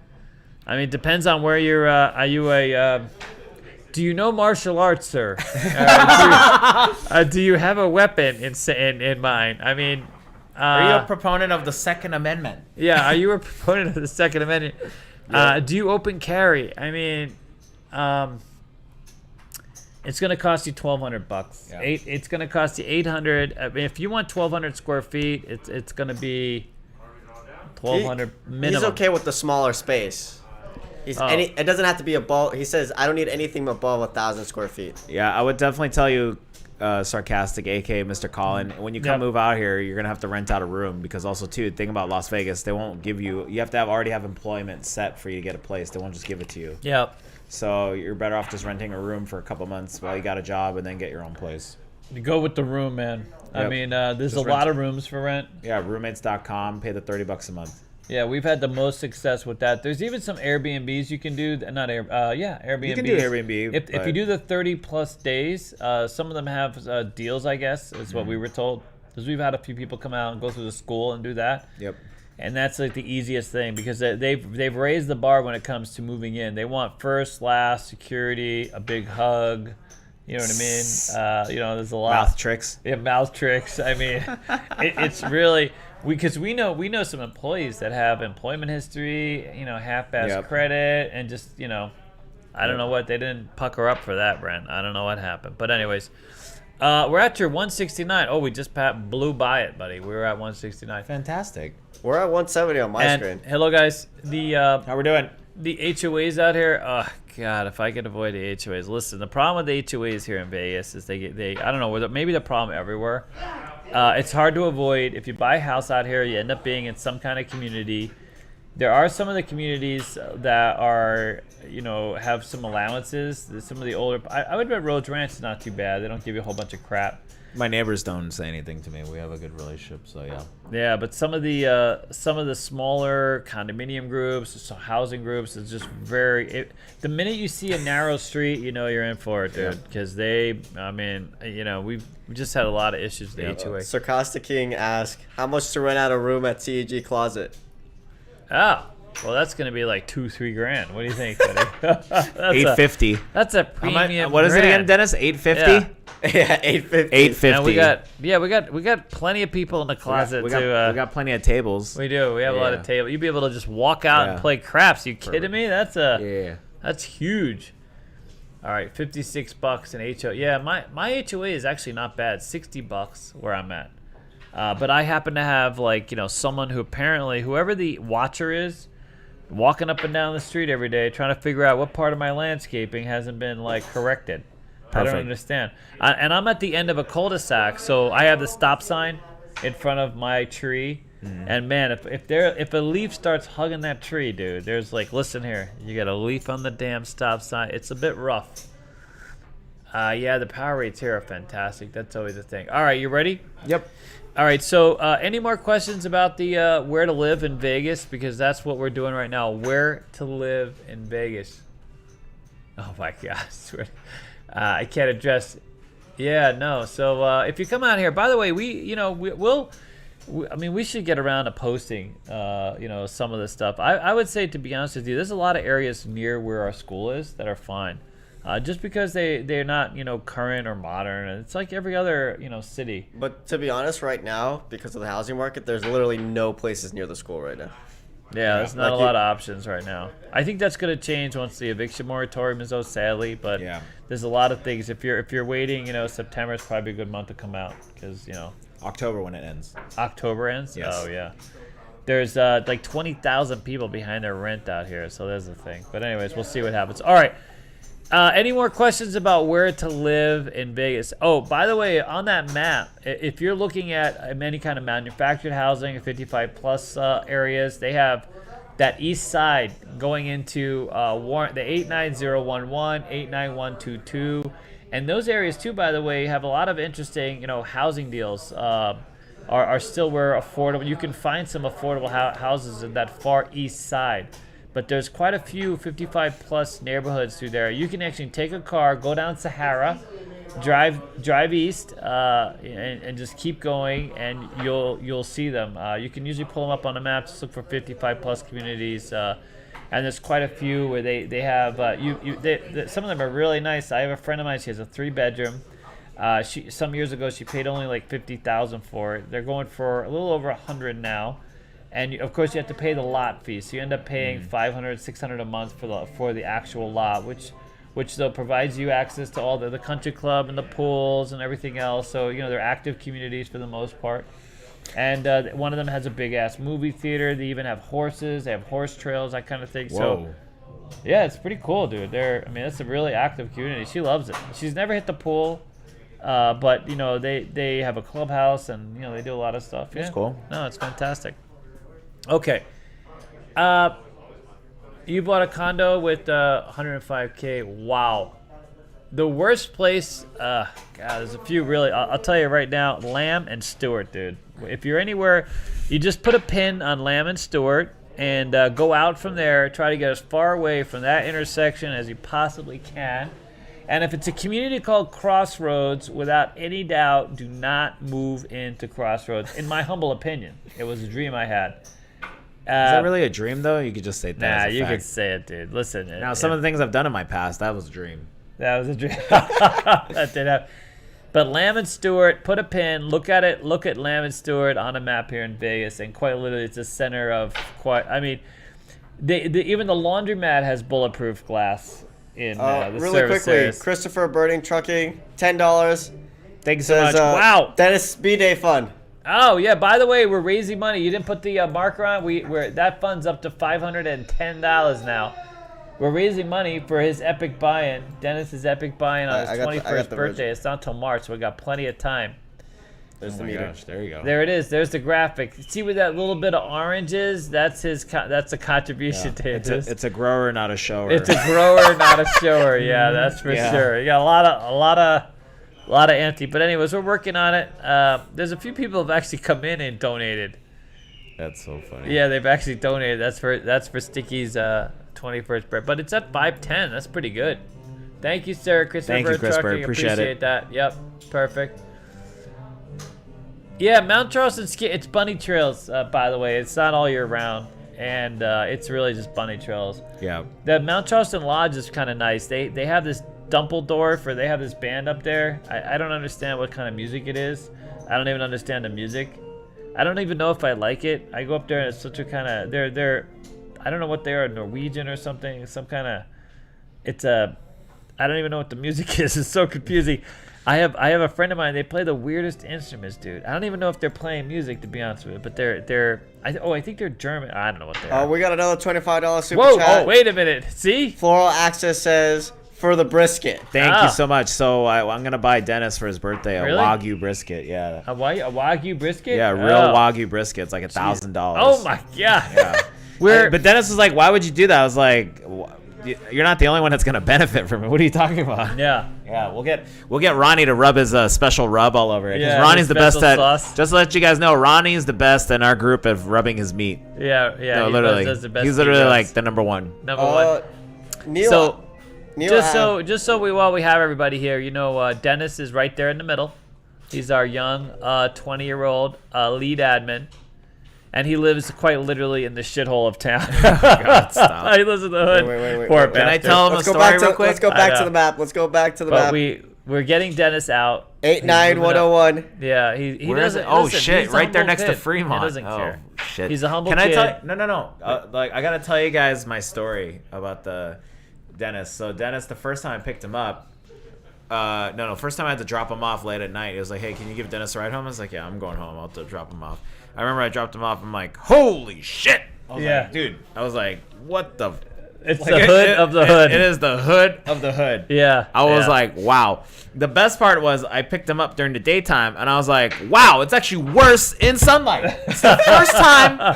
I mean, depends on where you're. Are you a? Do you know martial arts, sir? Do you have a weapon in mind? I mean, Are you a proponent of the Second Amendment? yeah. Are you a proponent of the Second Amendment? Do you open carry? I mean, it's gonna cost you $1,200. Yeah. It's gonna cost you $800. I mean, if you want 1,200 square feet, it's gonna be 1,200 minimum. He's okay with the smaller space. It doesn't have to be above. He says, I don't need anything above 1,000 square feet. Yeah, I would definitely tell you, sarcastic, aka Mr. Colin, when you come move out here, you're gonna have to rent out a room because also too, the thing about Las Vegas, they won't give you. You have to already have employment set for you to get a place. They won't just give it to you. Yep. So you're better off just renting a room for a couple months while you got a job and then get your own place. You go with the room, man. I Yep. mean, there's Just a lot rent. of rooms for rent. Yeah, roommates.com, pay the $30 a month. Yeah, we've had the most success with that. There's even some Airbnbs you can do. Not Airbnb. You can do Airbnb. If you do the 30+ days, some of them have deals, I guess, is what we were told. Because we've had a few people come out and go through the school and do that. Yep. And that's like the easiest thing because they've raised the bar when it comes to moving in. They want first, last, security, a big hug. You know what I mean? There's a lot. Mouth tricks. Yeah, mouth tricks. I mean, it's really because we know some employees that have employment history, half-ass credit, and just I don't know what they didn't pucker up for that, Brent. I don't know what happened, but anyways, we're at your 169. Oh, we just blew by it, buddy. We were at 169. Fantastic. We're at 170 on my screen. Hello, guys. How we doing? The HOAs out here. Oh God, if I could avoid the HOAs. Listen, the problem with the HOAs here in Vegas is they I don't know, maybe the problem everywhere. It's hard to avoid. If you buy a house out here, you end up being in some kind of community. There are some of the communities that are, have some allowances. Some of the older, I would bet Rhodes Ranch is not too bad. They don't give you a whole bunch of crap. My neighbors don't say anything to me. We have a good relationship, so yeah. Yeah, but some of the smaller condominium groups, some housing groups, is just the minute you see a narrow street, you're in for it, dude. Because we just had a lot of issues with the HOA. Sarcastic King asked, how much to rent out a room at CEG Closet? Oh, well, that's gonna be like $2-3 grand. What do you think, buddy? $850. That's a premium. What is it again, brand. Dennis? $850. Yeah. Yeah, 850. $850. And we got plenty of people in the closet we too. got plenty of tables. We do. We have a lot of tables. You'd be able to just walk out and play craps. You kidding me? That's huge. All right, $56 in HOA. Yeah, my HOA is actually not bad. $60 where I'm at. But I happen to have someone who apparently, whoever the watcher is, walking up and down the street every day trying to figure out what part of my landscaping hasn't been corrected. Perfect. I don't understand. And I'm at the end of a cul-de-sac, so I have the stop sign in front of my tree. And man, if a leaf starts hugging that tree, dude, there's listen here, you got a leaf on the damn stop sign. It's a bit rough. Yeah, the power rates here are fantastic. That's always a thing. All right, you ready? Yep. All right, so any more questions about the where to live in Vegas? Because that's what we're doing right now. Where to live in Vegas. Oh my gosh. I can't address. Yeah, no. So if you come out here, by the way, we'll I mean, we should get around to posting, some of this stuff. I would say, to be honest with you, there's a lot of areas near where our school is that are fine. Just because they're not, current or modern. And it's like every other, city. But to be honest, right now, because of the housing market, there's literally no places near the school right now. Yeah, there's not a lot of options right now. I think that's going to change once the eviction moratorium is over, sadly. But there's a lot of things. If you're waiting, September is probably a good month to come out because, October when it ends. October ends? Yes. Oh, yeah. There's like 20,000 people behind their rent out here, so there's the thing. But anyways, we'll see what happens. All right. Any more questions about where to live in Vegas? Oh, by the way, on that map, if you're looking at any kind of manufactured housing, 55-plus areas, they have that east side going into the 89011, 89122. And those areas, too, by the way, have a lot of interesting, housing deals. Are still where affordable. You can find some affordable houses in that far east side. But there's quite a few 55-plus neighborhoods through there. You can actually take a car, go down Sahara, drive east, and just keep going, and you'll see them. You can usually pull them up on the map. Just look for 55-plus communities, and there's quite a few where they have. Some of them are really nice. I have a friend of mine. She has a 3-bedroom. Some years ago she paid only like $50,000 for it. They're going for a little over $100 now. And of course, you have to pay the lot fee, so you end up paying $500, $600 a month for the actual lot, which though provides you access to all the country club and the pools and everything else. So they're active communities for the most part. And one of them has a big ass movie theater. They even have horses. They have horse trails, that kind of thing. Whoa. So yeah, it's pretty cool, dude. It's a really active community. She loves it. She's never hit the pool. But they have a clubhouse and they do a lot of stuff. That's cool. No, it's fantastic. Okay. You bought a condo with $105K. Wow. The worst place, God, there's a few really. I'll tell you right now, Lamb and Stewart, dude. If you're anywhere, you just put a pin on Lamb and Stewart and go out from there. Try to get as far away from that intersection as you possibly can. And if it's a community called Crossroads, without any doubt, do not move into Crossroads. In my humble opinion, it was a dream I had. Is that really a dream, though? You could just say that. Nah, as a you fact. could say it, dude. Listen. Now, some of the things I've done in my past, that was a dream. That was a dream. That did happen. But Lamb and Stewart, put a pin, look at it, look at Lamb and Stewart on a map here in Vegas, and quite literally, it's the center of even the laundromat has bulletproof glass in the really service quickly, areas. Christopher Birding Trucking, $10. Thank you so much. Says, Wow. Dennis B-Day Fund. Oh yeah. By the way, we're raising money. You didn't put the marker on. That fund's up to $510 now. We're raising money for his epic buy-in. Dennis's epic buy-in on his 21st birthday. It's not till March, so we got plenty of time. There's the meter. Gosh, there you go. There it is. There's the graphic. See where that little bit of orange is? That's his. That's a contribution to it. It's a grower, not a shower. It's a grower, not a shower. Yeah, that's for sure. You got a lot of empty. But anyways, we're working on it. There's a few people who have actually come in and donated. That's so funny. Yeah, they've actually donated. That's for Sticky's 21st birthday. But it's at 510. That's pretty good. Thank you, sir. Christopher Thank you, Chris Trucking. Bird. Appreciate it. that. Yep, perfect. Yeah, Mount Charleston Ski. It's bunny trails, by the way. It's not all year round, and it's really just bunny trails. Yeah. The Mount Charleston Lodge is kind of nice. They have this Dumpledorf, or they have this band up there. I don't understand what kind of music it is. I don't even understand the music. I don't even know if I like it. I go up there and it's such a kind of they're I don't know what they are, Norwegian or something. Some kind of I don't even know what the music is. It's so confusing. I have a friend of mine. They play the weirdest instruments, dude. I don't even know if they're playing music, to be honest with you. But I think they're German. I don't know what they are. We got another $25 super Whoa! chat. Oh, wait a minute. See? Floral Access says for the brisket. Thank you so much. So I'm gonna buy Dennis for his birthday a Really? wagyu brisket. Yeah. A Wagyu brisket? Yeah, real wagyu brisket. It's like $1,000. Oh my god. Yeah. But Dennis was like, "Why would you do that?" I was like, "You're not the only one that's gonna benefit from it. What are you talking about?" Yeah. Yeah, we'll get Ronnie to rub his special rub all over it. 'Cause Yeah, Ronnie's his the best special at. sauce. Just to let you guys know, Ronnie's the best in our group of rubbing his meat. Yeah. No, literally, Does the best he's literally meat like rubs. the number one. Number one. Neil, Just so while we have everybody here, Dennis is right there in the middle. He's our young 20-year-old lead admin. And he lives quite literally in the shithole of town. God, stop. He lives in the hood. Wait. Poor Can I bastard. tell him a story real quick? Let's go I back know. to the map. Let's go back to the But map. we're getting Dennis out. 89101. Yeah, he Where is doesn't. it? Oh listen, shit! he's a Right there humble next to kid. Fremont. He doesn't oh, care. Shit. He's a humble Can kid. I tell? No. Like I gotta tell you guys my story about the Dennis. So Dennis, the first time I picked him up, first time I had to drop him off late at night. It was like, hey, can you give Dennis a ride home? I was like, yeah, I'm going home. I'll have to drop him off. I remember I dropped him off. I'm like, holy shit! I was like, dude. I was like, what the? It's the hood of the hood. It is the hood of the hood. Yeah. I was like, wow. The best part was I picked him up during the daytime, and I was like, wow, it's actually worse in sunlight. It's the first time.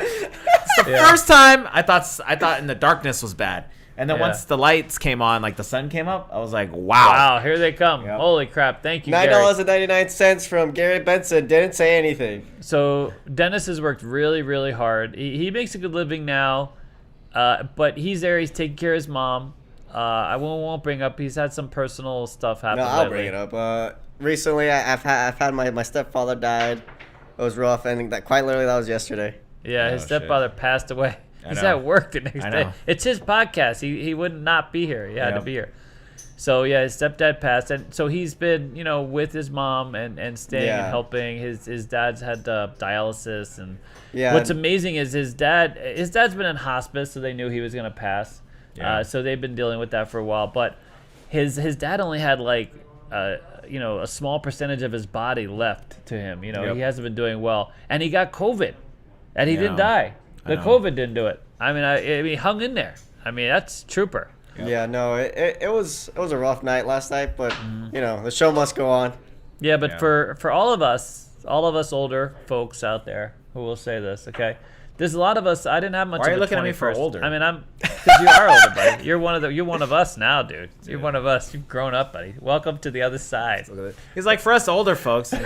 First time I thought in the darkness was bad. And then once the lights came on, like the sun came up, I was like, wow. Wow, here they come. Yep. Holy crap. Thank you, Gary. $9.99 from Gary Benson. Didn't say anything. So Dennis has worked really, really hard. He makes a good living now, but he's there. He's taking care of his mom. I won't bring up. He's had some personal stuff happen. No, I'll lately. bring it up. Recently, I've had my stepfather died. It was rough, and quite literally that was yesterday. Yeah, his stepfather passed away. He's know. at work the next I day. know. It's his podcast. He would not be here. He had to Yep. be here. So yeah, his stepdad passed, and so he's been with his mom and staying and helping. His dad's had dialysis, and what's amazing is his dad's been in hospice, so they knew he was gonna pass. Yeah. So they've been dealing with that for a while, but his dad only had like a small percentage of his body left to him. He hasn't been doing well, and he got COVID, and he didn't die. The COVID didn't do it. I mean, he hung in there. I mean, that's trooper. Yeah, no, it was a rough night last night, but the show must go on. Yeah, but for all of us older folks out there who will say this, okay? There's a lot of us. I didn't have much. Why are of you a looking at me for 21st. older? I mean, because you are older, buddy. You're one of us now, dude. You're one of us. You've grown up, buddy. Welcome to the other side. He's like, for us older folks, I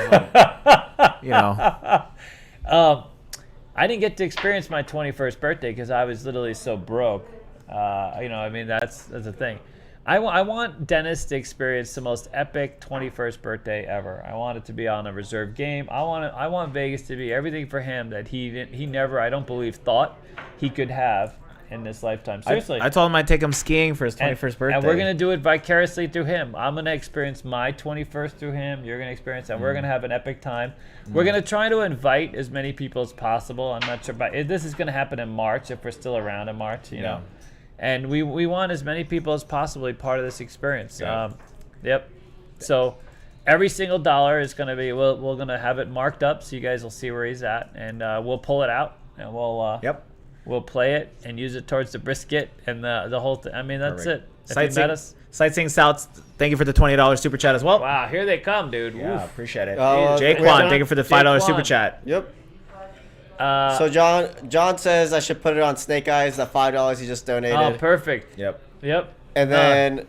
didn't get to experience my 21st birthday because I was literally so broke. I mean, that's the thing. I want Dennis to experience the most epic 21st birthday ever. I want it to be on a reserve game. I want Vegas to be everything for him that he never, I don't believe, thought he could have in this lifetime. Seriously. I told him I'd take him skiing for his 21st birthday. And we're going to do it vicariously through him. I'm going to experience my 21st through him. You're going to experience that. We're going to have an epic time. We're going to try to invite as many people as possible. I'm not sure, but this is going to happen in March if we're still around in March, you know. And we want as many people as possibly part of this experience. Yep. So every single dollar is going to be, we're going to have it marked up so you guys will see where he's at. And we'll pull it out and we'll play it and use it towards the brisket and the whole thing. I mean, that's it. If you met us. Sightseeing South, thank you for the $20 super chat as well. Wow, here they come, dude. Yeah, Oof. appreciate it. Jake Quan, thank you for the $5 super Quan. chat. Yep. So John says I should put it on Snake Eyes, that $5 he just donated. Oh, perfect. Yep. And then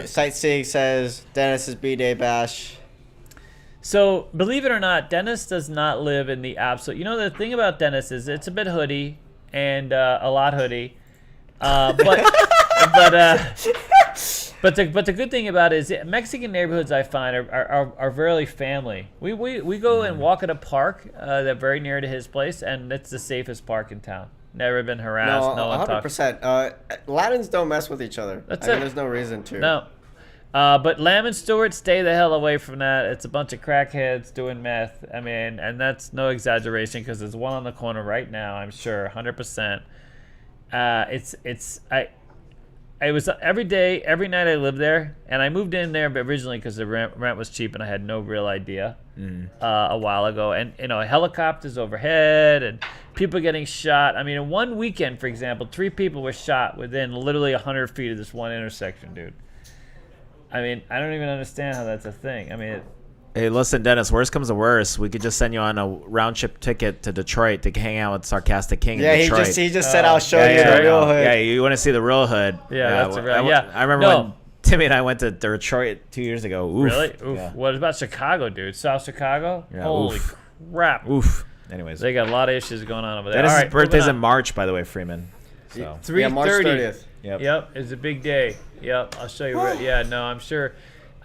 Sightseeing says Dennis's B-Day bash. So, believe it or not, Dennis does not live in the absolute... the thing about Dennis is it's a bit hoodie and a lot hoodie. But the good thing about it is Mexican neighborhoods, I find, are very family. We go and walk at a park that's very near to his place, and it's the safest park in town. Never been harassed. No one talks. 100%. Latins don't mess with each other. That's I mean, it. there's no reason to. No. But Lamb and Stewart, stay the hell away from that. It's a bunch of crackheads doing meth. I mean, and that's no exaggeration because there's one on the corner right now, I'm sure, 100%. It was every day, every night I lived there, and I moved in there originally because the rent was cheap and I had no real idea a while ago. And, helicopters overhead and people getting shot. I mean, in one weekend, for example, 3 people were shot within literally 100 feet of this one intersection, dude. I mean, I don't even understand how that's a thing. I mean, Hey, listen, Dennis, worst comes to worst, we could just send you on a round trip ticket to Detroit to hang out with Sarcastic King in Detroit. he just said I'll show you the real hood. Yeah, you want to see the real hood. Yeah, that's real. Yeah. I remember when Timmy and I went to Detroit 2 years ago. Oof. Really? Oof. Yeah. What about Chicago, dude? South Chicago? Yeah, Holy oof. crap. Oof. Anyways. They got a lot of issues going on over there. Dennis's All right, birthday's moving in on. March, by the way, Freeman. So. 3:30. March 30th. Yep. Yep, it's a big day. Yep, I'll show you where. Yeah, no, I'm sure.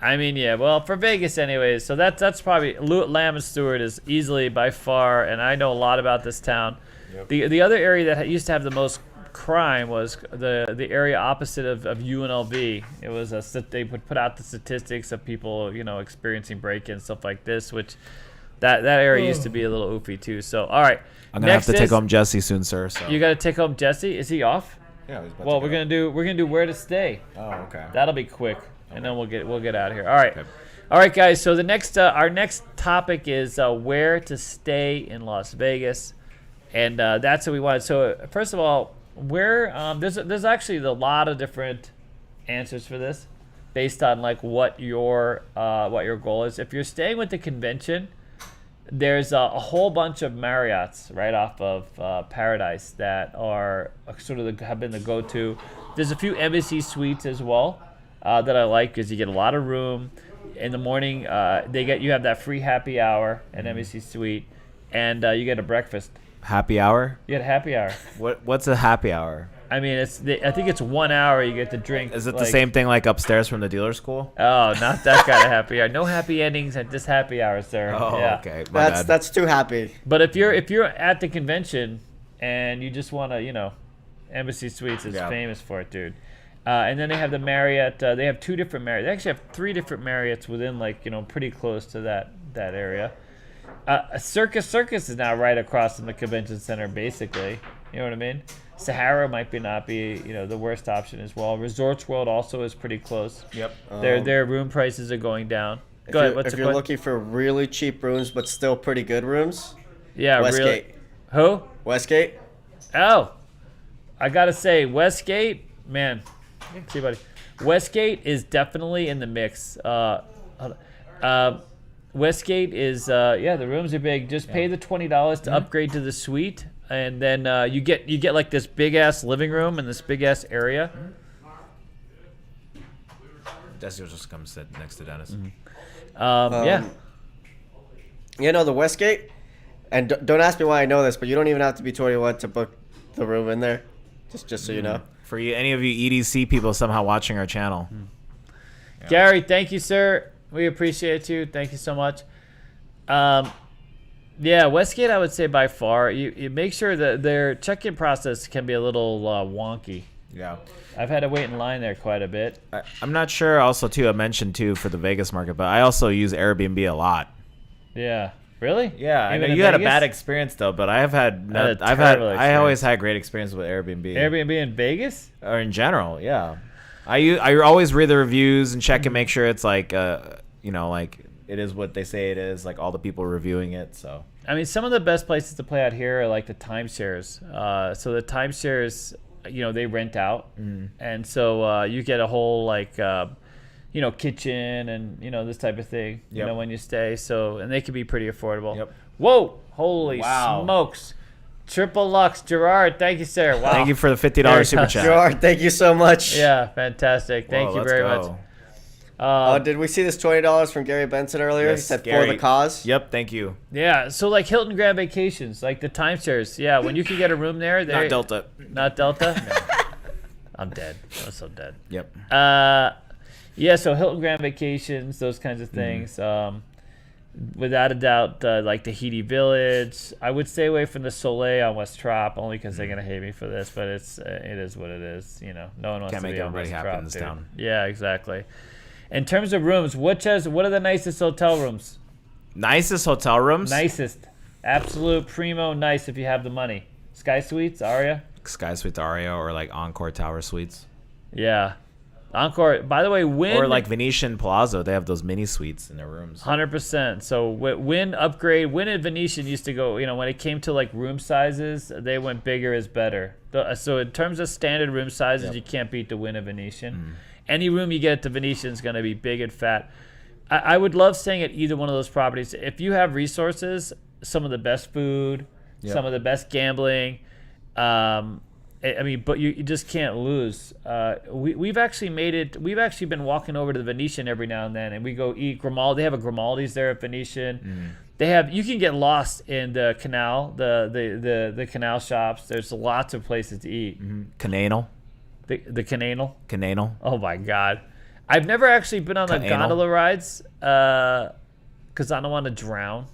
I mean, yeah. Well, for Vegas, anyways. So that's probably Lamb and Stewart is easily by far, and I know a lot about this town. Yep. The other area that used to have the most crime was the area opposite of UNLV. It was they would put out the statistics of people, you know, experiencing break-ins, stuff like this, which that area used to be a little oofy too. So all right, I'm gonna have to take home Jesse soon, sir. So you got to take home Jesse. Is he off? Yeah. He's about Well, to we're gonna do where to stay. Oh, okay. That'll be quick, and then we'll get out of here. All right. Okay. All right, guys. So the next our next topic is where to stay in Las Vegas, and that's what we wanted. So first of all, where there's actually a lot of different answers for this, based on like what your goal is. If you're staying with the convention, there's a whole bunch of Marriotts right off of Paradise that are sort of have been the go-to. There's a few Embassy suites as well that I like because you get a lot of room. In the morning, you have that free happy hour at Embassy Suite, and you get a breakfast. Happy hour? You get a happy hour. What's a happy hour? I mean, I think it's 1 hour you get to drink. Is it the same thing like upstairs from the dealer school? Oh, not that kind of happy hour. No happy endings at this happy hour, sir. Oh, yeah. okay. That's too happy. But if you're at the convention and you just want to, you know, Embassy Suites is famous for it, dude. And then they have the Marriott. They have 2 different Marriott. They actually have 3 different Marriotts within, like, you know, pretty close to that area. Circus is now right across from the convention center, basically. You know what I mean? Sahara might not be, you know, the worst option as well. Resorts World also is pretty close. Yep. Their room prices are going down. Go ahead. If you're looking for really cheap rooms but still pretty good rooms, yeah, Westgate. Really. Who? Westgate. Oh, I gotta say, Westgate, man. See, buddy. Westgate is definitely in the mix. Westgate is the rooms are big. Just pay the $20 to upgrade to the suite, and then you get like this big ass living room and this big ass area. Jesse will just come sit next to Dennis. Yeah. You know the Westgate, and don't ask me why I know this, but you don't even have to be 21 to book the room in there. Just so you know. For any of you EDC people somehow watching our channel. Yeah. Gary, thank you, sir. We appreciate you. Thank you so much. Yeah, Westgate, I would say by far. You make sure that their check-in process can be a little wonky. Yeah. I've had to wait in line there quite a bit. I'm not sure. Also, too, I mentioned too for the Vegas market, but I also use Airbnb a lot. Yeah. Really? Yeah, I know you had a bad experience though, but I always had great experience with Airbnb. Airbnb in Vegas? Or in general, yeah. I always read the reviews and check and make sure it's like you know, like it is what they say it is, like all the people reviewing it. So I mean, some of the best places to play out here are like the timeshares. So the timeshares, you know, they rent out, and so you get a whole like you know, kitchen and, you know, this type of thing, you know, when you stay. So, and they can be pretty affordable. Yep. Whoa, holy smokes. Triple Lux, Gerard, thank you, sir. Wow. Thank you for the $50 super chat. Gerard, thank you so much. Yeah, fantastic. Thank you very much. Did we see this $20 from Gary Benson earlier? Yes, he said Gary. for the cause. Yep, thank you. Yeah, so like Hilton Grand Vacations, like the timeshares. Yeah, when you can get a room there. Not Delta. Not Delta? I'm dead. I'm so dead. Yep. Yeah, so Hilton Grand Vacations, those kinds of things. Without a doubt, like Tahiti Village. I would stay away from the Soleil on West Trop, only because they're gonna hate me for this, but it is what it is. You know, no one wants Can't to make be on everybody West happy Trop, in this dude. town. Yeah, exactly. In terms of rooms, what are the nicest hotel rooms? Nicest hotel rooms? Nicest, absolute primo nice if you have the money. Sky Suites, Aria. Sky Suites, Aria, or like Encore Tower Suites. Yeah. Encore, by the way, Wynn. Or like Venetian Palazzo, they have those mini suites in their rooms. 100%. So Wynn upgrade, Wynn and Venetian used to go, you know, when it came to like room sizes, they went bigger is better. So in terms of standard room sizes, you can't beat the Wynn and Venetian. Any room you get at the Venetian is going to be big and fat. I would love staying at either one of those properties. If you have resources, some of the best food, some of the best gambling, I mean, but you just can't lose. We've actually made it. We've actually been walking over to the Venetian every now and then, and we go eat Grimaldi. They have a Grimaldi's there at Venetian. They have. You can get lost in the canal, the canal shops. There's lots of places to eat. Cananal. The canal. Cananal. Oh my God. I've never actually been on the Anal. gondola rides because I don't want to drown.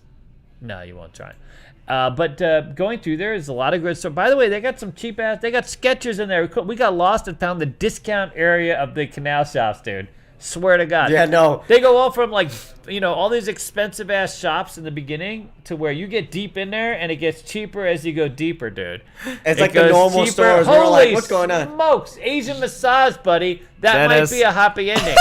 No, you won't drown. But going through there is a lot of good stuff. By the way, they got some cheap ass. They got Skechers in there. We got lost and found the discount area of the canal shops, dude. Swear to God. Yeah, no. They go all from like, all these expensive ass shops in the beginning to where you get deep in there and it gets cheaper as you go deeper, dude. It's like the normal stores. We're like, what's going on? Smokes, Asian massage, buddy. That Dennis. might be a happy ending.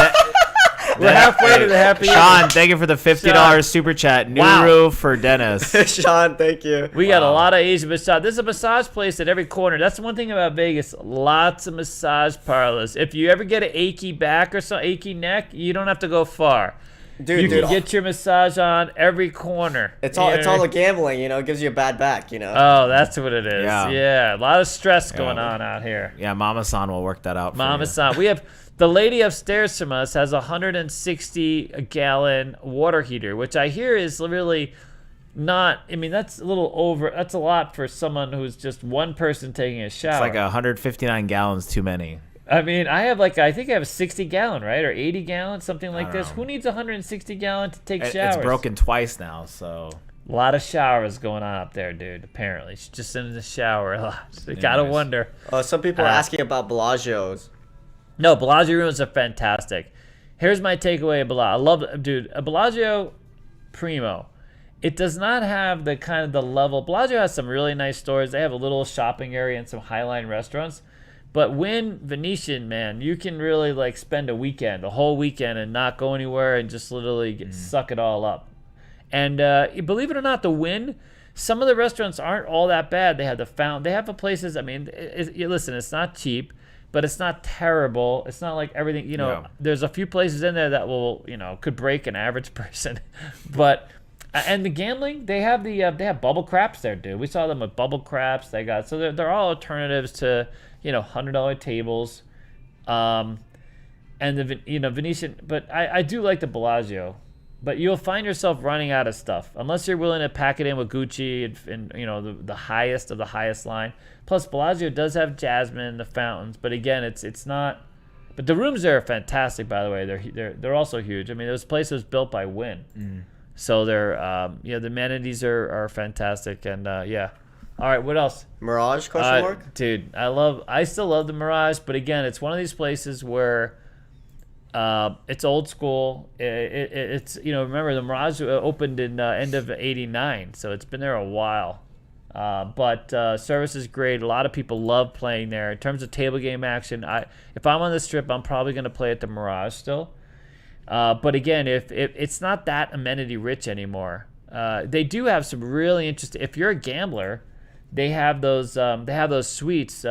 We're halfway to the happy Sean, ending. thank you for the $50 super chat. New Wow. roof for Dennis. Sean, thank you. We got a lot of Asian massage. There's a massage place at every corner. That's the one thing about Vegas. Lots of massage parlors. If you ever get an achy back or some achy neck, you don't have to go far. Dude, You can get your massage on every corner. It's all the gambling, it gives you a bad back, Oh, that's what it is. Yeah. Yeah, a lot of stress going on out here. Yeah, Mama-san will work that out for Mama you. San. We have the lady upstairs from us has a 160-gallon water heater, which I hear is really not. I mean, that's a little over. That's a lot for someone who's just one person taking a shower. It's like 159 gallons too many. I mean, I think I have a 60-gallon, right, or 80-gallon, something like this. know. Who needs a 160-gallon to take showers? It's broken twice now, so. A lot of showers going on up there, dude. Apparently, she's just in the shower a lot. You gotta Nice. wonder. Some people are asking about Bellagio's. No, Bellagio rooms are fantastic. Here's my takeaway of Bellagio. I love, dude, a Bellagio Primo. It does not have the kind of the level. Bellagio has some really nice stores. They have a little shopping area and some highline restaurants. But Wynn, Venetian, man, you can really like spend a whole weekend and not go anywhere and just literally suck it all up. And believe it or not, the Wynn, some of the restaurants aren't all that bad. They have the fountain. They have the places. I mean, listen, it's not cheap, but it's not terrible. It's not like everything, Yeah. There's a few places in there that will, could break an average person. But, and the gambling, they have they have bubble craps there, dude. We saw them with bubble craps. So they're all alternatives to, $100 tables. And the, Venetian, but I do like the Bellagio. But you'll find yourself running out of stuff unless you're willing to pack it in with Gucci and the highest of the highest line. Plus, Bellagio does have Jasmine, the fountains, but again, it's not. But the rooms there are fantastic, by the way. They're also huge. I mean, this place was built by Wynn, so they're the amenities are fantastic, and yeah. All right, what else? Mirage? Question mark? Dude, I still love the Mirage, but again, it's one of these places where. It's old school. It's remember the Mirage opened in end of '89, so it's been there a while. But service is great. A lot of people love playing there. In terms of table game action, if I'm on the Strip, I'm probably going to play at the Mirage still. But again, if it's not that amenity rich anymore, they do have some really interesting. If you're a gambler, they have those suites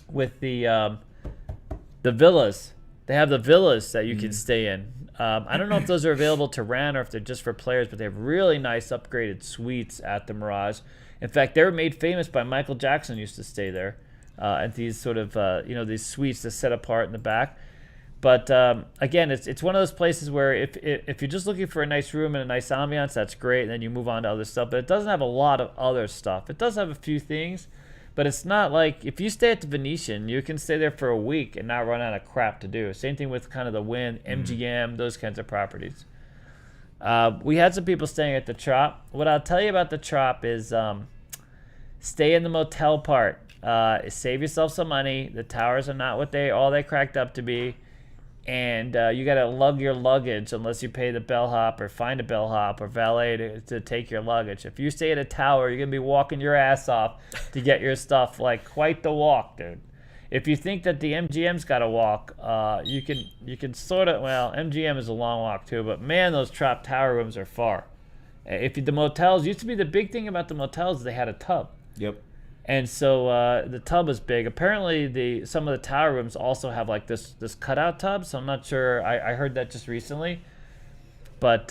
with the villas. They have the villas that you can stay in. I don't know if those are available to rent or if they're just for players, but they have really nice upgraded suites at the Mirage. In fact, they were made famous by Michael Jackson. Used to stay there at these sort of these suites that set apart in the back. But again, it's one of those places where if you're just looking for a nice room and a nice ambiance, that's great. And then you move on to other stuff. But it doesn't have a lot of other stuff. It does have a few things. But it's not like, if you stay at the Venetian, you can stay there for a week and not run out of crap to do. Same thing with kind of the Wynn, MGM, those kinds of properties. We had some people staying at the Trop. What I'll tell you about the Trop is stay in the motel part. Save yourself some money. The towers are not what they cracked up to be. And you got to lug your luggage unless you pay the bellhop or find a bellhop or valet to take your luggage. If you stay at a tower, you're going to be walking your ass off to get your stuff. Like, quite the walk, dude. If you think that the MGM's got to walk, you can sort of, well, MGM is a long walk too, but man, those Trop tower rooms are far. The motels, used to be the big thing about the motels, they had a tub. Yep. And so the tub is big. Apparently, some of the tower rooms also have like this cutout tub. So I'm not sure. I heard that just recently. But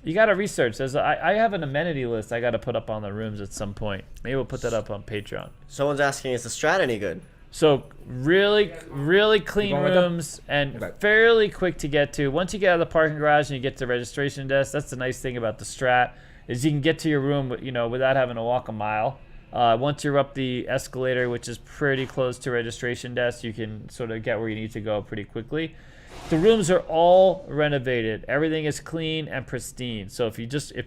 you got to research. I have an amenity list I got to put up on the rooms at some point. Maybe we'll put that up on Patreon. Someone's asking, is the Strat any good? So really, really clean going with them? rooms and Okay. fairly quick to get to. Once you get out of the parking garage and you get to the registration desk, that's the nice thing about the Strat is you can get to your room, without having to walk a mile. Once you're up the escalator, which is pretty close to registration desk, you can sort of get where you need to go pretty quickly. The rooms are all renovated. Everything is clean and pristine. So if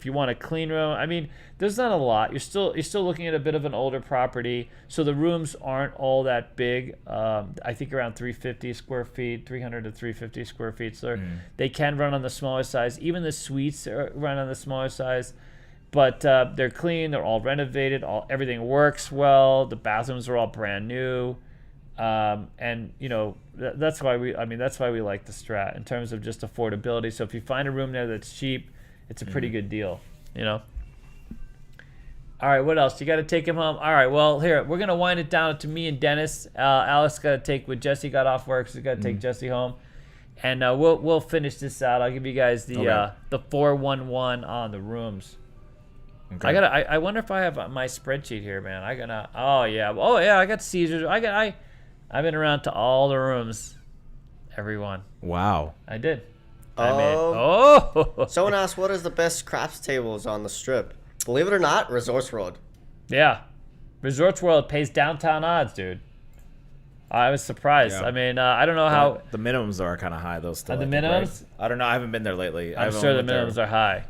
you want a clean room, I mean, there's not a lot. You're still looking at a bit of an older property. So the rooms aren't all that big. I think around 350 square feet, 300 to 350 square feet. So they can run on the smaller size. Even the suites run on the smaller size. But they're clean. They're all renovated. Everything works well. The bathrooms are all brand new. And you know, that's why we like the Strat in terms of just affordability. So if you find a room there that's cheap, it's a pretty good deal, you know. All right, what else? You got to take him home. All right, well, here we're gonna wind it down to me and Dennis. Alex got to take when Jesse got off work, so he's got to take Jesse home, and we'll finish this out. I'll give you guys the 411 on the rooms. Okay. I wonder if I have my spreadsheet here, man. Oh yeah, I got Caesars. I've been around to all the rooms, everyone. Wow. I did. Someone asked, what is the best craps tables on the Strip? Believe it or not, Resorts World. Yeah. Resorts World pays downtown odds, dude. I was surprised. Yeah. I mean, I don't know how... The minimums are kind of high, though, still. The minimums? Right? I don't know. I haven't been there lately. I'm sure the minimums are high.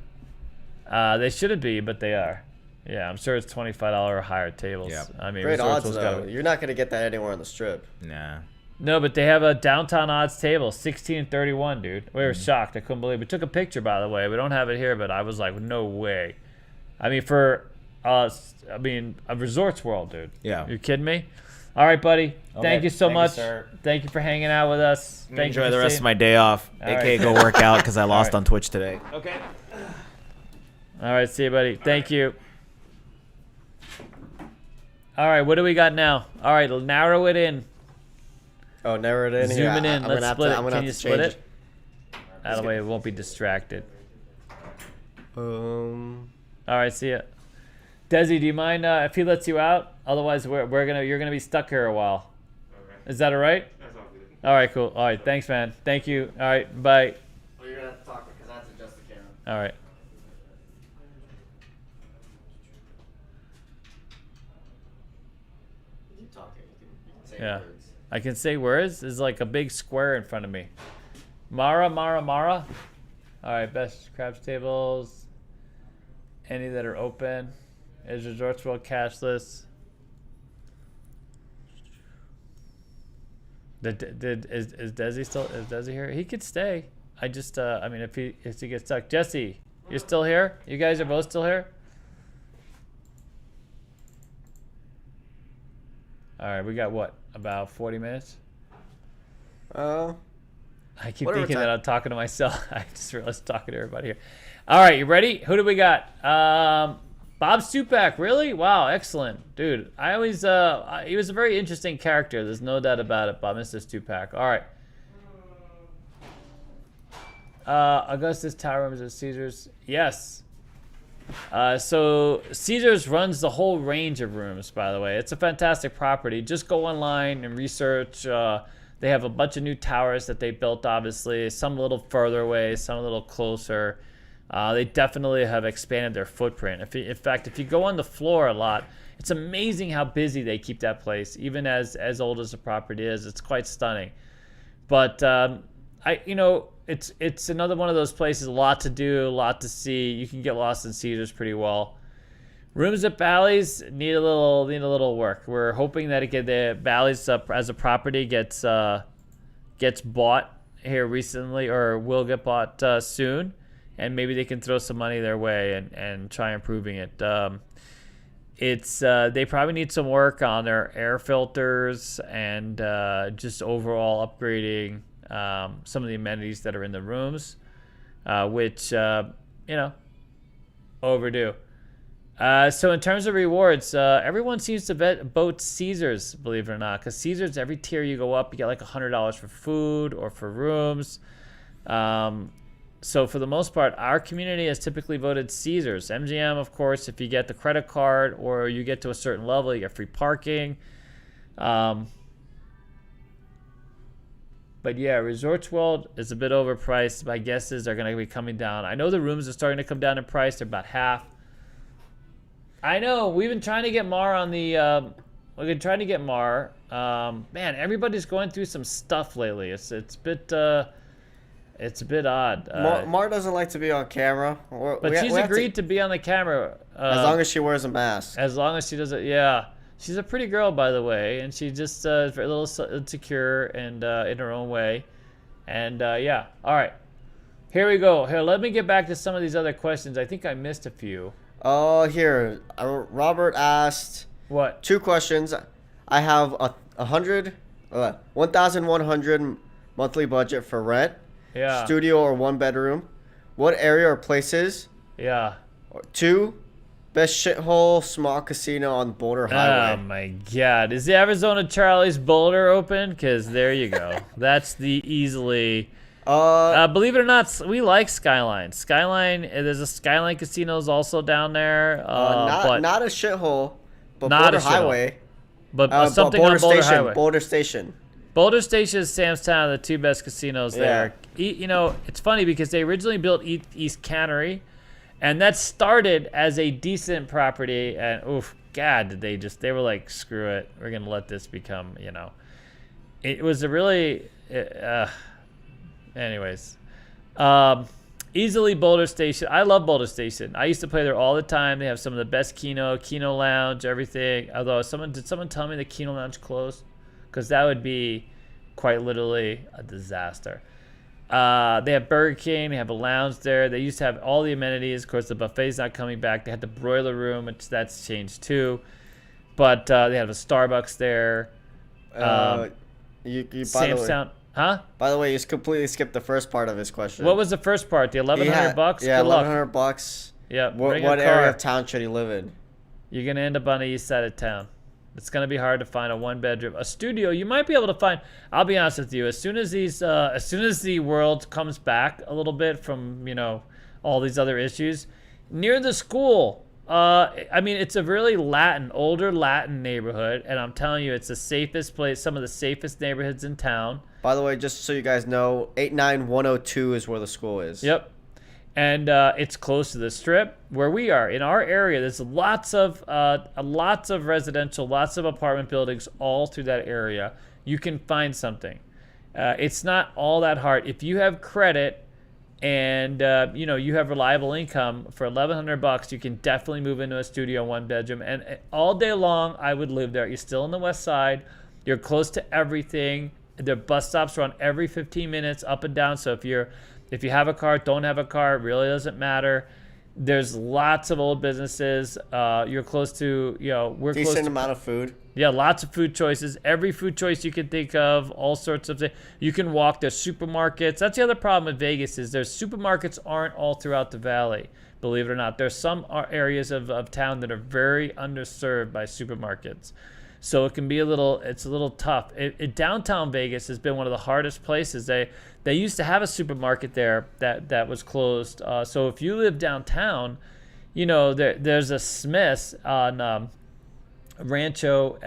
They shouldn't be, but they are. Yeah, I'm sure it's $25 or higher tables. Yeah. I mean, great odds, though. You're not going to get that anywhere on the Strip. Nah. No, but they have a downtown odds table, 16-31, dude. We were shocked. I couldn't believe it. We took a picture, by the way. We don't have it here, but I was like, no way. I mean, a Resorts World, dude. Yeah. You kidding me? All right, buddy. Okay. Thank you so much. Sir. Thank you for hanging out with us. Enjoy the rest of my day off, aka go work out because I lost on Twitch today. Okay. All right, see you, buddy. Thank you. All right, what do we got now? All right, narrow it in. Oh, narrow it in. Zoom it in. Let's split it. Can you split it? That way it won't be distracted. All right, see ya. Desi, do you mind if he lets you out? Otherwise, you're gonna be stuck here a while. Okay. Is that all right? That's all good. All right, cool. All right, thanks, man. Thank you. All right, bye. Well, you're gonna have to talk because I have to adjust the camera. All right. Keep talking. You can say words. I can say words. There's like a big square in front of me. Mara. All right, best craps tables. Any that are open. Is Resorts World cashless? Is Desi still? Is Desi here? He could stay. I just I mean, if he gets stuck. Jesse, you're still here? You guys are both still here? All right, we got what? About 40 minutes? I keep thinking that I'm talking to myself. I just realized I'm talking to everybody here. All right, you ready? Who do we got? Bob Stupak, really? Wow, excellent. Dude, I always, he was a very interesting character. There's no doubt about it, Bob, Mr. Stupak. All right. Augustus Tower Rooms at Caesars. Yes. So Caesars runs the whole range of rooms, by the way. It's a fantastic property. Just go online and research. They have a bunch of new towers that they built, obviously. Some a little further away, some a little closer. They definitely have expanded their footprint. In fact, if you go on the floor a lot, it's amazing how busy they keep that place. Even as old as the property is, it's quite stunning. But it's another one of those places. A lot to do, a lot to see. You can get lost in Caesars pretty well. Rooms at Bally's need a little work. We're hoping that the Bally's as a property gets bought here recently, or will get bought soon. And maybe they can throw some money their way and try improving it. They probably need some work on their air filters and just overall upgrading some of the amenities that are in the rooms, which overdue. So in terms of rewards, everyone seems to vote Caesars, believe it or not, because Caesars, every tier you go up, you get like $100 for food or for rooms. So for the most part, our community has typically voted Caesars. MGM, of course, if you get the credit card or you get to a certain level, you get free parking. But yeah, Resorts World is a bit overpriced. My guess is they're going to be coming down. I know the rooms are starting to come down in price. They're about half. I know. We've been trying to get Mar on the... we've been trying to get Mar. Man, everybody's going through some stuff lately. It's a bit... It's a bit odd. Mar doesn't like to be on camera. But she's agreed to be on the camera. As long as she wears a mask. As long as she doesn't, yeah. She's a pretty girl, by the way, and she just is a little insecure and in her own way. And yeah, all right. Here we go. Here, let me get back to some of these other questions. I think I missed a few. Oh, here. Robert asked. What? 2 questions. I have 1,100 monthly budget for rent. Yeah. Studio or 1 bedroom. What area or places? Yeah. 2, best shithole small casino on Boulder Highway. Oh my God! Is the Arizona Charlie's Boulder open? Cause there you go. That's the easily. Believe it or not, we like Skyline. Skyline. There's a Skyline Casinos also down there. Not a shithole, but not Boulder a shithole. Highway. But something Boulder on Boulder Station. Highway. Boulder Station. Boulder Station is Samstown, the 2 best casinos there. You know, it's funny because they originally built East Cannery, and that started as a decent property. And oof, God, they were like, screw it, we're gonna let this become, you know. It was a really, anyways, easily Boulder Station. I love Boulder Station. I used to play there all the time. They have some of the best Keno Lounge, everything. Although did someone tell me the Keno Lounge closed? Because that would be quite literally a disaster. They have Burger King. They have a lounge there. They used to have all the amenities. Of course, the buffet's not coming back. They had the broiler room, which that's changed too. But they have a Starbucks there. Samstown, huh? By the way, you completely skipped the first part of his question. What was the first part? The $1,100? Yeah, Good luck. $1,100. Yeah. What area of town should he live in? You're gonna end up on the east side of town. It's gonna be hard to find a 1-bedroom. A studio, you might be able to find. I'll be honest with you. As soon as the world comes back a little bit from, you know, all these other issues, near the school. I mean, it's a really older Latin neighborhood, and I'm telling you, it's the safest place, some of the safest neighborhoods in town. By the way, just so you guys know, 89102 is where the school is. Yep. And it's close to the Strip where we are. In our area, there's lots of residential, lots of apartment buildings all through that area. You can find something. It's not all that hard. If you have credit and you know, you have reliable income, for $1,100, you can definitely move into a studio 1-bedroom. And all day long, I would live there. You're still on the west side. You're close to everything. The bus stops run every 15 minutes up and down. So if you have a car, don't have a car, it really doesn't matter. There's lots of old businesses. You're close to, you know, we're close to decent amount of food. Yeah, lots of food choices. Every food choice you can think of, all sorts of things. You can walk. There's supermarkets. That's the other problem with Vegas is there's supermarkets aren't all throughout the valley, believe it or not. There's some areas of town that are very underserved by supermarkets. So it can be a little tough. Downtown Vegas has been one of the hardest places. They used to have a supermarket there that was closed. So if you live downtown, you know, there's a Smith's on Rancho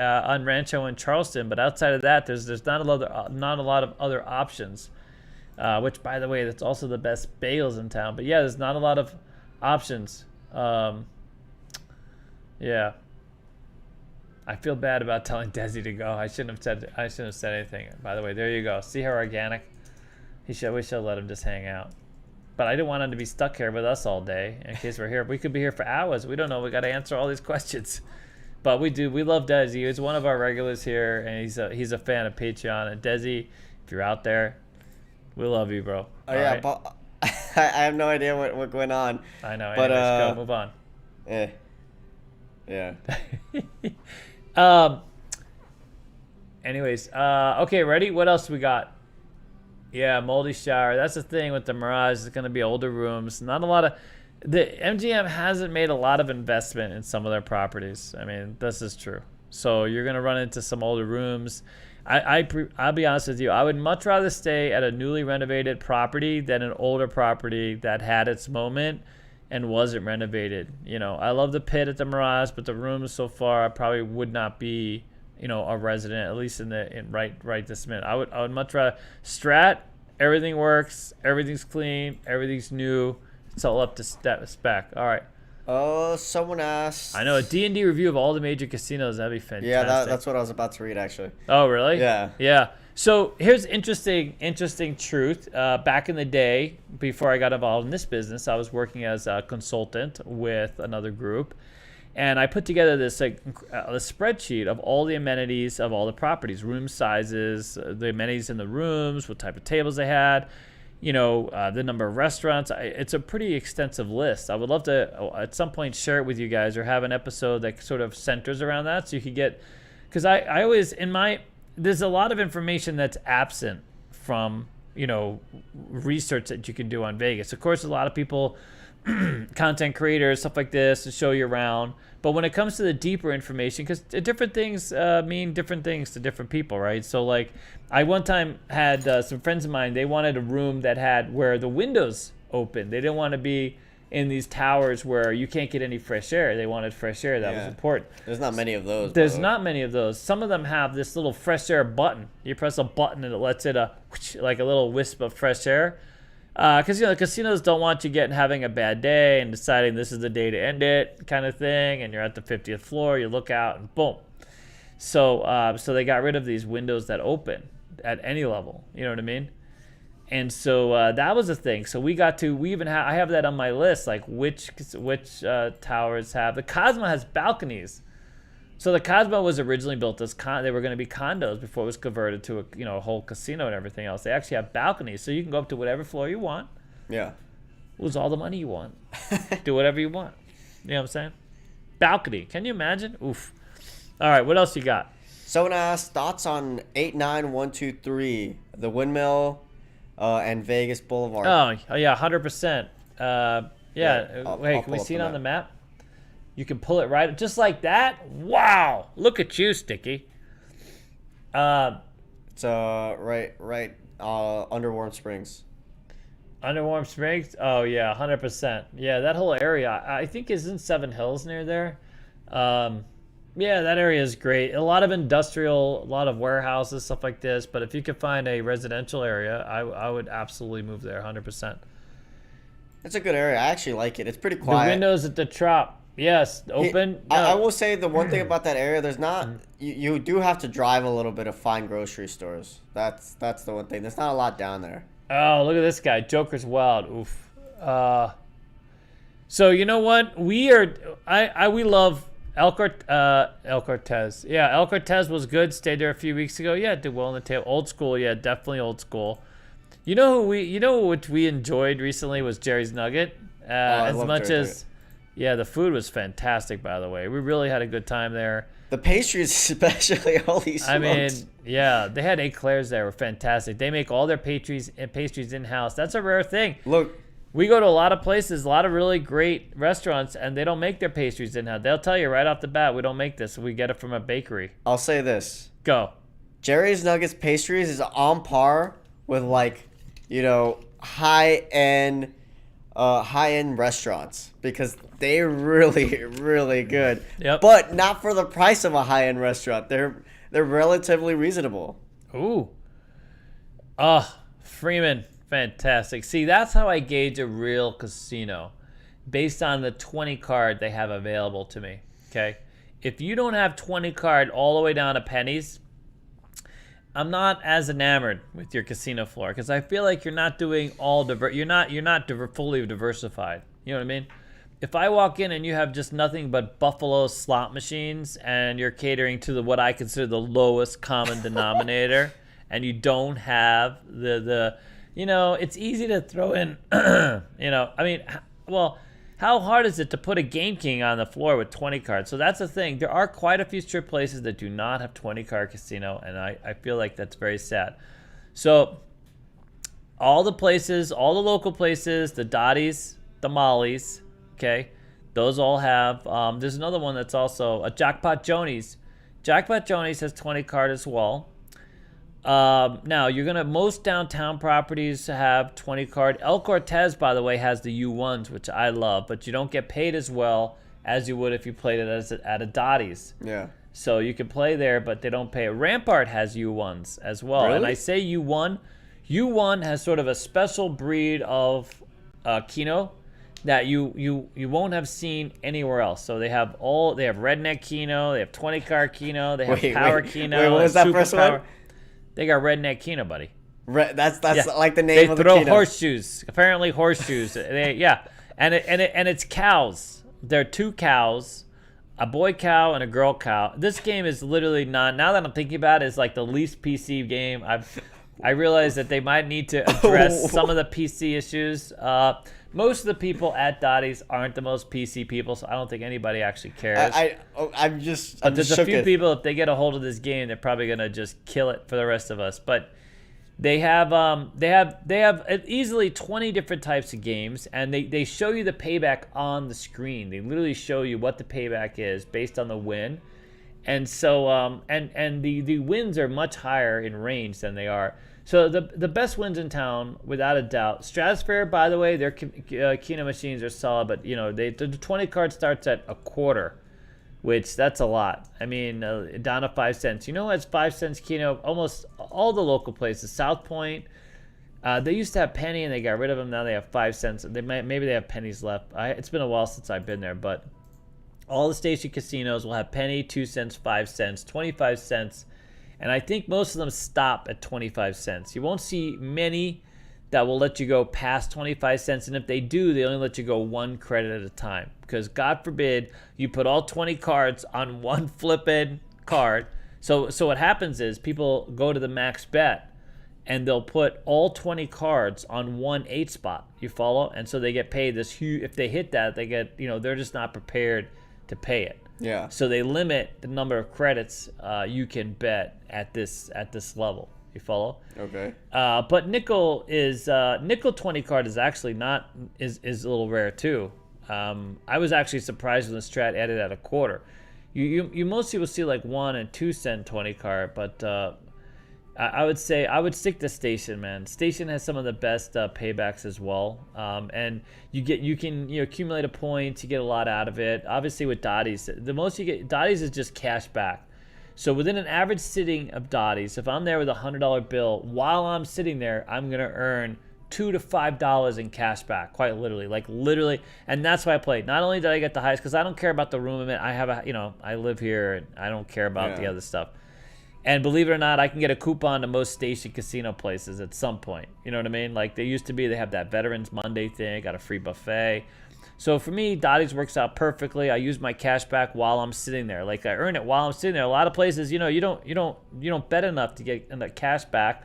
in Charleston, but outside of that, there's not a lot of other options. Which, by the way, that's also the best bagels in town. But yeah, there's not a lot of options. Yeah. I feel bad about telling Desi to go. I shouldn't have said anything. By the way, there you go. See how organic? We should let him just hang out. But I didn't want him to be stuck here with us all day in case we're here. We could be here for hours. We don't know. We got to answer all these questions. But we do. We love Desi. He's one of our regulars here, and he's a fan of Patreon. And Desi, if you're out there, we love you, bro. Oh yeah, right? But I have no idea what went on. I know. But anyways, go move on. Yeah. Anyways, okay, ready? What else we got? Yeah, moldy shower. That's the thing with the Mirage. It's going to be older rooms. Not a lot of... The MGM hasn't made a lot of investment in some of their properties. I mean, this is true. So you're going to run into some older rooms. I'll be honest with you. I would much rather stay at a newly renovated property than an older property that had its moment and wasn't renovated. You know, I love the pit at the Mirage, but the rooms so far, I probably would not be, you know, a resident, at least right this minute. I would much rather Strat. Everything works, everything's clean, everything's new. It's all up to spec. All right. Oh, someone asked. I know a D&D review of all the major casinos. That'd be fantastic. Yeah, that's what I was about to read actually. Oh, really? Yeah. Yeah. So here's interesting truth. Back in the day, before I got involved in this business, I was working as a consultant with another group, and I put together this a spreadsheet of all the amenities of all the properties, room sizes, the amenities in the rooms, what type of tables they had, the number of restaurants. It's a pretty extensive list. I would love to at some point share it with you guys or have an episode that sort of centers around that, so you could get, because I always there's a lot of information that's absent from, research that you can do on Vegas. Of course, a lot of people, content creators, stuff like this, to show you around. But when it comes to the deeper information, because different things mean different things to different people, right? So, like, I one time had some friends of mine, they wanted a room that had where the windows open. They didn't want to be in these towers where you can't get any fresh air. They wanted fresh air. That was important. There's not many of those. There's not many of those. Some of them have this little fresh air button. You press a button and it lets it like a little wisp of fresh air. Because the casinos don't want you having a bad day and deciding this is the day to end it, kind of thing. And you're at the 50th floor. You look out and boom. So they got rid of these windows that open at any level. You know what I mean? And so that was a thing. So I have that on my list, like which towers have. The Cosmo has balconies. So the Cosmo was originally built as they were going to be condos before it was converted to a whole casino and everything else. They actually have balconies, so you can go up to whatever floor you want. Yeah. Lose all the money you want. Do whatever you want. You know what I'm saying? Balcony. Can you imagine? Oof. All right, what else you got? Someone asked thoughts on 89123, the windmill. And Vegas Boulevard. Oh yeah, 100%. Wait, can we see it on the map? You can pull it right, just like that. Wow, look at you, Sticky. It's right under Warm Springs. Under Warm Springs? Oh yeah, 100%. Yeah, that whole area, I think, is in Seven Hills near there. Yeah, that area is great. A lot of industrial, a lot of warehouses, stuff like this. But if you could find a residential area, I would absolutely move there, 100%. It's a good area. I actually like it. It's pretty quiet. The windows at the Trop, yes, open. I will say the one thing about that area, there's not. You do have to drive a little bit to find grocery stores. That's the one thing. There's not a lot down there. Oh, look at this guy, Joker's Wild. Oof. So you know what? We love El Cortez. Yeah, El Cortez was good. Stayed there a few weeks ago. Yeah, did well on the table. Old school. Yeah, definitely old school. You know what we enjoyed recently was Jerry's Nugget. As much as, yeah, the food was fantastic. By the way, we really had a good time there. The pastries, especially, holy smokes. I mean, yeah, they had eclairs there. Were fantastic. They make all their pastries in house. That's a rare thing. Look. We go to a lot of places, a lot of really great restaurants, and they don't make their pastries in-house. They'll tell you right off the bat, we don't make this. We get it from a bakery. I'll say this. Go. Jerry's Nuggets pastries is on par with, high-end restaurants because they're really, really good. Yep. But not for the price of a high-end restaurant. They're relatively reasonable. Ooh. Freeman. Fantastic. See, that's how I gauge a real casino, based on the 20 card they have available to me. Okay, if you don't have 20 card all the way down to pennies, I'm not as enamored with your casino floor because I feel like you're not doing you're not fully diversified. You know what I mean? If I walk in and you have just nothing but Buffalo slot machines and you're catering to what I consider the lowest common denominator, and you don't have the it's easy to throw in, how hard is it to put a Game King on the floor with 20 cards? So that's the thing. There are quite a few strip places that do not have 20 card casino, and I feel like that's very sad. So all the local places, the Dotties, the Mollies, okay, those all have, there's another one that's also a Jackpot Jonies. Jackpot Jonies has 20 card as well. Now most downtown properties have 20 card. El Cortez, by the way, has the U1s, which I love, but you don't get paid as well as you would if you played it at a Dottie's. Yeah. So you can play there, but they don't pay. Rampart has U1s as well. Really? And I say U1 has sort of a special breed of Keno that you won't have seen anywhere else. So they have redneck Keno, they have 20 card Keno, they have power Keno. Wait, what was that first one? They got redneck Keno, buddy. That's Yeah. like the name They of the throw Keno. horseshoes. Apparently horseshoes. And it's cows. There are 2 cows, a boy cow and a girl cow. This game is literally not. Now that I'm thinking about it, it's like the least PC game. I realize that they might need to address some of the PC issues. Most of the people at Dottie's aren't the most PC people, so I don't think anybody actually cares. I'm There's a few people, if they get a hold of this game, they're probably gonna just kill it for the rest of us. But they have easily 20 different types of games, and they show you the payback on the screen. They literally show you what the payback is based on the win, and so and the wins are much higher in range than they are. So the best wins in town, without a doubt. Stratosphere, by the way, their Keno machines are solid, but the 20 card starts at a quarter, which that's a lot. I mean, down to 5 cents. You know who has 5 cents Keno? Almost all the local places. South Point, they used to have penny and they got rid of them. Now they have 5 cents. Maybe they have pennies left. It's been a while since I've been there, but all the station casinos will have penny, 2 cents, 5 cents, 25 cents. And I think most of them stop at 25 cents. You won't see many that will let you go past 25 cents. And if they do, they only let you go 1 credit at a time. Because God forbid you put all 20 cards on one flippin' card. So what happens is people go to the max bet and they'll put all 20 cards on one 8 spot. You follow? And so they get paid this huge. If they hit that, they get, they're just not prepared to pay it. Yeah. So they limit the number of credits you can bet at this level. You follow? Okay. But nickel 20 card is actually is a little rare too. I was actually surprised when the strat added at a quarter. You mostly will see like 1 and 2 cent 20 card, but I would say I would stick to Station, man. Station has some of the best paybacks as well, and you can accumulate a point, you get a lot out of it. Obviously with Dottie's, the most you get Dottie's is just cash back. So within an average sitting of Dottie's, if I'm there with a $100 bill, while I'm sitting there, I'm gonna earn $2 to $5 in cash back, quite literally, and that's why I played. Not only did I get the highest, because I don't care about the room limit. I have I live here, and I don't care about the other stuff. And believe it or not, I can get a coupon to most station casino places at some point. You know what I mean? Like they used to be, they have that Veterans Monday thing, got a free buffet. So for me, Dottie's works out perfectly. I use my cash back while I'm sitting there. Like I earn it while I'm sitting there. A lot of places, you don't bet enough to get the cash back.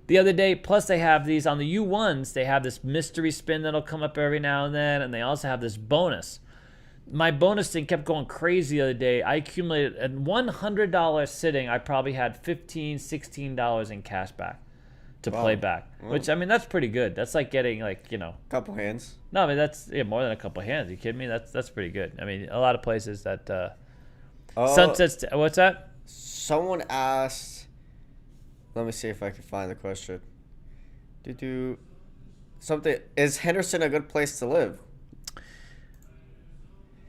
The other day, plus they have these on the U1s, they have this mystery spin that'll come up every now and then, and they also have this bonus. My bonus thing kept going crazy the other day. I accumulated at $100 sitting. I probably had $15, $16 in cash back to play back, which I mean that's pretty good. That's like getting Couple hands. No, I mean that's more than a couple hands. Are you kidding me? That's pretty good. I mean a lot of places that Sunsets. What's that? Someone asked. Let me see if I can find the question. Something is Henderson a good place to live?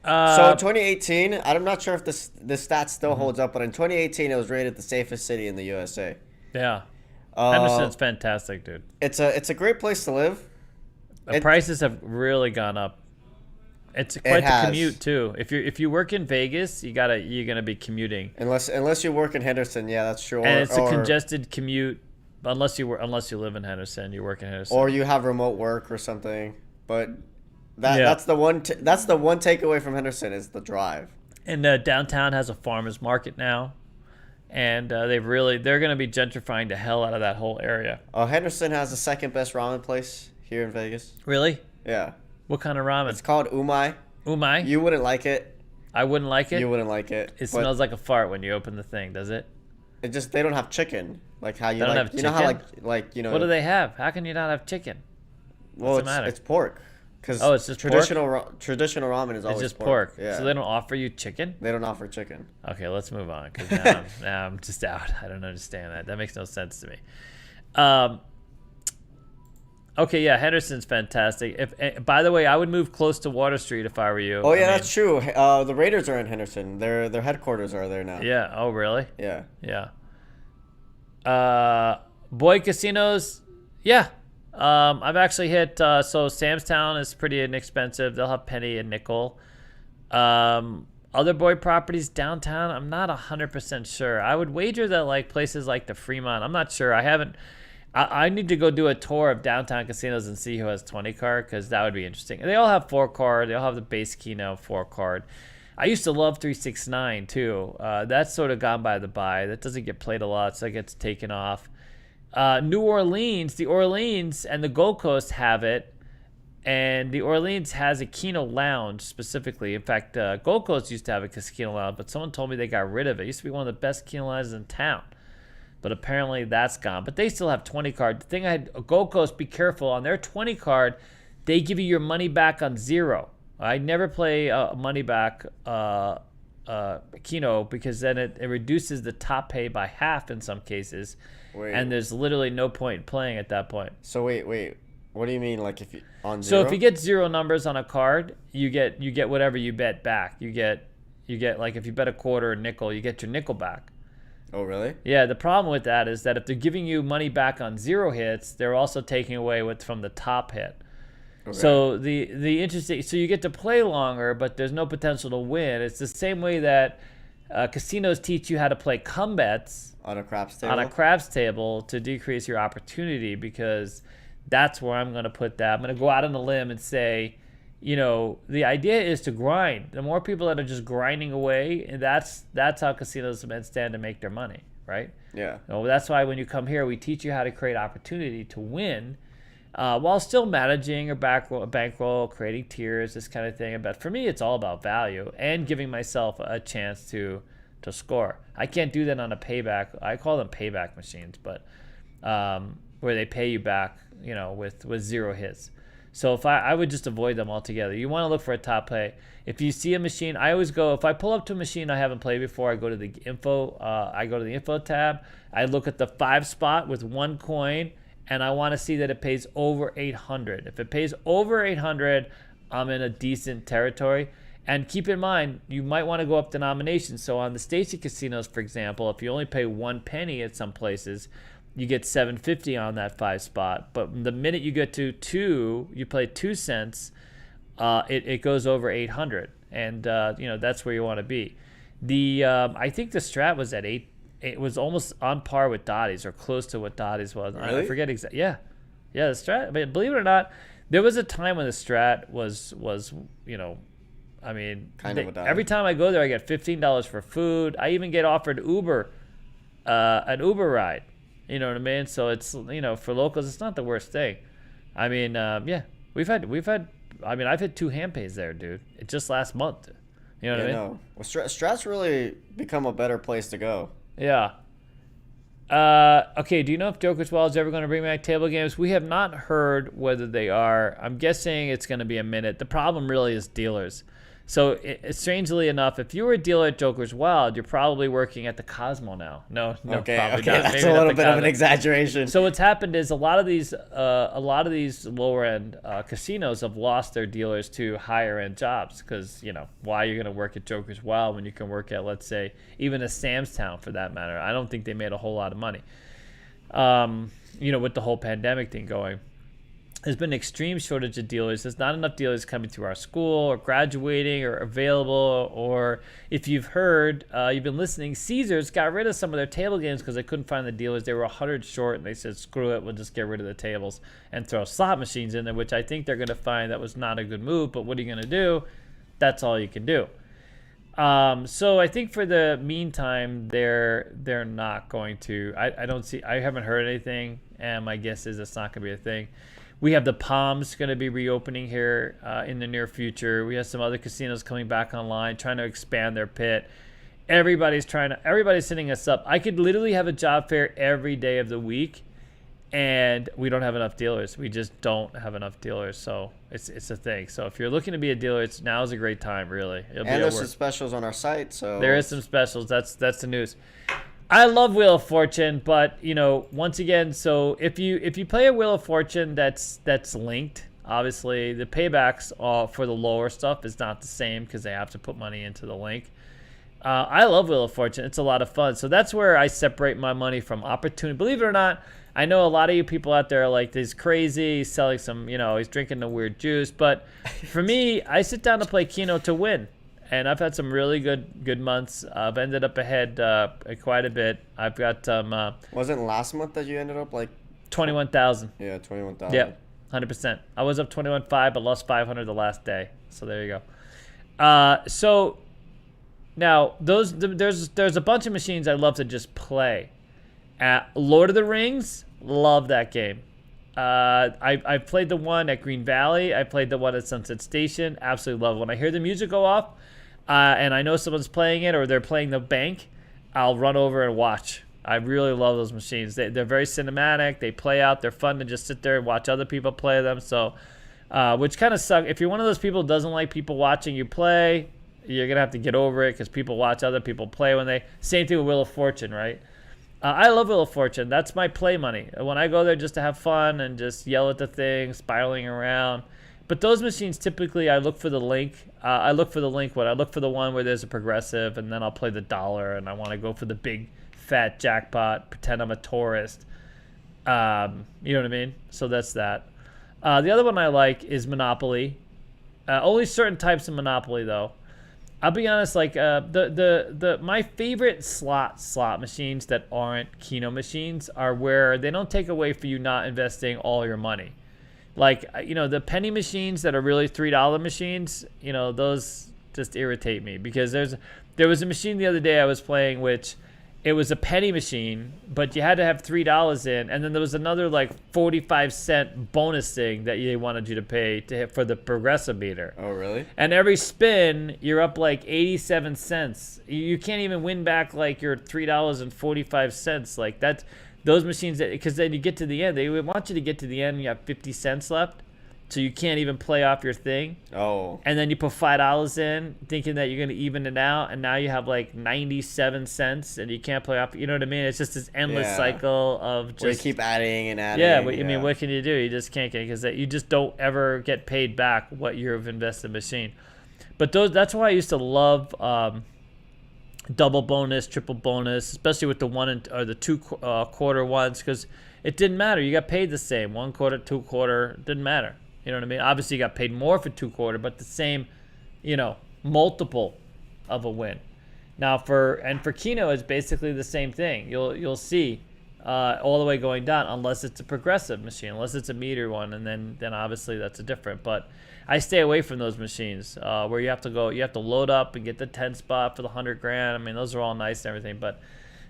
So in 2018, I'm not sure if this stat still holds up, but in 2018 it was rated the safest city in the USA. Yeah, Henderson's fantastic, dude. It's a great place to live. The prices have really gone up. It's quite the commute too. If you work in Vegas, you're gonna be commuting. Unless you work in Henderson, yeah, that's true. And it's a congested commute. Unless you live in Henderson, you work in Henderson. Or you have remote work or something, but. That's the one takeaway from Henderson is the drive. And downtown has a farmers market now, and they're going to be gentrifying the hell out of that whole area. Henderson has the second best ramen place here in Vegas. Really? Yeah. What kind of ramen? It's called Umai. Umai? You wouldn't like it. I wouldn't like it? You wouldn't like it. It smells like a fart when you open the thing, does it? They don't have chicken. Like how you they don't have you chicken? know how What do they have? How can you not have chicken? Well, What's the matter? It's pork. Because it's just traditional ramen is always just pork. Yeah. So they don't offer you chicken? They don't offer chicken. Okay, let's move on because now I'm just out. I don't understand that. That makes no sense to me. Okay, yeah, Henderson's fantastic. By the way, I would move close to Water Street if I were you. Oh yeah, that's true. The Raiders are in Henderson. Their headquarters are there now. Yeah. Oh really? Yeah. Yeah. Boy casinos. Yeah. I've actually hit so Sam's Town is pretty inexpensive. They'll have penny and nickel. Other boy properties downtown, I'm not 100% sure. I would wager that like places like the Fremont, I'm not sure. I need to go do a tour of downtown casinos and see who has 20 card, because that would be interesting. They all have 4 card. They all have the base Keno 4 card. I used to love 369 too. That's sort of gone by the by. That doesn't get played a lot, so it gets taken off. New Orleans, the Orleans and the Gold Coast have it. And the Orleans has a Keno Lounge specifically. In fact, Gold Coast used to have a Keno Lounge, but someone told me they got rid of it. It used to be one of the best Keno Lounges in town. But apparently that's gone. But they still have 20 card. The thing I had, Gold Coast, be careful. On their 20 card, they give you your money back on zero. I never play money back Keno, because then it reduces the top pay by half in some cases. Wait. And there's literally no point in playing at that point. So wait. What do you mean, like if you on So zero? if you get 0 numbers on a card, you get whatever you bet back. You get like if you bet a quarter or nickel, you get your nickel back. Oh really? Yeah. The problem with that is that if they're giving you money back on 0 hits, they're also taking away what's from the top hit. Okay. So the interesting, so you get to play longer, but there's no potential to win. It's the same way that casinos teach you how to play come bets On a craps table? on a craps table to decrease your opportunity, because that's where I'm going to put that. I'm going to go out on a limb and say, the idea is to grind. The more people that are just grinding away, and that's how casinos stand to make their money, right? Yeah. That's why when you come here, we teach you how to create opportunity to win, while still managing or bankroll, creating tiers, this kind of thing. But for me, it's all about value and giving myself a chance to score. I can't do that on a payback. I call them payback machines, but where they pay you back, with 0 hits. So if I would just avoid them altogether. You want to look for a top play. If you see a machine, I always go, if I pull up to a machine I haven't played before, I go to the info. I go to the info tab. I look at the 5 spot with 1 coin, and I want to see that it pays over 800. If it pays over 800, I'm in a decent territory. And keep in mind, you might want to go up denominations. So on the station casinos, for example, if you only pay 1 penny at some places, you get $7.50 on that 5 spot. But the minute you get to 2, you play 2 cents, it goes over 800, and that's where you want to be. I think the strat was at 8. It was almost on par with Dottie's, or close to what Dottie's was. Really? I forget exactly. Yeah, the strat. I mean, believe it or not, there was a time when the strat was I mean, kind of a dime. Every time I go there, I get $15 for food. I even get offered an Uber ride. You know what I mean? So it's, for locals, it's not the worst thing. I mean, we've had. I mean, I've had 2 hand pays there, dude. It just last month. You know what I mean? No. Well, Strat's really become a better place to go. Yeah. Okay, do you know if Joker's Well is ever going to bring back table games? We have not heard whether they are. I'm guessing it's going to be a minute. The problem really is dealers. So, strangely enough, if you were a dealer at Joker's Wild, you're probably working at the Cosmo now. No, Okay, probably not. that's Maybe a not little the bit of an Cosmo. exaggeration. So what's happened is a lot of these lower end casinos have lost their dealers to higher end jobs, because why are you going to work at Joker's Wild when you can work at, let's say, even a Sam's Town for that matter? I don't think they made a whole lot of money. With the whole pandemic thing going. There's been an extreme shortage of dealers. There's not enough dealers coming through our school or graduating or available. Or if you've heard, you've been listening, Caesars got rid of some of their table games because they couldn't find the dealers. They were 100 short, and they said, screw it, we'll just get rid of the tables and throw slot machines in there, which I think they're going to find that was not a good move. But what are you going to do? That's all you can do. So I think for the meantime, they're not going to. I haven't heard anything, and my guess is it's not going to be a thing. We have the Palms going to be reopening here in the near future. We have some other casinos coming back online, trying to expand their pit. Everybody's hitting us up. I could literally have a job fair every day of the week, and we don't have enough dealers. We just don't have enough dealers, so it's a thing. So if you're looking to be a dealer, now is a great time, really. And there's some specials on our site, so there is some specials. That's the news. I love Wheel of Fortune, but once again, so if you play a Wheel of Fortune that's linked, obviously the paybacks for the lower stuff is not the same because they have to put money into the link. I love Wheel of Fortune. It's a lot of fun. So that's where I separate my money from opportunity. Believe it or not, I know a lot of you people out there are like, he's crazy, he's selling some, he's drinking the weird juice. But for me, I sit down to play Keno to win. and I've had some really good months. I've ended up ahead quite a bit. I've got Wasn't last month that you ended up like 21,000. Yeah, 21,000. Yeah, 100%. I was up 21.5, but lost 500 the last day. So there you go. So now there's a bunch of machines I love to just play. Lord of the Rings, love that game. I played the one at Green Valley. I played the one at Sunset Station. Absolutely love it. When I hear the music go off, and I know someone's playing it or they're playing the bank, I'll run over and watch. I really love those machines. They're very cinematic. They play out. They're fun to just sit there and watch other people play them. So, which kind of sucks. If you're one of those people who doesn't like people watching you play, you're going to have to get over it because people watch other people play when they... Same thing with Wheel of Fortune, right? I love Wheel of Fortune. That's my play money. When I go there just to have fun and just yell at the thing, spiraling around. But those machines, typically, I look for the link. I look for the link one. I look for the one where there's a progressive, and then I'll play the dollar, and I want to go for the big, fat jackpot, pretend I'm a tourist. You know what I mean? So that's that. The other one I like is Monopoly. Only certain types of Monopoly, though. I'll be honest, like my favorite slot machines that aren't Keno machines are where they don't take away for you not investing all your money. Like, you know, the penny machines that are really $3 machines, you know, those just irritate me because there was a machine the other day I was playing which it was a penny machine, but you had to have $3 in, and then there was another like 45-cent bonus thing that they wanted you to pay to hit for the progressive meter. Oh, really? And every spin, you're up like 87 cents. You can't even win back like your $3.45. Like that's those machines because then you get to the end, they want you to get to the end and you have 50 cents left. So you can't even play off your thing. Oh. And then you put $5 in, thinking that you're going to even it out, and now you have like 97 cents, and you can't play off. You know what I mean? It's just this endless cycle of just... Where you keep adding and adding. Yeah, but I mean, what can you do? You just can't get... Because you just don't ever get paid back what you've invested in the machine. But that's why I used to love double bonus, triple bonus, especially with the or the two quarter ones, because it didn't matter. You got paid the same. 1 quarter, 2 quarter, didn't matter. You know what I mean? Obviously, you got paid more for 2 quarter, but the same, you know, multiple of a win. Now, for Keno, it's basically the same thing. You'll see all the way going down, unless it's a progressive machine, unless it's a meter one, and then obviously that's a different. But I stay away from those machines where you have to load up and get the 10 spot for the 100 grand. I mean, those are all nice and everything, but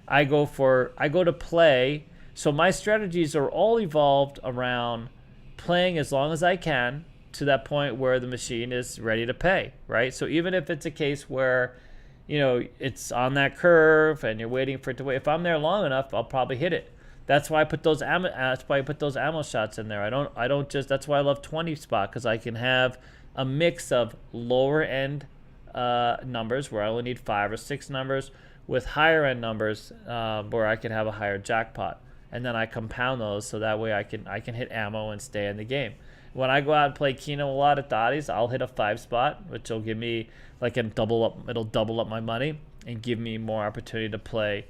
I go to play. So my strategies are all evolved around playing as long as I can to that point where the machine is ready to pay, right? So even if it's a case where, you know, it's on that curve and you're waiting for it to wait, if I'm there long enough, I'll probably hit it. That's why I put those ammo shots in there. I don't just, that's why I love 20 spot, because I can have a mix of lower end numbers where I only need 5 or 6 numbers with higher end numbers where I can have a higher jackpot. And then I compound those so that way I can hit ammo and stay in the game. When I go out and play Keno a lot at Dottie's, I'll hit a 5 spot, which will give me like it'll double up my money and give me more opportunity to play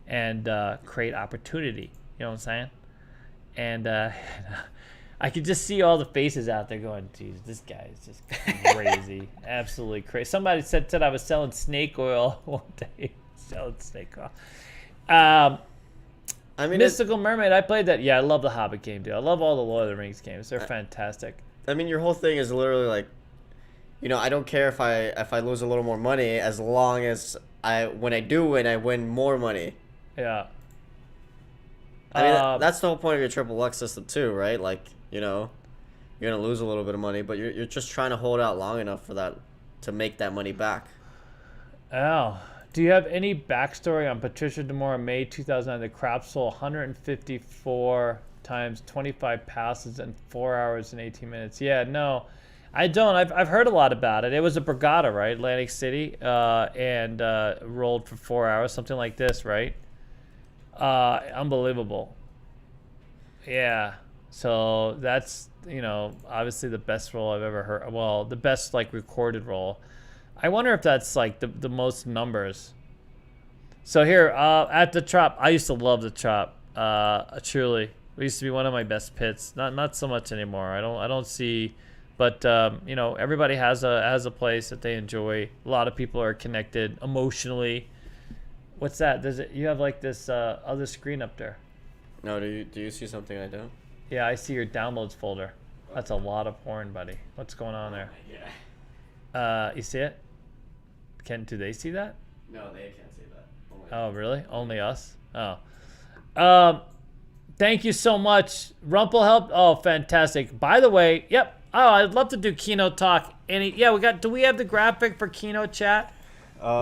and create opportunity. You know what I'm saying? And I could just see all the faces out there going, "Geez, this guy is just crazy, absolutely crazy." Somebody said I was selling snake oil one day. Selling snake oil. I mean, Mystical Mermaid, I played that. Yeah, I love the Hobbit game, dude. I love all the Lord of the Rings games. They're fantastic. I mean, your whole thing is literally like, you know, I don't care if I lose a little more money as long as when I do win, I win more money. Yeah. I mean, that's the whole point of your triple luck system too, right? Like, you know, you're gonna lose a little bit of money, but you're just trying to hold out long enough for that to make that money back. Oh. Do you have any backstory on Patricia DeMora, May 2009? The crap sold 154 times 25 passes in 4 hours and 18 minutes. Yeah, no, I don't. I've heard a lot about it. It was a Brigada, right? Atlantic City, and rolled for 4 hours, something like this, right? Unbelievable. Yeah. So that's, you know, obviously the best roll I've ever heard. Well, the best like recorded roll. I wonder if that's like the most numbers. So here at the Trop, I used to love the Trop. Truly, it used to be one of my best pits. Not so much anymore. I don't see But you know, everybody has a place that they enjoy. A lot of people are connected emotionally. What's that? You have like this other screen up there? No, do you see something I don't? Yeah, I see your downloads folder. That's a lot of porn, buddy. What's going on there? Yeah. You see it? Do they see that? No, they can't see that. Oh, really? Only us? Oh. Thank you so much. Rumpel helped. Oh, fantastic. By the way, yep. Oh, I'd love to do Keno talk. Do we have the graphic for Keno chat?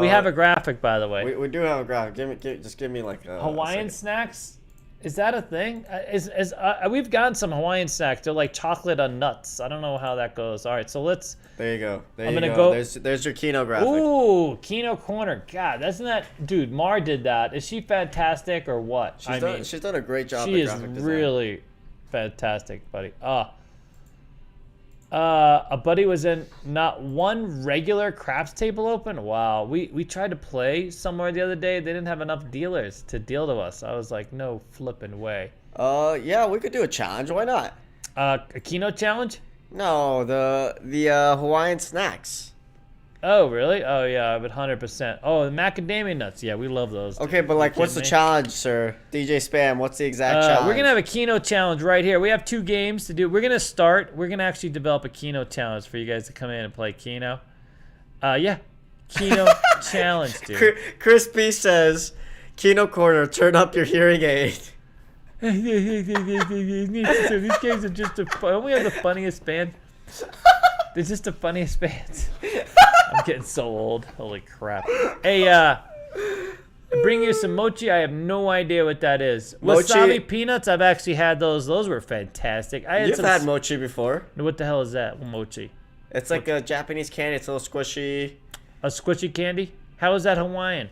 We have a graphic, by the way. We do have a graphic. Just give me like a Hawaiian snacks? Is that a thing? We've gotten some Hawaiian snacks. They're like chocolate on nuts. I don't know how that goes. All right, so let's. There you go. I'm gonna go. There's your Keno graphic. Ooh, Keno corner. God, doesn't that dude? Mar did that. Is she fantastic or what? She's done a great job. She is really fantastic, buddy. A buddy was in not one regular craps table open. Wow, we tried to play somewhere the other day. They didn't have enough dealers to deal to us. I was like, no flipping way. Yeah, we could do a challenge. Why not? A Keno challenge? No, the Hawaiian snacks. Oh, really? Oh, yeah, but 100%. Oh, the macadamia nuts. Yeah, we love those. Okay, but like, what's the challenge, sir? DJ Spam, what's the exact challenge? We're going to have a Keno challenge right here. We have 2 games to do. We're going to actually develop a Keno challenge for you guys to come in and play Keno. Yeah, Keno challenge, dude. Chris B says, Keno Corner, turn up your hearing aid. These games are just don't we have the funniest band? They're just the funniest bands. I'm getting so old. Holy crap. Hey, bring you some mochi. I have no idea what that is. Mochi? Wasabi peanuts, I've actually had those. Those were fantastic. You've had mochi before. What the hell is that? Mochi. It's like a Japanese candy. It's a little squishy. A squishy candy? How is that Hawaiian?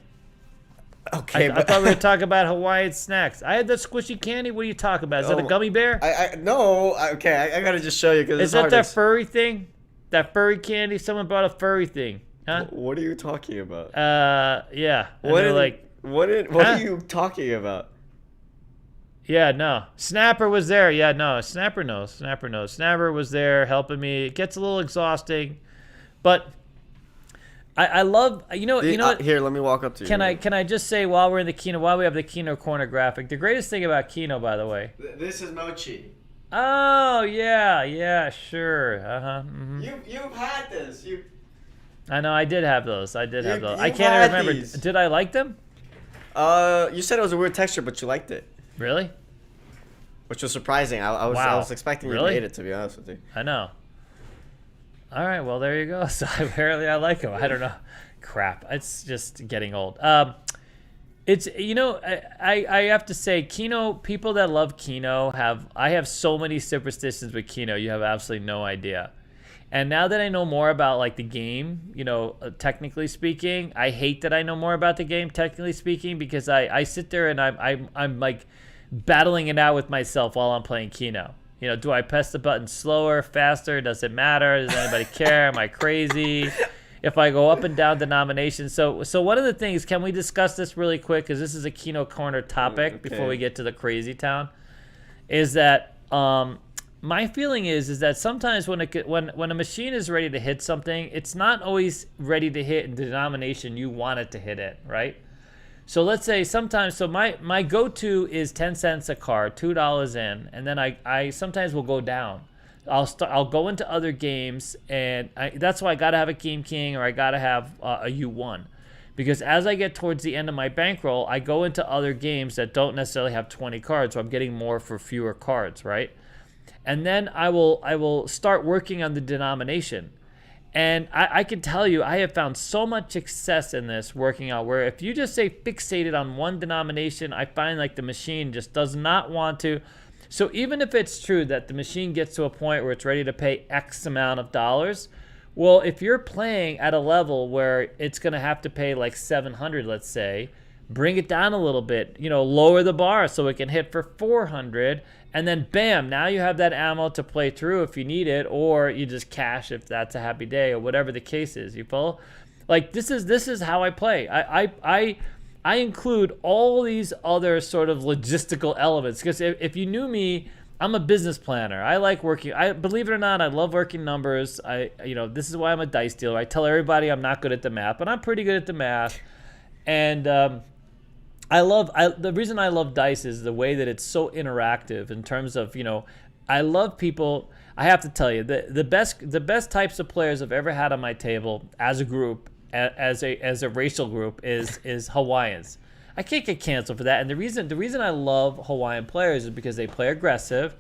Okay, I thought we were talking about Hawaiian snacks. I had that squishy candy. What are you talking about? Is that a gummy bear? No. Okay, I gotta just show you because is that that furry thing? That furry candy? Someone brought a furry thing, huh? What are you talking about? Yeah. What are you talking about? Yeah, no. Snapper was there. Yeah, no. Snapper knows. Snapper was there helping me. It gets a little exhausting, but I love Here, let me walk up to you. Can I just say while we have the Keno corner graphic, the greatest thing about Keno, by the way. This is mochi. Oh yeah, sure. Mm-hmm. You've had this. I know I did have those. I can't remember. These. Did I like them? You said it was a weird texture, but you liked it. Really? Which was surprising. I was expecting you to hate it, to be honest with you. I know. All right, well there you go. So apparently I like them. I don't know. Crap, it's just getting old. It's I have to say Keno, people that love Keno I have so many superstitions with Keno. You have absolutely no idea. And now that I know more about like the game, technically speaking, I hate that I know more about the game technically speaking because I sit there and I'm like battling it out with myself while I'm playing Keno. Do I press the button slower, faster? Does it matter? Does anybody care? Am I crazy? If I go up and down denominations. So one of the things, can we discuss this really quick? Because this is a Keno Corner topic before we get to the crazy town. Is that my feeling is that sometimes when a machine is ready to hit something, it's not always ready to hit in the denomination you want it to hit it, right? So let's say sometimes, my go-to is 10 cents a card, $2 in, and then I sometimes will go down. I'll go into other games, and that's why I gotta have a Game King or I gotta have a U1, because as I get towards the end of my bankroll, I go into other games that don't necessarily have 20 cards, so I'm getting more for fewer cards, right? And then I will start working on the denomination. And I can tell you, I have found so much success in this working out where if you just say fixated on one denomination, I find like the machine just does not want to. So even if it's true that the machine gets to a point where it's ready to pay X amount of dollars, well, if you're playing at a level where it's going to have to pay like 700, let's say, bring it down a little bit, lower the bar so it can hit for 400. And then bam, now you have that ammo to play through if you need it, or you just cash if that's a happy day, or whatever the case is. You follow? Like this is how I play. I include all these other sort of logistical elements because if you knew me I'm a business planner. I like working. I believe it or not, I love working numbers. This is why I'm a dice dealer. I tell everybody I'm not good at the math, but I'm pretty good at the math. And the reason I love dice is the way that it's so interactive in terms of, I love people. I have to tell you, the best types of players I've ever had on my table as a group, as a racial group, is Hawaiians. I can't get canceled for that. And the reason I love Hawaiian players is because they play aggressive,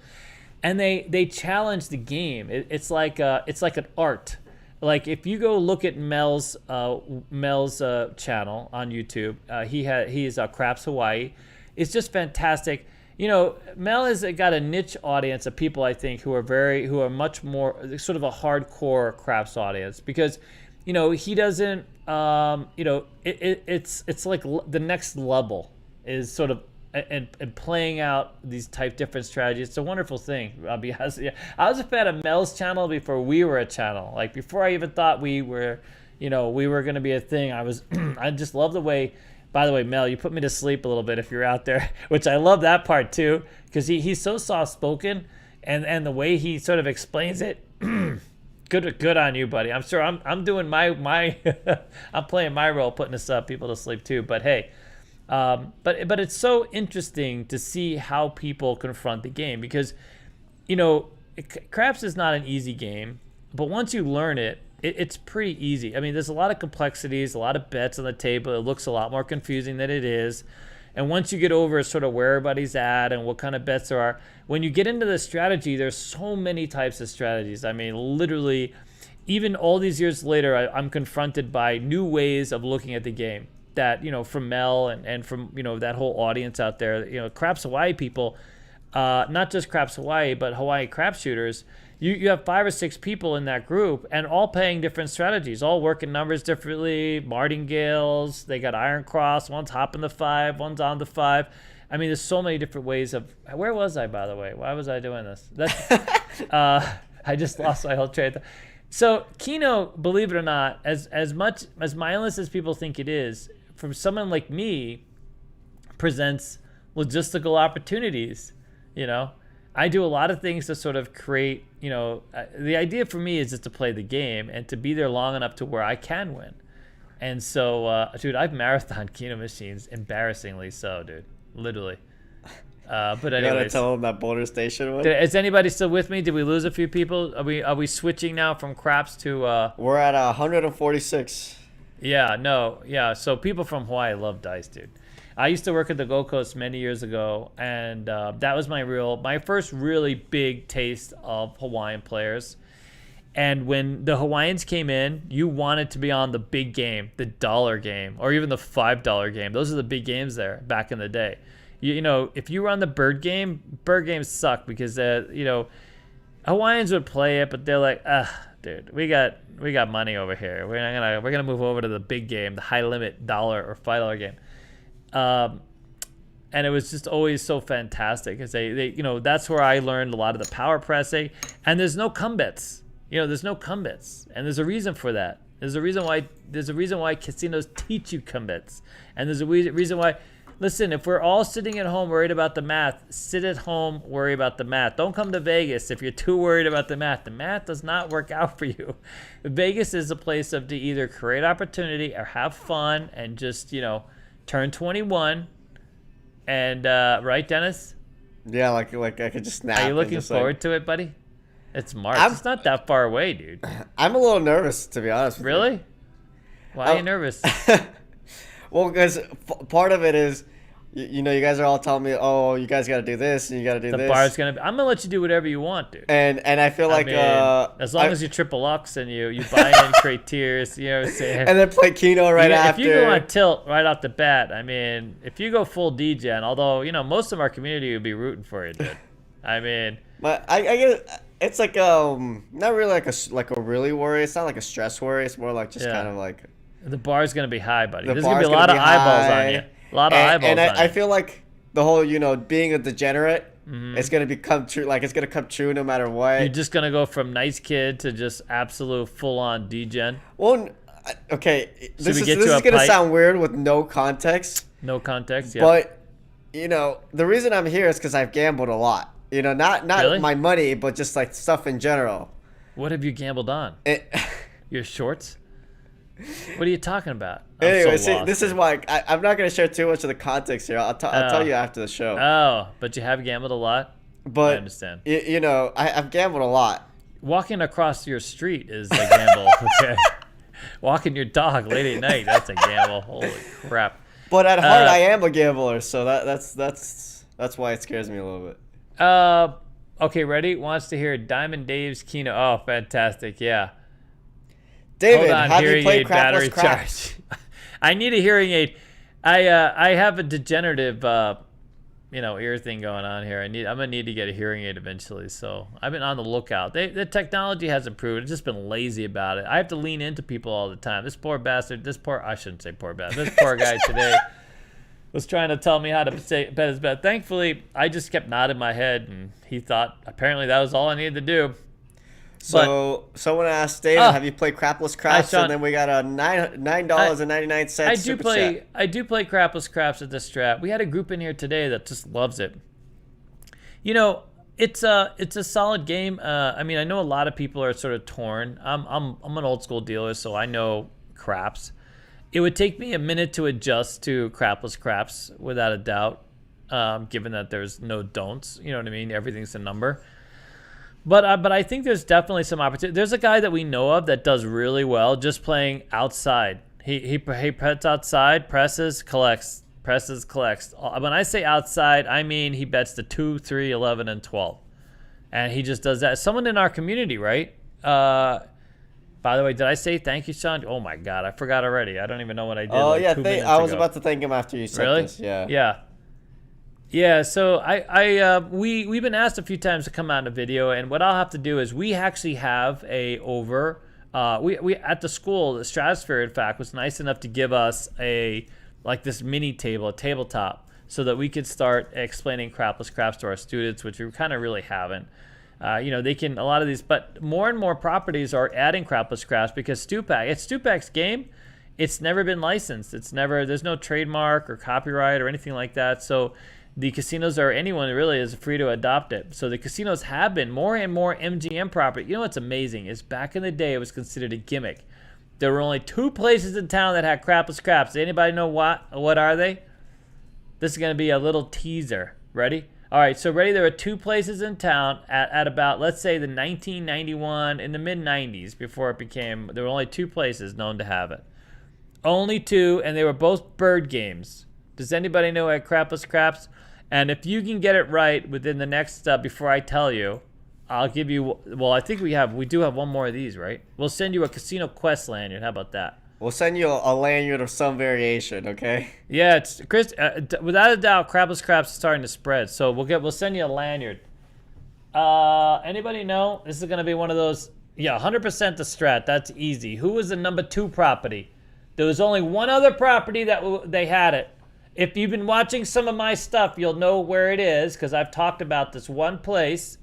and they challenge the game. It's like an art. Like if you go look at Mel's channel on YouTube, he is Craps Hawaii. It's just fantastic. Mel has got a niche audience of people, I think, who are much more sort of a hardcore craps audience, because he doesn't it's like the next level is sort of and playing out these different strategies. It's a wonderful thing. I'll be honest. Yeah, I was a fan of Mel's channel before we were a channel. Like before I even thought we were going to be a thing. I just love the way. By the way, Mel, you put me to sleep a little bit if you're out there, which I love that part too, because he's so soft spoken, and the way he sort of explains it. Good on you, buddy. I'm sure I'm doing my I'm playing my role, putting people to sleep too. But hey, but it's so interesting to see how people confront the game, because craps is not an easy game, but once you learn it, it's pretty easy. I mean, there's a lot of complexities, a lot of bets on the table. It looks a lot more confusing than it is. And once you get over sort of where everybody's at and what kind of bets there are, when you get into the strategy, there's so many types of strategies. I mean, literally, even all these years later, I'm confronted by new ways of looking at the game that, from Mel and from, that whole audience out there, Craps Hawaii people, not just Craps Hawaii, but Hawaii crap shooters. You have 5 or 6 people in that group, and all playing different strategies, all working numbers differently. Martingales, they got Iron Cross, one's hopping the 5, one's on the 5. I mean, there's so many different ways of. Where was I, by the way? Why was I doing this? I just lost my whole train of thought. So Keno, believe it or not, as much as mindless as people think it is, from someone like me, presents logistical opportunities. I do a lot of things to sort of create, the idea for me is just to play the game and to be there long enough to where I can win. And so, dude, I've marathoned Keno machines, embarrassingly so, dude, literally. But anyways, you gotta tell them that Boulder Station one. Is anybody still with me? Did we lose a few people? Are we switching now from craps to? We're at 146. Yeah, no, yeah. So people from Hawaii love dice, dude. I used to work at the Gold Coast many years ago, and that was my first really big taste of Hawaiian players. And when the Hawaiians came in, you wanted to be on the big game, the dollar game, or even the $5 game. Those are the big games there back in the day. If you were on the bird games suck, because Hawaiians would play it, but they're like, dude, we got money over here. We're gonna move over to the big game, the high limit $1 or $5 game. And it was just always so fantastic, because they that's where I learned a lot of the power pressing. And there's no come bets. There's no come bets, and there's a reason for that. There's a reason why casinos teach you come bets, and there's a reason why. Listen, if we're all sitting at home worried about the math, sit at home, worry about the math. Don't come to Vegas if you're too worried about the math. The math does not work out for you. Vegas is a place to either create opportunity or have fun and just, turn 21. And, right, Dennis? Yeah, like I could just snap. Are you looking forward to it, buddy? It's March. It's not that far away, dude. I'm a little nervous, to be honest with you. Really? Why are you nervous? Well, because part of it is, you guys are all telling me, oh, you guys got to do this and you got to do this. The bar's gonna be. I'm gonna let you do whatever you want, dude. And I feel like as long as you triple lux and you buy in, create tiers, you know what I'm saying. And then play Keno right after. If you go on tilt right off the bat, I mean, if you go full DGen, although most of our community would be rooting for you, dude. I mean, but I get it's like not really like a really worry. It's not like a stress worry. It's more like just kind of like. The bar's going to be high, buddy. There's going to be a lot of eyeballs on you. A lot of eyeballs on you. And I feel like the whole, being a degenerate, it's going to become true. Like, it's going to come true no matter what. You're just going to go from nice kid to just absolute full-on degen? Well, okay. This is going to sound weird with no context. No context, yeah. But, the reason I'm here is because I've gambled a lot. You know, not Really? my money, but just like stuff in general. What have you gambled on? It, Your shorts? What are you talking about? I'm anyway, so see, lost, this is dude. why I'm not gonna share too much of the context here. I'll tell you after the show. Oh, but you have gambled a lot? But I understand. You know, I've gambled a lot. Walking across your street is a gamble, okay? Walking your dog late at night, that's a gamble. Holy crap. But at heart, I am a gambler, so that's why it scares me a little bit. Okay, ready? Wants to hear Diamond Dave's Keno. Oh, fantastic, yeah. David, Hold on, have you hearing played aid battery crapless craps? charge. I need a hearing aid. I have a degenerative ear thing going on here. I'm gonna need to get a hearing aid eventually. So I've been on the lookout. The technology has improved. I've just been lazy about it. I have to lean into people all the time. This poor bastard. I shouldn't say poor bastard. This poor guy today was trying to tell me how to bet his bet. Thankfully, I just kept nodding my head, and he thought apparently that was all I needed to do. So someone asked David, have you played crapless craps? Sean. And then we got a $9.99 I super chat. I do play crapless craps at the Strat. We had a group in here today that just loves it. You know, it's a solid game. I mean, I know a lot of people are sort of torn. I'm an old school dealer, so I know craps. It would take me a minute to adjust to crapless craps, without a doubt, given that there's no don'ts. You know what I mean? Everything's a number. But I think there's definitely some opportunity. There's a guy that we know of that does really well just playing outside. He bets outside, presses, collects, presses, collects. When I say outside, I mean he bets the 2, 3, 11, and 12. And he just does that. Someone in our community, right? By the way, did I say thank you, Sean? Oh, my God. I forgot already. I don't even know what I did. Oh, like yeah. 2 minutes I was ago. about to thank him after you said Really? this. Yeah. Yeah. Yeah, so we've been asked a few times to come out in a video, and what I'll have to do is we actually have we at the school, the Stratosphere, in fact, was nice enough to give us this mini table, a tabletop, so that we could start explaining crapless craps to our students, which we kind of really haven't. They can, a lot of these, but more and more properties are adding crapless craps because it's Stupak's game. It's never been licensed. There's no trademark or copyright or anything like that. So the casinos or anyone really is free to adopt it. So the casinos have been more and more MGM property. You know what's amazing is back in the day it was considered a gimmick. There were only 2 places in town that had crapless craps. Does anybody know what are they? This is going to be a little teaser. Ready? All right, so ready? There were 2 places in town at about, let's say, the 1991, in the mid-90s, before it became, there were only 2 places known to have it. Only 2, and they were both bird games. Does anybody know at crapless craps? And if you can get it right within the next, before I tell you, I'll give you, well, I think we do have one more of these, right? We'll send you a Casino Quest lanyard. How about that? We'll send you a lanyard of some variation, okay? Yeah, it's Chris. Without a doubt, crapless craps is starting to spread. So we'll send you a lanyard. Anybody know? This is gonna be one of those. Yeah, 100% the Strat. That's easy. Who was the number 2 property? There was only one other property that they had it. If you've been watching some of my stuff, you'll know where it is because I've talked about this one place.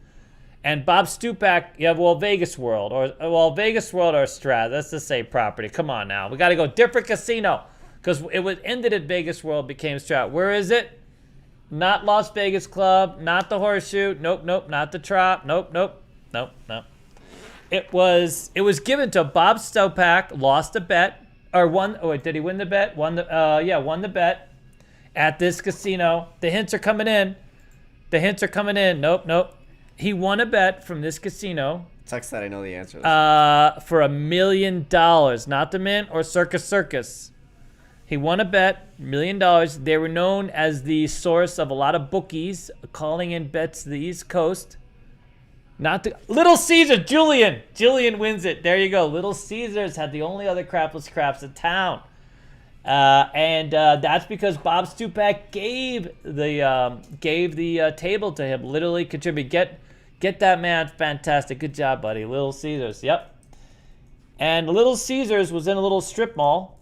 And Bob Stupak, Vegas World Vegas World or Strat. That's the same property. Come on now, we got to go different casino because it was ended at Vegas World, became Strat. Where is it? Not Las Vegas Club, not the Horseshoe. Nope. Not the Trop. Nope. It was given to Bob Stupak. Lost a bet or won. Oh wait, did he win the bet? Won the bet at this casino. The hints are coming in. Nope. He won a bet from this casino. Sucks that I know the answer. For $1 million, not the Mint or Circus. He won a bet, $1 million. They were known as the source of a lot of bookies calling in bets to the East Coast. Little Caesar, Julian wins it. There you go. Little Caesars had the only other crapless craps in town. And that's because Bob Stupak gave the table to him. Literally contribute. Get that man. Fantastic. Good job, buddy. Little Caesars. Yep. And Little Caesars was in a little strip mall.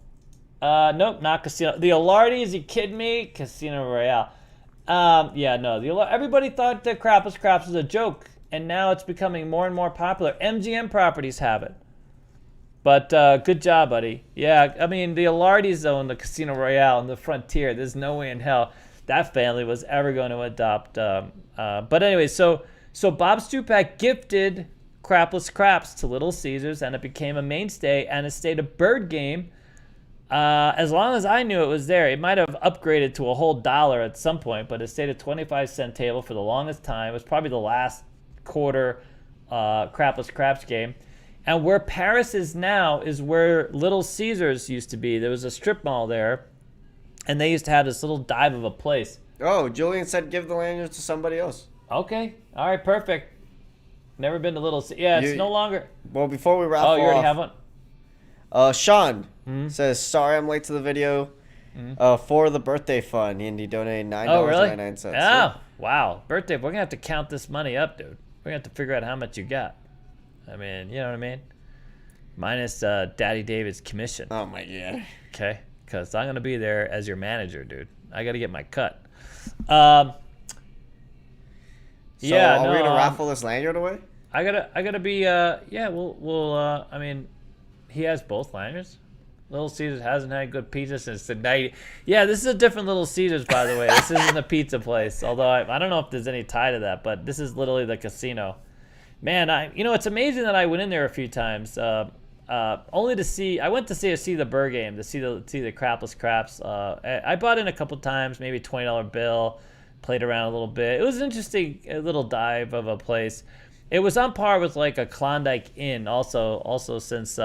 Nope, not casino. The Alardi, is you kidding me? Casino Royale. Everybody thought that crapless craps was a joke, and now it's becoming more and more popular. MGM properties have it. But good job, buddy. Yeah, I mean, the Alardi's own the Casino Royale and the Frontier. There's no way in hell. that family was ever going to adopt. But anyway, so Bob Stupak gifted crapless craps to Little Caesars, and it became a mainstay, and it stayed a bird game. As long as I knew it was there. It might have upgraded to a whole $1 at some point, but it stayed a 25-cent table for the longest time. It was probably the last quarter crapless craps game. And where Paris is now is where Little Caesars used to be. There was a strip mall there, and they used to have this little dive of a place. Oh, Julian said give the lanyards to somebody else. Okay. All right, perfect. Never been to Little Caesars. Yeah, it's no longer. Well, before we wrap off. Oh, you already have one? Sean says, sorry I'm late to the video. For the birthday fund, and he donated $9.99. Oh, really? Oh, yeah. Wow. Birthday. We're going to have to count this money up, dude. We're going to have to figure out how much you got. I mean, you know what I mean? Minus Daddy David's commission. Oh, my God. Okay? Because I'm going to be there as your manager, dude. I got to get my cut. So yeah, are we going to raffle this lanyard away? I gotta be, yeah, we'll I mean, he has both lanyards. Little Caesars hasn't had good pizza since the night. Yeah, this is a different Little Caesars, by the way. This isn't a pizza place, although I don't know if there's any tie to that, but this is literally the casino. Man, it's amazing that I went in there a few times, only to see. I went to see the Burr game, to see the crapless craps. I bought in a couple times, maybe $20 bill, played around a little bit. It was an interesting little dive of a place. It was on par with like a Klondike Inn, also since.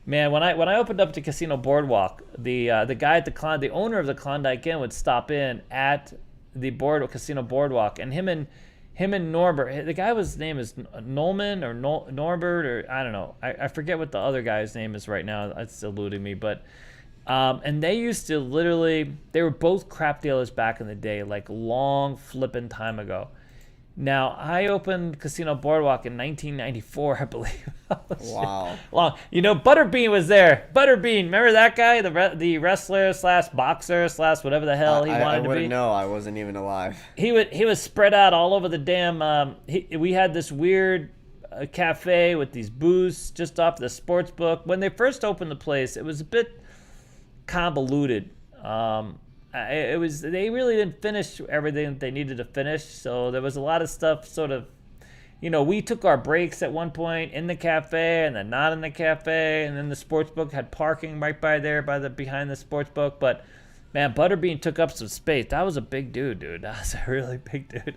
Man, when I opened up to Casino Boardwalk, the guy at the owner of the Klondike Inn would stop in at the Casino Boardwalk, and him and Norbert, the guy was name is Nolman or Norbert, or I don't know, I forget what the other guy's name is right now. It's eluding me, but and they used to literally, they were both crap dealers back in the day, like long flipping time ago. Now, I opened Casino Boardwalk in 1994, I believe. Wow. Long. Butterbean was there. Butterbean, remember that guy? The wrestler / boxer / whatever the hell he wanted to be? I wouldn't know. I wasn't even alive. He was spread out all over the damn... we had this weird cafe with these booths just off the sports book. When they first opened the place, it was a bit convoluted. They really didn't finish everything they needed to finish, so there was a lot of stuff sort of, we took our breaks at one point in the cafe and then not in the cafe, and then the sports book had parking right behind the sports book. But man, Butterbean took up some space. That was a big dude. That was a really big dude.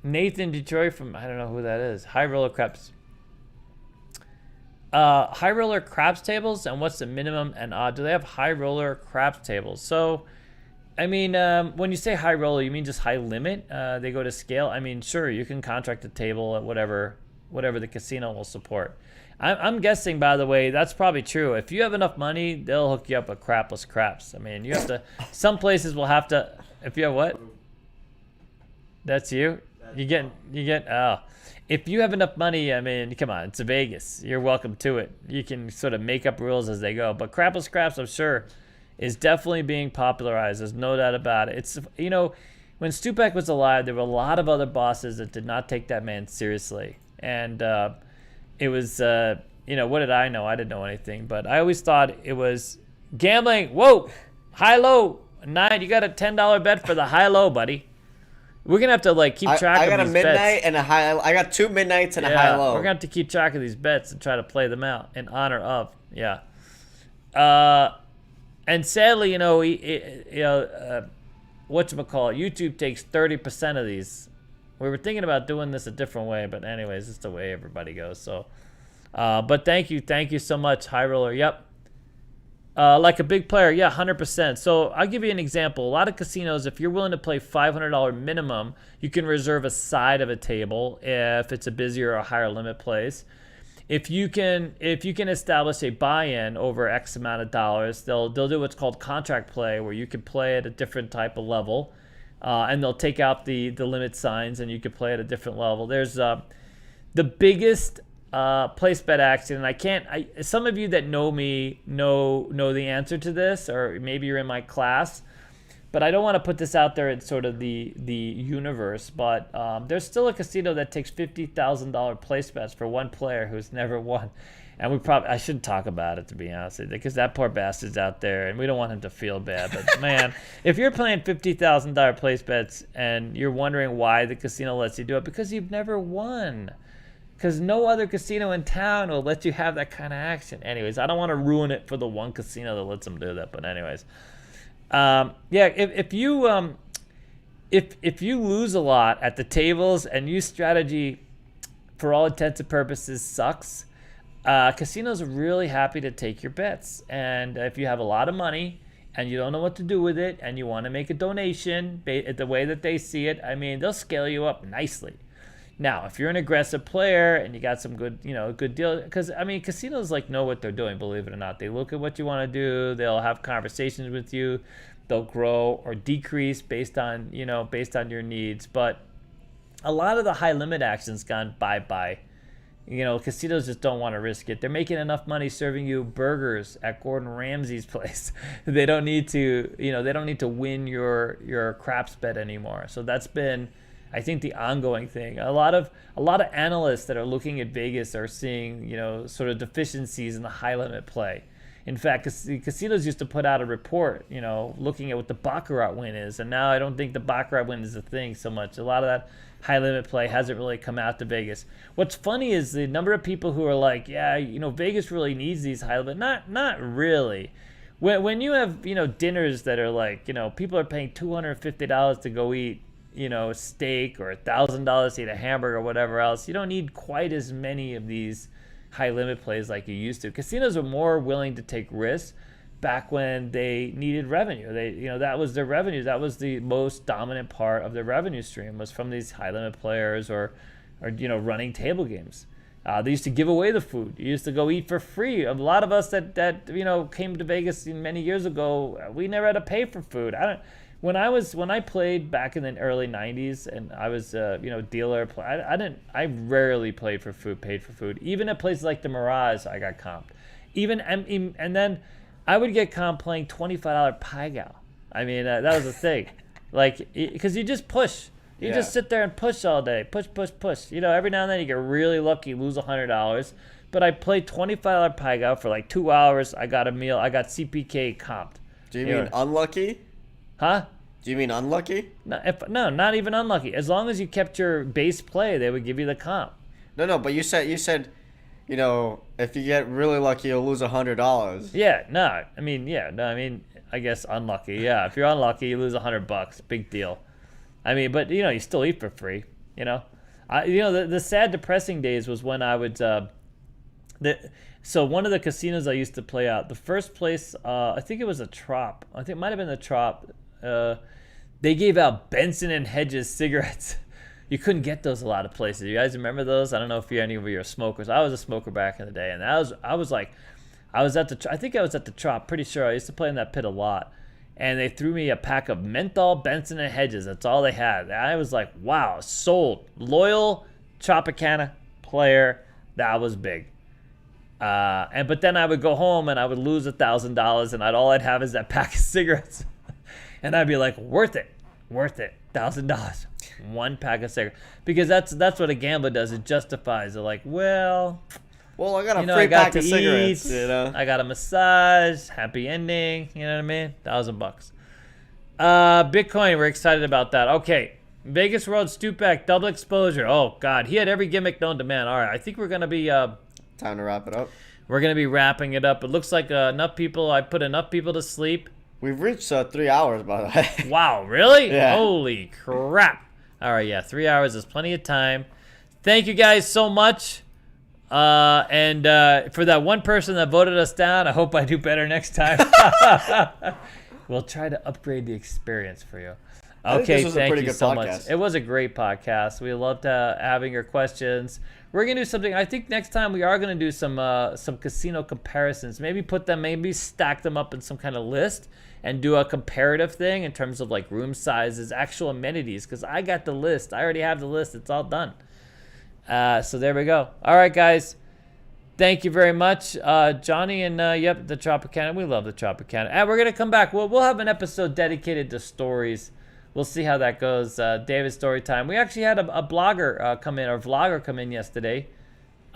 Nathan Detroit from, I don't know who that is. High Roller Craps. High roller craps tables, and what's the minimum and odd? Do they have high roller craps tables? So, I mean, when you say high roller, you mean just high limit? They go to scale. I mean, sure, you can contract a table at whatever the casino will support. I'm guessing, by the way, that's probably true. If you have enough money, they'll hook you up with crapless craps. I mean, you have to. Some places will have to. If you have what? That's you. You get. Oh. If you have enough money, I mean, come on, it's Vegas. You're welcome to it. You can sort of make up rules as they go. But crapless craps, I'm sure, is definitely being popularized. There's no doubt about it. It's, when Stupak was alive, there were a lot of other bosses that did not take that man seriously. And it was, what did I know? I didn't know anything. But I always thought it was gambling. Whoa, high-low. 9, you got a $10 bet for the high-low, buddy. We're going to have to keep track of these bets. I got a midnight and a high. I got 2 midnights and a high-low. We're going to have to keep track of these bets and try to play them out in honor of. Yeah. And sadly, whatchamacallit, YouTube takes 30% of these. We were thinking about doing this a different way, but anyways, it's the way everybody goes. So, but thank you so much, High Roller. Yep. Like a big player, yeah, 100%. So I'll give you an example. A lot of casinos, if you're willing to play $500 minimum, you can reserve a side of a table if it's a busier or higher limit place. If you can establish a buy-in over X amount of dollars, they'll do what's called contract play, where you can play at a different type of level, and they'll take out the limit signs, and you can play at a different level. There's the biggest place bet accident. Some of you that know me know the answer to this, or maybe you're in my class, but I don't want to put this out there in sort of the universe. But there's still a casino that takes $50,000 place bets for one player who's never won, And I shouldn't talk about it, to be honest, because that poor bastard's out there, and we don't want him to feel bad. But man, if you're playing $50,000 place bets and you're wondering why the casino lets you do it, because you've never won. Because no other casino in town will let you have that kind of action. Anyways, I don't want to ruin it for the one casino that lets them do that. But anyways, if you lose a lot at the tables and your strategy, for all intents and purposes, sucks. Casinos are really happy to take your bets. And if you have a lot of money and you don't know what to do with it and you want to make a donation the way that they see it, I mean, they'll scale you up nicely. Now, if you're an aggressive player and you got some good deal, because, I mean, casinos, know what they're doing, believe it or not. They look at what you want to do. They'll have conversations with you. They'll grow or decrease based on your needs. But a lot of the high limit action's gone bye-bye. Casinos just don't want to risk it. They're making enough money serving you burgers at Gordon Ramsay's place. They don't need to, win your craps bet anymore. So that's been, I think, the ongoing thing. A lot of analysts that are looking at Vegas are seeing, sort of deficiencies in the high limit play. In fact, casinos used to put out a report, looking at what the Baccarat win is, and now I don't think the Baccarat win is a thing so much. A lot of that high limit play hasn't really come out to Vegas. What's funny is the number of people who are like, yeah, Vegas really needs these high limit. Not really. When you have, dinners that are like, people are paying $250 to go eat, steak, or $1,000 to eat a hamburger or whatever else, you don't need quite as many of these high limit plays like you used to. Casinos are more willing to take risks back when they needed revenue. That was their revenue. That was the most dominant part of their revenue stream, was from these high limit players or running table games. They used to give away the food. You used to go eat for free. A lot of us that came to Vegas many years ago, we never had to pay for food. When I played back in the early 90s and I was dealer, I rarely paid for food. Even at places like the Mirage, I got comped. And then I would get comped playing $25 Pai Gow. I mean, that was the thing. Because you just push. You just sit there and push all day. Push. Every now and then you get really lucky, lose $100. But I played $25 Pai Gow for 2 hours. I got a meal. I got CPK comped. Do you mean unlucky? Huh? Do you mean unlucky? No, not even unlucky. As long as you kept your base play, they would give you the comp. No, but you said, if you get really lucky, you'll lose $100. Yeah, no, I guess unlucky. Yeah, if you're unlucky, you lose $100. Big deal. I mean, but you still eat for free. The sad, depressing days was when I would. So one of the casinos I used to play out, the first place, I think it was a Trop. I think it might have been the Trop. They gave out Benson and Hedges cigarettes. You couldn't get those a lot of places. You guys remember those? I don't know if any of you are smokers. I was a smoker back in the day, and I was at the Trop. Pretty sure I used to play in that pit a lot. And they threw me a pack of menthol Benson and Hedges. That's all they had. I was like, wow, sold. Loyal Tropicana player. That was big. But then I would go home and I would lose $1,000, and all I'd have is that pack of cigarettes. And I'd be like, worth it, $1,000, one pack of cigarettes, because that's what a gambler does. It justifies. They're like, well, I got a free pack of cigarettes. I got a massage, happy ending. You know what I mean? $1,000. Bitcoin, we're excited about that. Okay, Vegas World Stupak, double exposure. Oh God, he had every gimmick known to man. All right, I think we're gonna be time to wrap it up. We're gonna be wrapping it up. It looks like enough people. I put enough people to sleep. We've reached 3 hours, by the way. Wow, really? Yeah. Holy crap. All right, yeah, 3 hours is plenty of time. Thank you guys so much. And for that one person that voted us down, I hope I do better next time. We'll try to upgrade the experience for you. Okay, thank you so much. It was a great podcast. We loved having your questions. We're gonna do something. I think next time we are gonna do some casino comparisons. Maybe stack them up in some kind of list and do a comparative thing in terms of room sizes, actual amenities. Because I got the list. I already have the list. It's all done. So there we go. All right, guys. Thank you very much, Johnny, and the Tropicana. We love the Tropicana. And we're gonna come back. We'll have an episode dedicated to stories. We'll see how that goes. David's story time. We actually had a blogger come in, or vlogger come in yesterday.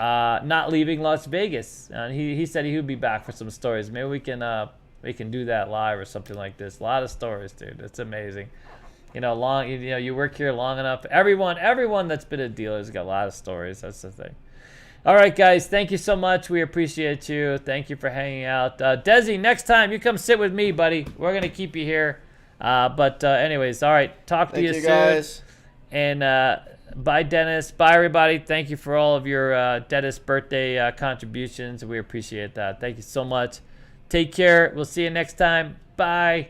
not leaving Las Vegas. He said he would be back for some stories. Maybe we can do that live or something like this. A lot of stories, dude. It's amazing. You work here long enough. Everyone that's been a dealer has got a lot of stories. That's the thing. All right, guys. Thank you so much. We appreciate you. Thank you for hanging out. Desi, next time you come sit with me, buddy. We're gonna keep you here. Anyways, all right. Talk to you soon. Guys. And bye, Dennis. Bye, everybody. Thank you for all of your Dennis birthday contributions. We appreciate that. Thank you so much. Take care. We'll see you next time. Bye.